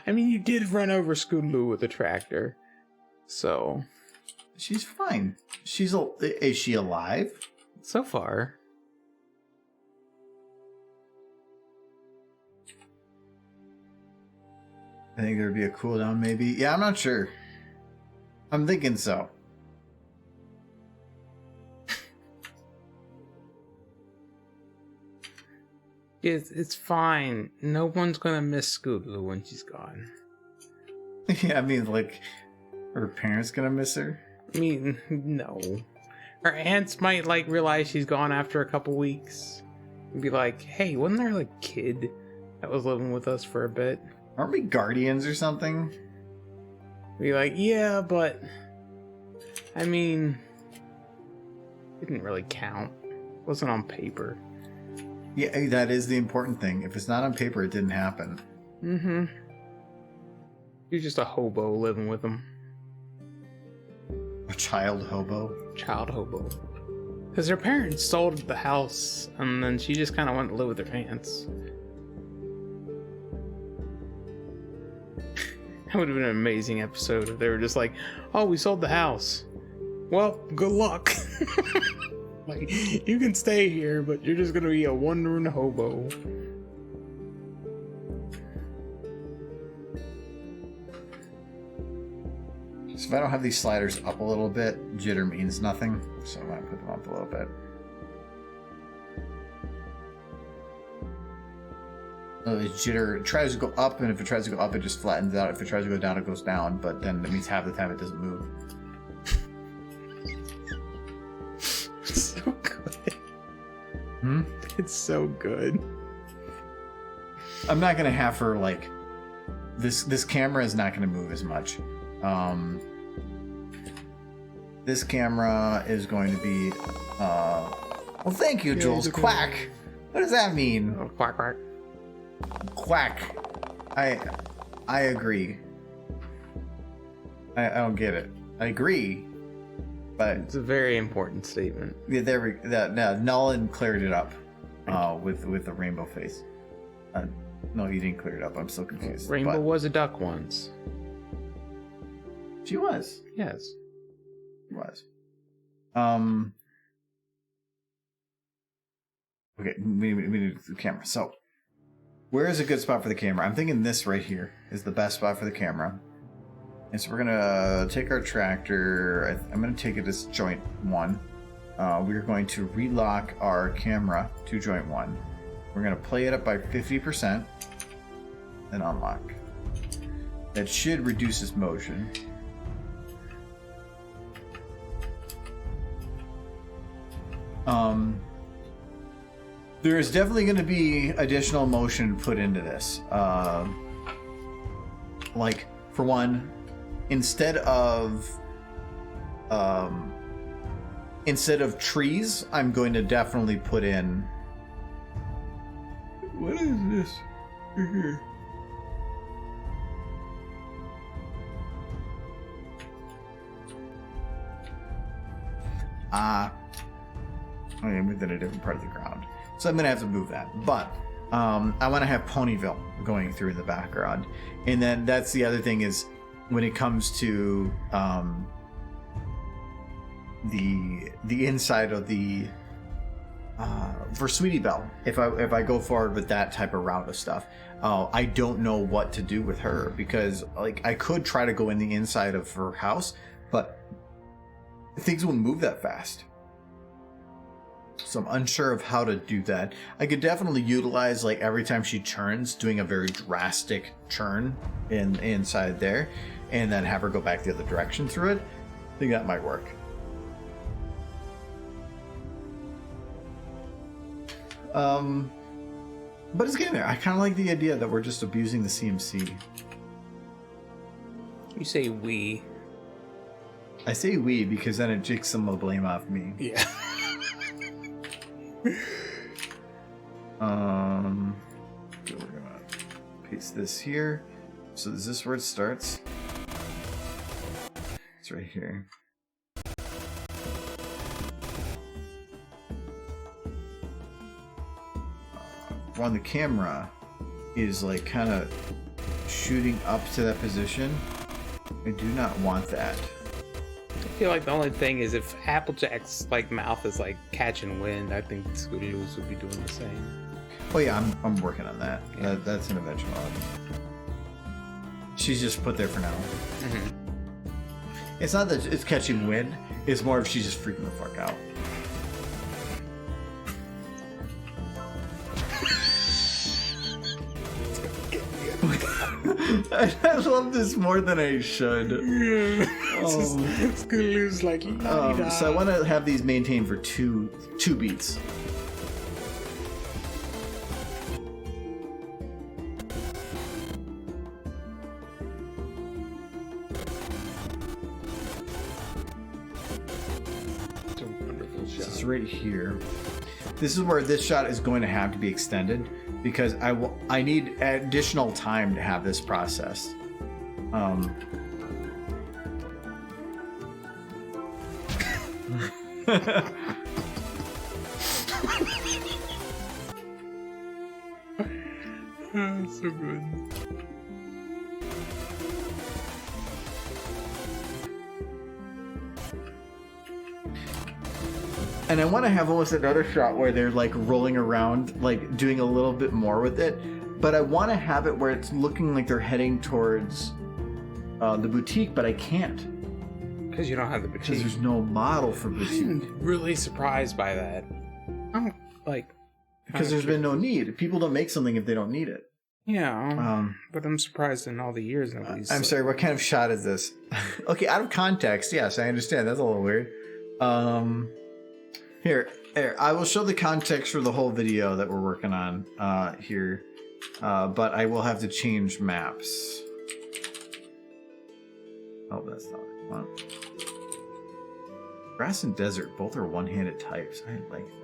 I mean, you did run over Scootaloo with a tractor. So... She's fine. Is she alive? So far. I think there'd be a cooldown, maybe. Yeah, I'm not sure. I'm thinking so. It's fine. No one's gonna miss Scootaloo when she's gone. Yeah, I mean, like, her parents gonna miss her? I mean, no. Her aunts might, like, realize she's gone after a couple weeks. And be like, hey, wasn't there, like, a kid that was living with us for a bit. Aren't we guardians or something? Be like, yeah, but I mean, it didn't really count. It wasn't on paper. Yeah, that is the important thing. If it's not on paper, it didn't happen. Mm-hmm. You're just a hobo living with them. A child hobo? Child hobo. Because her parents sold the house, and then she just kind of went to live with her aunts. That would have been an amazing episode if they were just like, oh, we sold the house. Well, good luck. Like, you can stay here, but you're just gonna be a wandering hobo. So if I don't have these sliders up a little bit, jitter means nothing. So I'm gonna put them up a little bit. The jitter tries to go up, and if it tries to go up, it just flattens out. If it tries to go down, it goes down. But then it means half the time it doesn't move. So good. Hmm? It's so good. I'm not gonna have her like this camera is not gonna move as much. This camera is going to be well, thank you, Jules. Quack. What does that mean? Oh, quack quack. Quack. I agree. I don't get it. I agree, but It's a very important statement. yeah, there we Nolan cleared it up with the rainbow face. No, he didn't clear it up. I'm still confused. Rainbow but was a duck once. she was. Yes. She was. Okay, we need the camera. So, where is a good spot for the camera? I'm thinking this right here is the best spot for the camera. And so we're gonna take our tractor. I'm gonna take it as joint 1. We're going to relock our camera to joint 1. We're gonna play it up by 50% and unlock. That should reduce its motion. There is definitely going to be additional motion put into this. Like, for one, instead of trees, I'm going to definitely put in. What is this? Here. I'm within a different part of the ground. So I'm going to have to move that. But I want to have Ponyville going through in the background. And then that's the other thing is when it comes to the inside of the for Sweetie Belle, if I go forward with that type of route of stuff, I don't know what to do with her because like I could try to go in the inside of her house, but things won't move that fast. So I'm unsure of how to do that. I could definitely utilize like every time she turns, doing a very drastic turn inside there, and then have her go back the other direction through it. I think that might work. But it's getting there. I kind of like the idea that we're just abusing the CMC. You say we. I say we because then it takes some of the blame off me. Yeah. We're gonna paste this here. So is this where it starts? It's right here. On the camera is like kind of shooting up to that position. I do not want that. I feel like the only thing is if Applejack's like mouth is like catching wind, I think Scootaloo's would be doing the same. Oh yeah, I'm working on that. Yeah. That's an eventuality. She's just put there for now. Mm-hmm. It's not that it's catching wind. It's more of she's just freaking the fuck out. I love this more than I should. Yeah. Scootaloo's like. So I want to have these maintained for two beats. it's right here. This is where this shot is going to have to be extended because I need additional time to have this processed. So good. And I want to have almost another shot where they're like rolling around, like doing a little bit more with it. But I want to have it where it's looking like they're heading towards the boutique, but I can't. Because you don't have the Because boutique. there's no model for boutique. I'm really surprised by that. I'm like... Because there's been no need. People don't make something if they don't need it. Yeah, but I'm surprised in all the years nobody's... I'm sorry, what kind of shot is this? Okay, out of context, yes, I understand. That's a little weird. Here, I will show the context for the whole video that we're working on here. But I will have to change maps. Oh, that's not what I want. Grass and desert, both are one-handed types. I like that.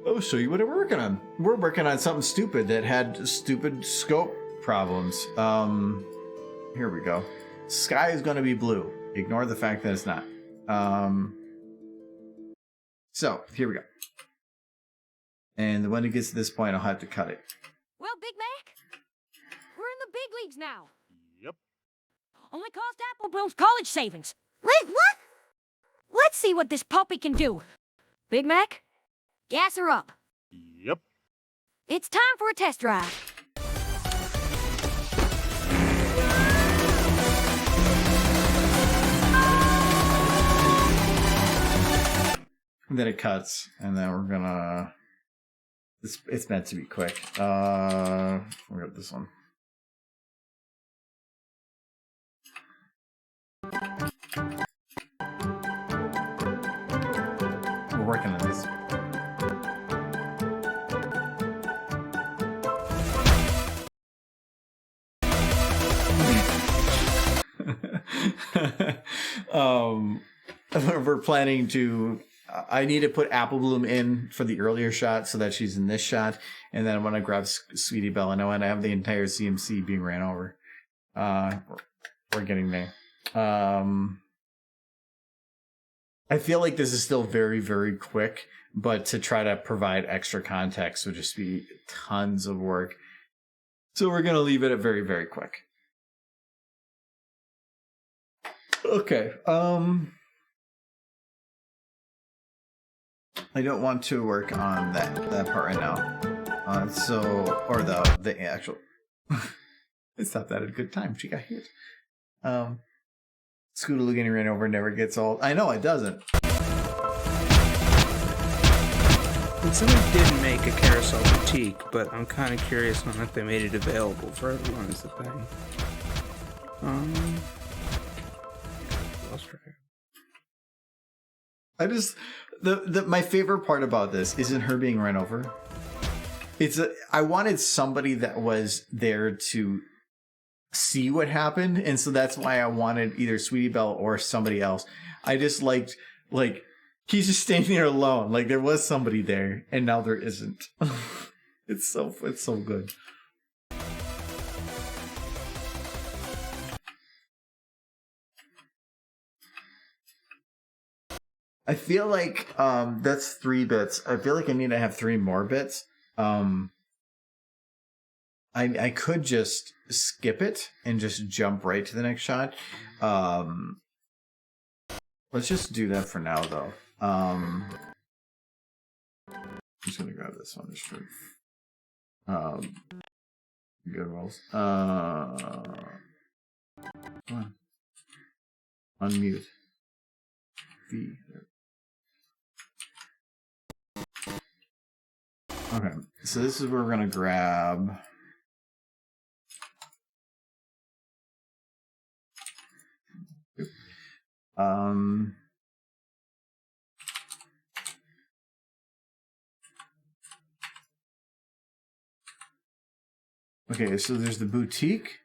I'll show you what we're working on. We're working on something stupid that had stupid scope problems. Here we go. Sky is going to be blue. Ignore the fact that it's not. So, here we go. And when it gets to this point, I'll have to cut it. Well, Big Mac, we're in the big leagues now. Yep. Only cost Apple Bloom's college savings. Wait, what? Let's see what this puppy can do. Big Mac, gas her up. Yep. It's time for a test drive. And then it cuts, and then we're gonna... It's meant to be quick. We'll go with this one. We're working on this. We're planning to... I need to put Apple Bloom in for the earlier shot so that she's in this shot. And then I want to grab Sweetie Belle, and I want to have the entire CMC being ran over. We're getting there. I feel like this is still very, very quick, but to try to provide extra context would just be tons of work. So we're going to leave it at very, very quick. Okay. I don't want to work on that part right now. Or the actual. It's not that a good time. She got hit. Scootaloo getting ran over never gets old. I know it doesn't. And somebody did make a carousel boutique, but I'm kind of curious on if they made it available for everyone is the thing. Lost track. I just my favorite part about this isn't her being run over. I wanted somebody that was there to see what happened, and so that's why I wanted either Sweetie Belle or somebody else. I just liked he's just standing there alone. Like there was somebody there, and now there isn't. It's so good. I feel like that's 3 bits. I feel like I need to have 3 more bits. I could just skip it and just jump right to the next shot. Let's just do that for now, though. I'm just gonna grab this one just for good rolls. Come on. Unmute. V. Okay, so this is where we're gonna grab. Okay, so there's the boutique.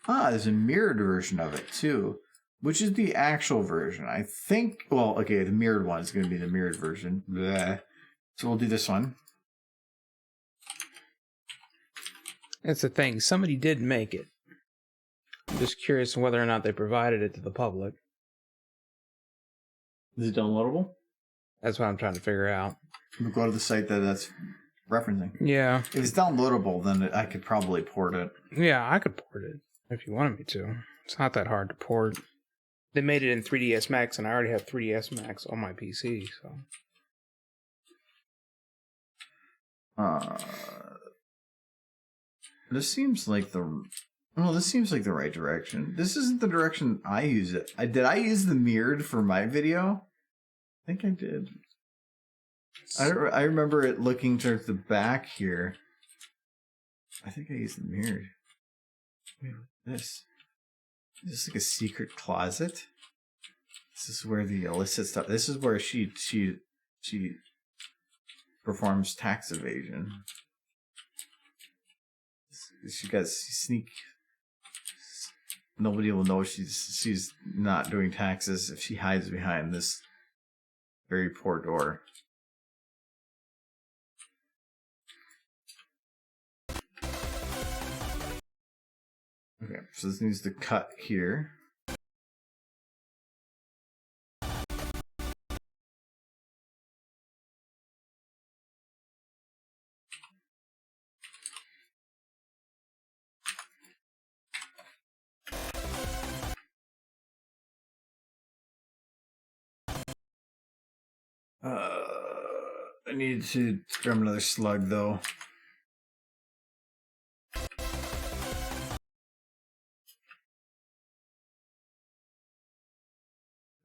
Ah, there's a mirrored version of it too, which is the actual version. I think. Well, okay, the mirrored one is going to be the mirrored version. Bleh. So we'll do this one. That's the thing. Somebody did make it. I'm just curious whether or not they provided it to the public. Is it downloadable? That's what I'm trying to figure out. We'll go to the site that's referencing. Yeah. If it's downloadable, then I could probably port it. Yeah, I could port it if you wanted me to. It's not that hard to port. They made it in 3ds Max, and I already have 3ds Max on my PC, so. This seems like this seems like the right direction. This isn't the direction I use it. Did I use the mirrored for my video? I think I did. I remember it looking towards the back here. I think I used the mirrored. Wait, this. Is this like a secret closet? This is where the illicit stuff. This is where she performs tax evasion. She got sneak. Nobody will know she's not doing taxes if she hides behind this very poor door. Okay, so this needs to cut here. I need to grab another slug though.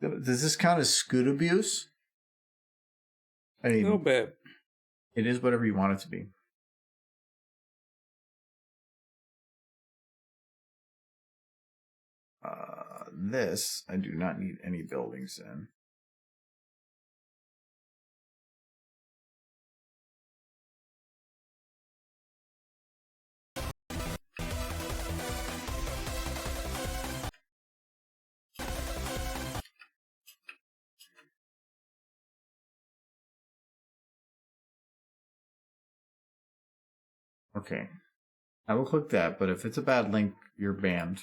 Does this count as scoot abuse? I mean, A little bit. It is whatever you want it to be. This, I do not need any buildings in. Okay. I will click that, but if it's a bad link, you're banned.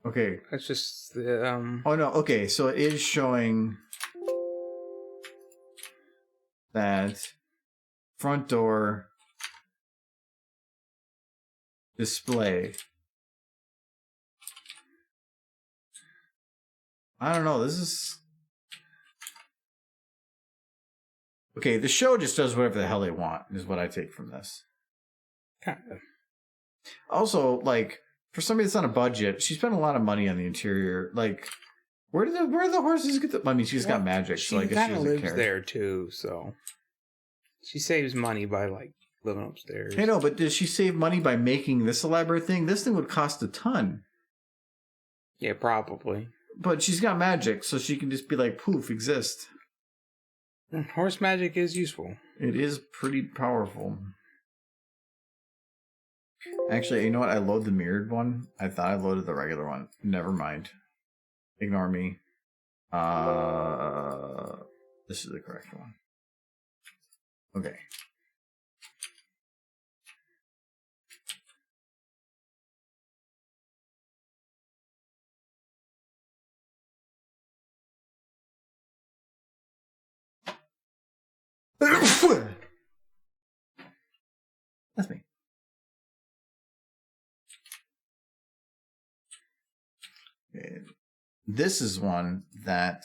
Okay. That's just the, Oh, no. Okay, so it is showing that front door display. I don't know. This is... Okay, the show just does whatever the hell they want, is what I take from this. kind of. Also, like, for somebody that's on a budget, she spent a lot of money on the interior. Like, where do the horses get the... I mean, she's got magic, so I She guess she kind of doesn't lives care. there, too, so. She saves money by, like, living upstairs. I know, but does she save money by making this elaborate thing? This thing would cost a ton. Yeah, probably. But she's got magic, so she can just be like, poof, exist. Horse magic is useful. It is pretty powerful. Actually, you know what? I load the mirrored one. I thought I loaded the regular one. Never mind. Ignore me. This is the correct one. Okay. That's me. And this is one that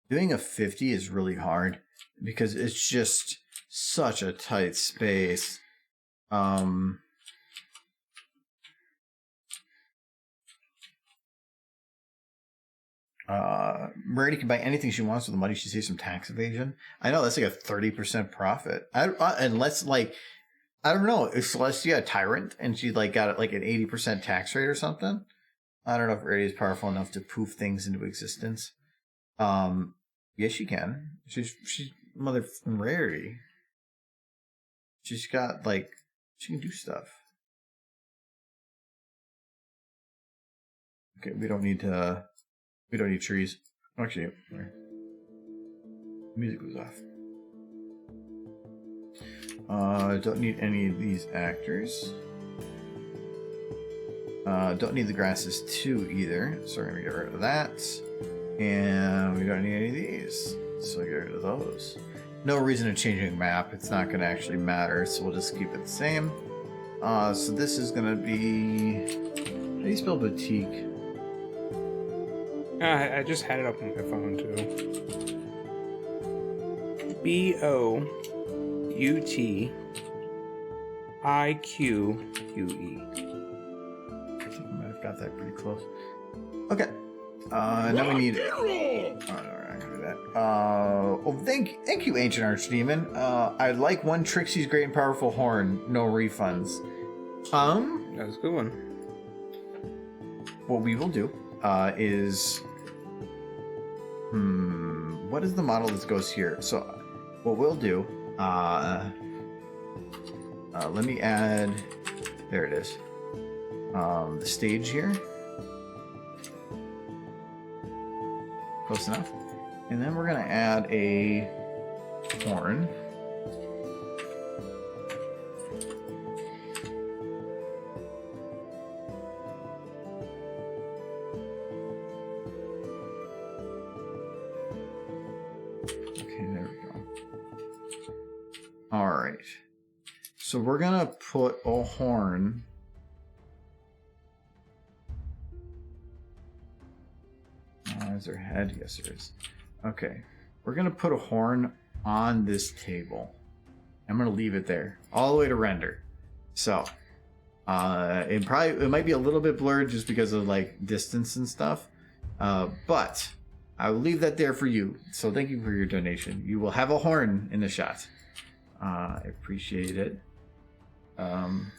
doing a 50 is really hard because it's just such a tight space. Rarity can buy anything she wants with the money she saves from tax evasion. I know that's like a 30% profit. Unless, like, I don't know, if Celestia a tyrant and she like got like an 80% tax rate or something. I don't know if Rarity is powerful enough to poof things into existence. Yes, she can. She's mother Rarity. She's got like she can do stuff. Okay, we don't need trees. Actually, where? Music was off. Don't need any of these actors. Don't need the grasses too either, so we're gonna get rid of that. And we don't need any of these, so get rid of those. No reason to change the map, it's not gonna actually matter, so we'll just keep it the same. So this is gonna be... How do you spell boutique? I just had it up on my phone too. B-O-U-T-I-Q-U-E. I think I might have got that pretty close. Okay. Now we need... Oh, no, we're not gonna do that. Oh, thank you, Ancient Archdemon. I'd like one Trixie's Great and Powerful Horn. No refunds. That was a good one. What we will do is... what is the model that goes here? So, what we'll do... let me add... There it is. The stage here. Close enough. And then we're going to add a horn. Okay, there we go. All right. So we're going to put a horn... Is there a head? Yes, there is. Okay. We're going to put a horn on this table. I'm going to leave it there all the way to render. So, it might be a little bit blurred just because of like distance and stuff. But I will leave that there for you. So thank you for your donation. You will have a horn in the shot. I appreciate it. I'm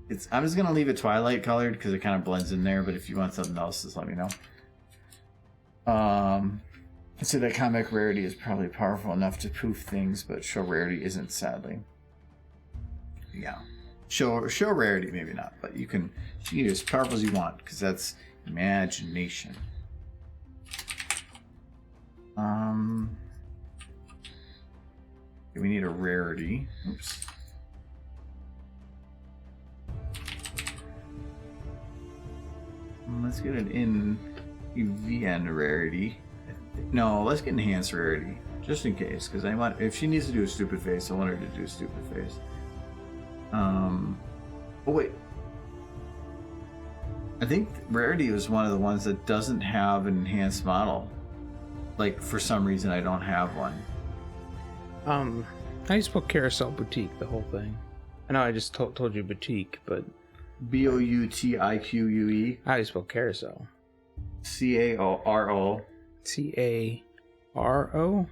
just going to leave it twilight colored because it kind of blends in there. But if you want something else, just let me know. So that comic rarity is probably powerful enough to poof things, but show rarity isn't, sadly. Yeah. Show rarity, maybe not, but you can be as powerful as you want, because that's imagination. We need a rarity. Oops. Let's get it in EVN rarity. No, let's get enhanced rarity, just in case, because I want, if she needs to do a stupid face, I want her to do a stupid face. Oh wait, I think rarity was one of the ones that doesn't have an enhanced model. Like, for some reason, I don't have one. How do you spell Carousel Boutique, the whole thing? I know I just told you boutique, but... B-O-U-T-I-Q-U-E. How do you spell carousel? C-A-R-O. C-A-R-O?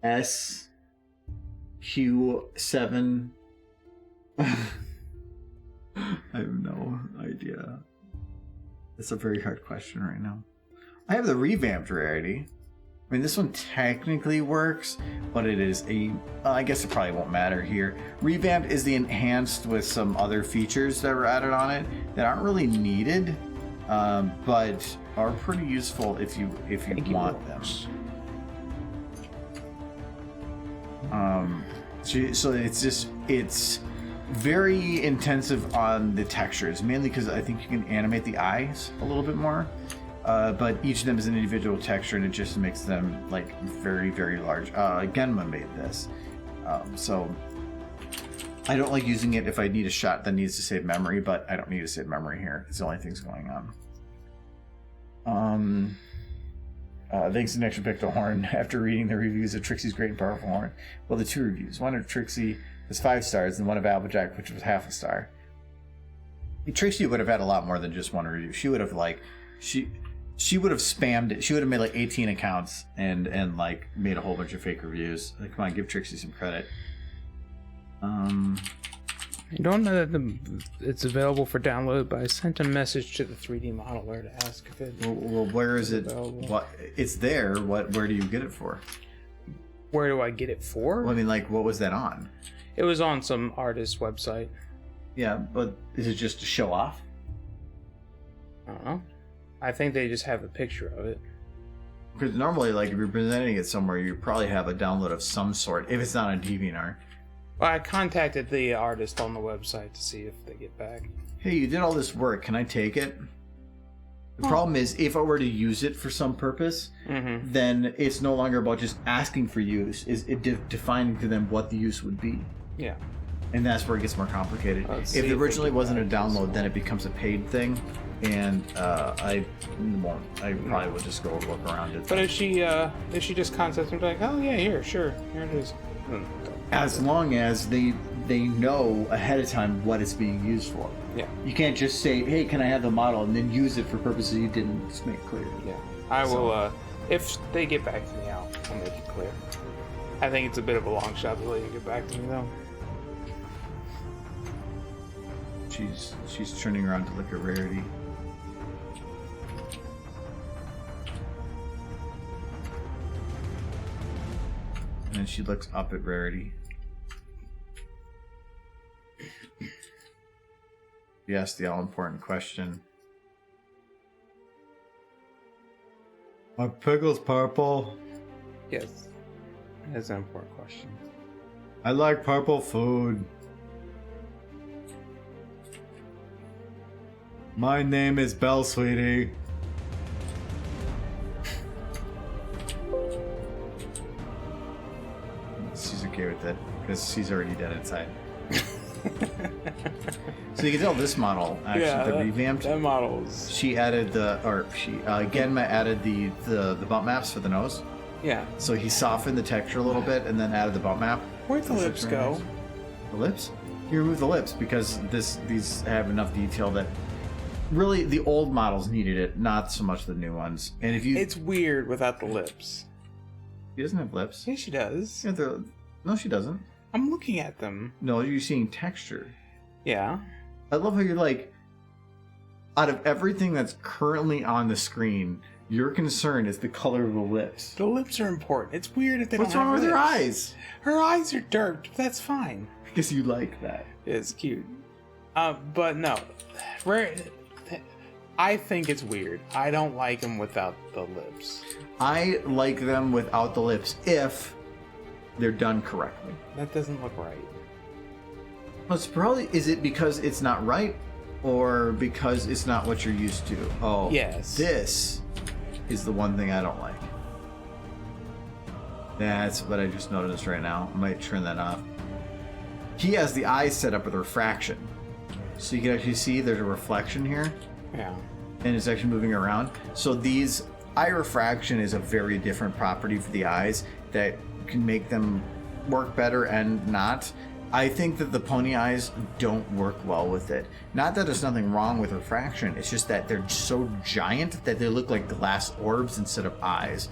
S-Q-7. I have no idea. It's a very hard question right now. I have the revamped rarity. I mean, this one technically works, but it is I guess it probably won't matter here. Revamped is the enhanced with some other features that were added on it that aren't really needed, but are pretty useful if you want them. So it's very intensive on the textures, mainly because I think you can animate the eyes a little bit more. But each of them is an individual texture, and it just makes them like very, very large. Genma made this, so I don't like using it if I need a shot that needs to save memory, but I don't need to save memory here. It's the only thing's going on. Thanks to Next picked a horn after reading the reviews of Trixie's Great and Powerful Horn. Well, the two reviews. One of Trixie was 5 stars, and one of Applejack, which was half a star. Trixie would have had a lot more than just one review. She would have she would have spammed it. She would have made like 18 accounts and like made a whole bunch of fake reviews. Like, come on, give Trixie some credit. I don't know that it's available for download, but I sent a message to the 3D modeler to ask if it. Well, where is it? Available. What? It's there. Where do you get it for? Where do I get it for? Well, I mean, like, what was that on? It was on some artist website. Yeah, but is it just to show off? I don't know. I think they just have a picture of it. Because normally, like, if you're presenting it somewhere, you probably have a download of some sort, if it's not on DeviantArt. Well, I contacted the artist on the website to see if they get back. Hey, you did all this work. Can I take it? The problem is, if I were to use it for some purpose, then it's no longer about just asking for use. It's defining to them what the use would be. Yeah. And that's where it gets more complicated. Let's If see it if we originally can wasn't a find download, this then one. it becomes a paid thing. And I won't. I probably would just go look around it. But if she just contacts me like, oh yeah, here it is. As long as they know ahead of time what it's being used for. Yeah. You can't just say, hey, can I have the model, and then use it for purposes you didn't just make clear. Yeah. I will, if they get back to me, I'll make it clear. I think it's a bit of a long shot to let you get back to me, though. She's turning around to look at Rarity. And then she looks up at Rarity. She asks the all-important question. Are pickles purple? Yes. That's an important question. I like purple food. My name is Belle, sweetie. She's okay with that because she's already dead inside. So you can tell this model actually the revamped. That model's. She added Genma added the bump maps for the nose. Yeah. So he softened the texture a little bit and then added the bump map. Where'd the lips go? The lips? You remove the lips because these have enough detail that really the old models needed it, not so much the new ones. And if you, It's weird without the lips. she doesn't have lips. Yeah, she does. Yeah, no, she doesn't. I'm looking at them. No, you're seeing texture. Yeah. I love how you're like, out of everything that's currently on the screen, your concern is the color of the lips. The lips are important. It's weird if they What's don't have wrong with her lips. eyes? Her eyes are dirt. That's fine. Because you like that. It's cute. But no. I think it's weird. I don't like them without the lips. I like them without the lips if they're done correctly. That doesn't look right. Well, it's probably, is it because it's not right or because it's not what you're used to? Oh, Yes. This is the one thing I don't like. That's what I just noticed right now. I might turn that off. He has the eyes set up with refraction. So you can actually see there's a reflection here. Yeah. And it's actually moving around. So these eye refraction is a very different property for the eyes that can make them work better and not. I think that the pony eyes don't work well with it. Not that there's nothing wrong with refraction, it's just that they're so giant that they look like glass orbs instead of eyes.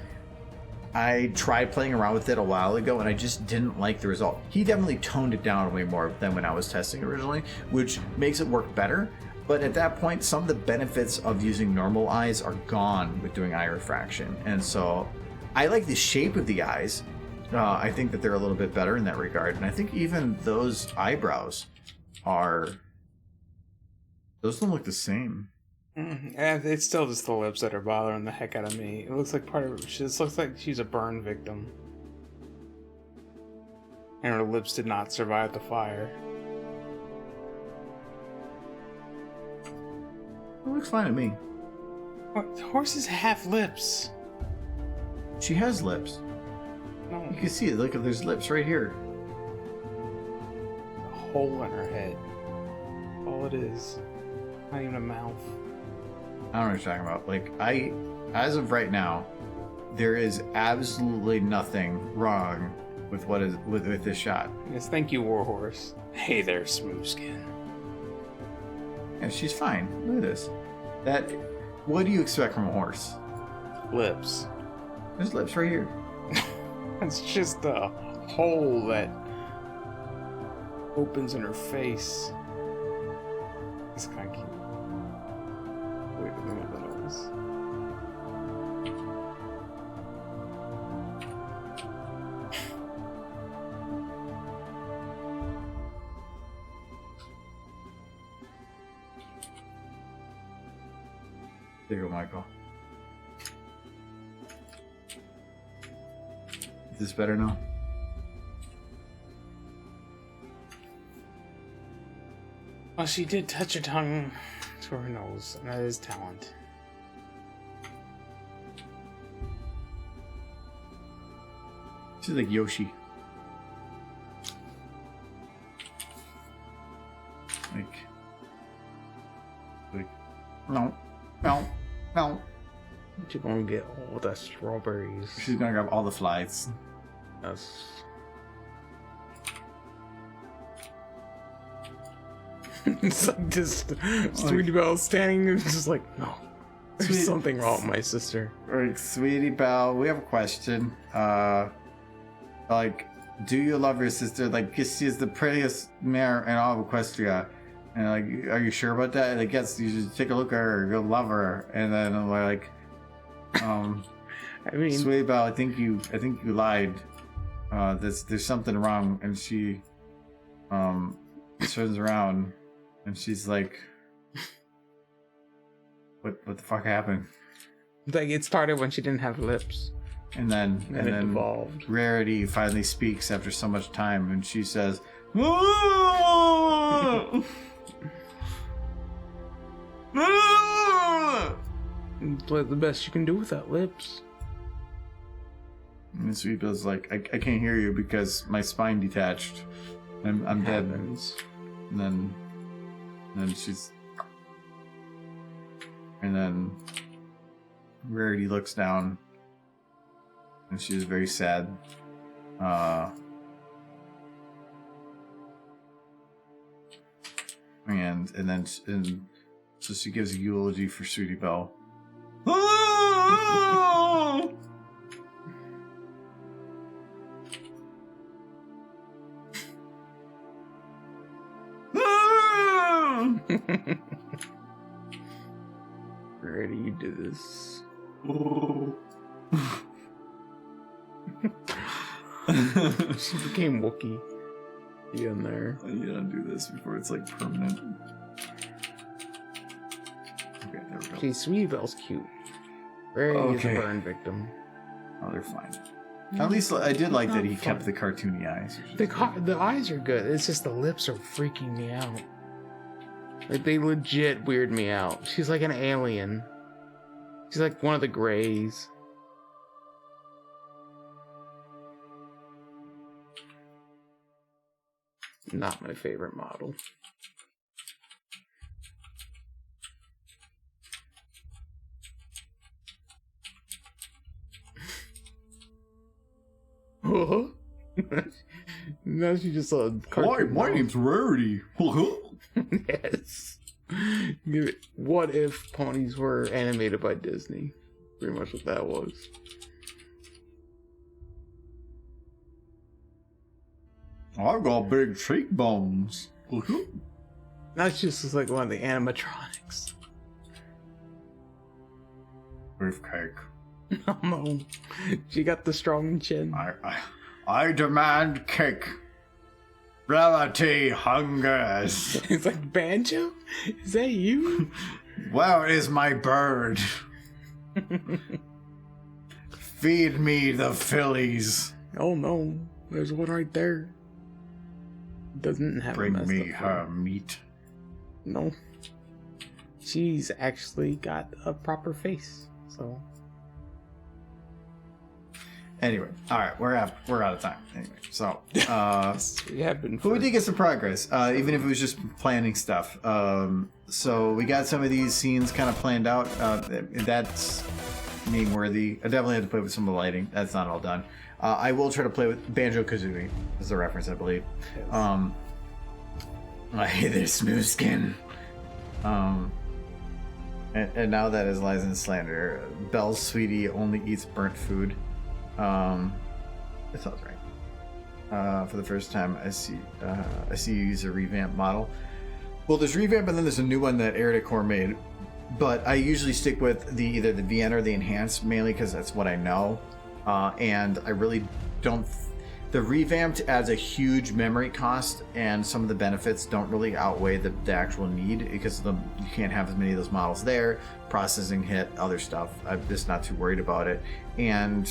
I tried playing around with it a while ago and I just didn't like the result. He definitely toned it down way more than when I was testing originally, which makes it work better. But at that point, some of the benefits of using normal eyes are gone with doing eye refraction. And so I like the shape of the eyes. I think that they're a little bit better in that regard. And I think even those eyebrows those don't look the same. And it's still just the lips that are bothering the heck out of me. It looks like this looks like she's a burn victim. And her lips did not survive the fire. It looks fine to me. What? Horses have lips. She has lips. No. You can see it. Look, there's lips right here. A hole in her head. All it is. Not even a mouth. I don't know what you're talking about. Like, as of right now, there is absolutely nothing wrong with what is with this shot. Yes, thank you, Warhorse. Hey there, Smooth Skin. Yeah, she's fine. Look at this. What do you expect from a horse? Lips. There's lips right here. It's just a hole that opens in her face. It's kind of cute. Wait, let me get the nose. There you go, Michael. Is this better now? Well, she did touch her tongue to her nose, and that is talent. She's like Yoshi. Like, no. You're gonna get all the strawberries. She's gonna grab all the flies. Yes. It's like just Sweetie Belle standing and just like, no, there's something wrong with my sister. Like, Sweetie Belle, we have a question. Like, do you love your sister? Like, she's the prettiest mare in all of Equestria. And like, are you sure about that? And I guess you should take a look at her, you'll love her. And then we're like, I mean, Sweetie Belle, I think you lied. There's something wrong. And she turns around and she's like, what the fuck happened? Like, it started when she didn't have lips. And then it evolved. Rarity finally speaks after so much time, and she says, "Play the best you can do without lips." And Sweet Bill's like, I can't hear you because my spine detached. I'm dead. And then she's... And then Rarity looks down, and she's very sad. And so she gives a eulogy for Sweetie Belle. Ready, you do this. She became Wookiee. Get in there. You don't do this before it's like permanent. Okay, there we go. See, Sweetie Belle's cute. Rarity is a burn victim. Oh, they're fine. At least I did like that he kept the cartoony eyes. The eyes are good. It's just the lips are freaking me out. Like, they legit weird me out. She's like an alien. She's like one of the Greys. Not my favorite model. Now she just saw a cartoon. My name's Rarity. Yes. What if ponies were animated by Disney? Pretty much what that was. I've got big cheekbones. Now she just looks like one of the animatronics. Beefcake. Oh no. She got the strong chin. I demand cake. Rarity hungers. It's like, Banjo? Is that you? Where is my bird? Feed me the fillies. Oh no, there's one right there. Doesn't have Bring me her meat. No. She's actually got a proper face, so. Anyway, all right, we're out of time. Anyway, so we have been. But we did get some progress, even if it was just planning stuff. So we got some of these scenes kind of planned out. That's meme worthy. I definitely had to play with some of the lighting. That's not all done. I will try to play with Banjo-Kazooie as the reference, I believe. Yes. Hey there, smooth skin. And now that is lies and slander. Belle's sweetie only eats burnt food. That sounds right. For the first time, I see you use a revamped model. Well, there's revamp, and then there's a new one that Erdicor made. But I usually stick with either the Vienna or the enhanced, mainly because that's what I know. And I really don't. the revamped adds a huge memory cost, and some of the benefits don't really outweigh the actual need because you can't have as many of those models there. Processing hit, other stuff. I'm just not too worried about it. And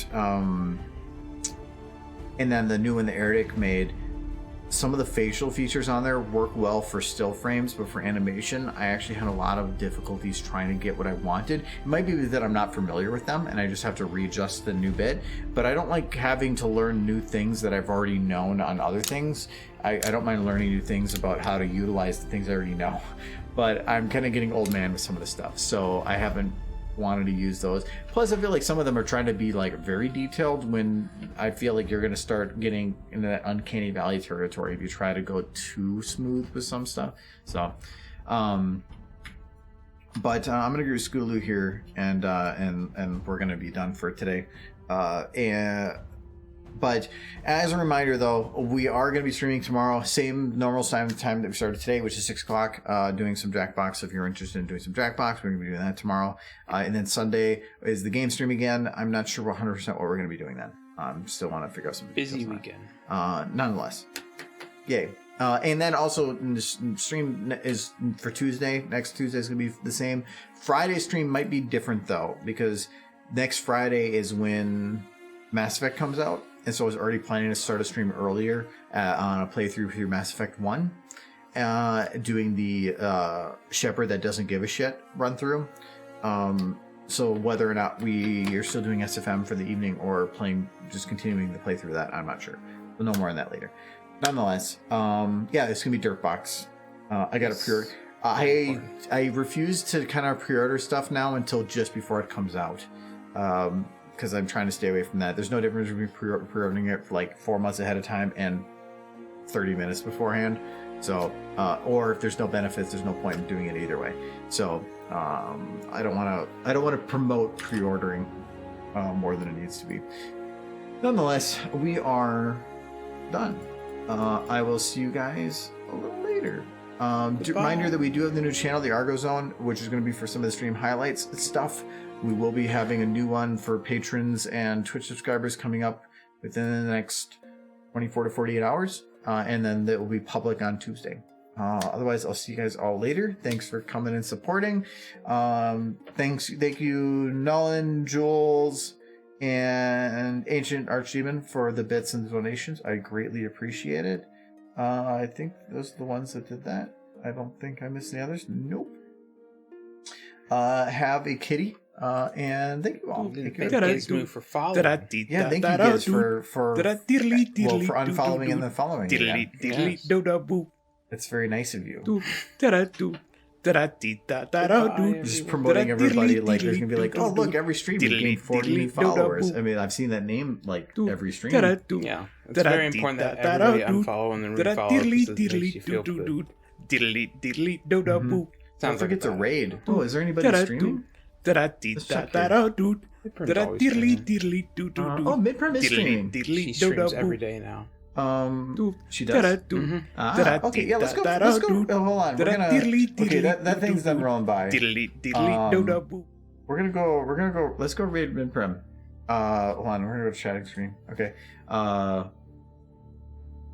then the new one that Eric made, some of the facial features on there work well for still frames, but for animation, I actually had a lot of difficulties trying to get what I wanted. It might be that I'm not familiar with them and I just have to readjust the new bit, but I don't like having to learn new things that I've already known on other things. I don't mind learning new things about how to utilize the things I already know, but I'm kind of getting old man with some of the stuff, so I haven't wanted to use those. Plus, I feel like some of them are trying to be like very detailed when I feel like you're going to start getting into that uncanny valley territory if you try to go too smooth with some stuff. So, but I'm going to go to Scootaloo here, and we're going to be done for today. But as a reminder, though, we are going to be streaming tomorrow, same normal time that we started today, which is 6 o'clock, doing some Jackbox. If you're interested in doing some Jackbox, we're going to be doing that tomorrow. And then Sunday is the game stream again. I'm not sure 100% what we're going to be doing then. Still want to figure out some busy weekend. Nonetheless. Yay. And then also the stream is for Tuesday. Next Tuesday is going to be the same. Friday stream might be different, though, because next Friday is when Mass Effect comes out. And so I was already planning to start a stream earlier on a playthrough through Mass Effect 1, doing the Shepard that doesn't give a shit run through. So whether or not we are still doing SFM for the evening or just continuing the playthrough of that, I'm not sure. We'll know more on that later. Nonetheless, yeah, it's going to be Dirtbox. I got a pre-order. I refuse to kind of pre-order stuff now until just before it comes out. Because I'm trying to stay away from that. There's no difference between pre-ordering it for like 4 months ahead of time and 30 minutes beforehand. So, or if there's no benefits, there's no point in doing it either way. So, I don't want to promote pre-ordering more than it needs to be. Nonetheless, we are done. I will see you guys a little later. Reminder that we do have the new channel, the Argo Zone, which is going to be for some of the stream highlights stuff. We will be having a new one for patrons and Twitch subscribers coming up within the next 24 to 48 hours. And then that will be public on Tuesday. Otherwise, I'll see you guys all later. Thanks for coming and supporting. Thank you, Nolan, Jules, and Ancient Archdemon for the bits and the donations. I greatly appreciate it. I think those are the ones that did that. I don't think I missed any others. Nope. Have a kitty. And thank you all. Thank you for following. Yeah, thank you guys for unfollowing and then following. It's very nice of you. Just promoting everybody, like there's gonna be like, oh look, every stream you gain 40 new followers. I mean, I've seen that name like every stream. Yeah, it's very important that everybody unfollow and then refollow because it makes you feel good. Sounds like it's a raid. Oh, is there anybody streaming? Oh, Midprem is streaming. She streams every day now. She does. Okay, yeah, let's go. Oh, hold on. We're gonna. Okay, that thing's done rolling by. We're gonna go. Let's go raid Midprem. Hold on. We're gonna go to chatting screen. Okay.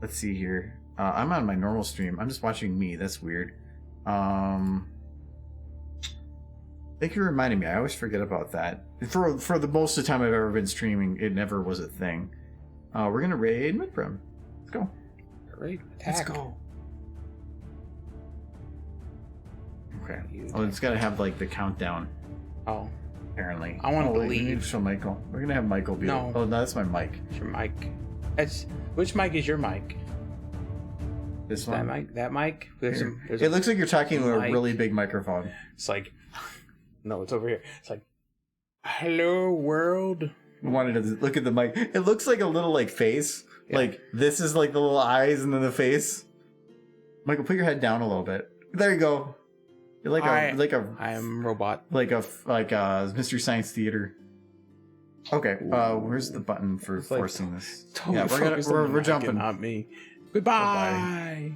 Let's see here. I'm on my normal stream. I'm just watching me. That's weird. Thank you for reminding me. I always forget about that. For the most of the time I've ever been streaming, it never was a thing. We're gonna raid Midprem. Let's go. Raid. Let's go. Okay. Oh, it's gotta have like the countdown. Oh. Apparently. I want to believe. We believe. need to show Michael. We're gonna have Michael be. No. Oh, no, that's my mic. It's your mic. Which mic is your mic? This one. That mic. It looks like you're talking with a really big microphone. It's like. No, it's over here. It's like, hello world. I wanted to look at the mic. It looks like a little like face. Yeah. Like this is like the little eyes and then the face. Michael, put your head down a little bit. There you go. You're like I am robot. Like a Mystery Science Theater. Okay. Where's the button for forcing this? Totally we're jumping. Not me. Goodbye. Bye-bye.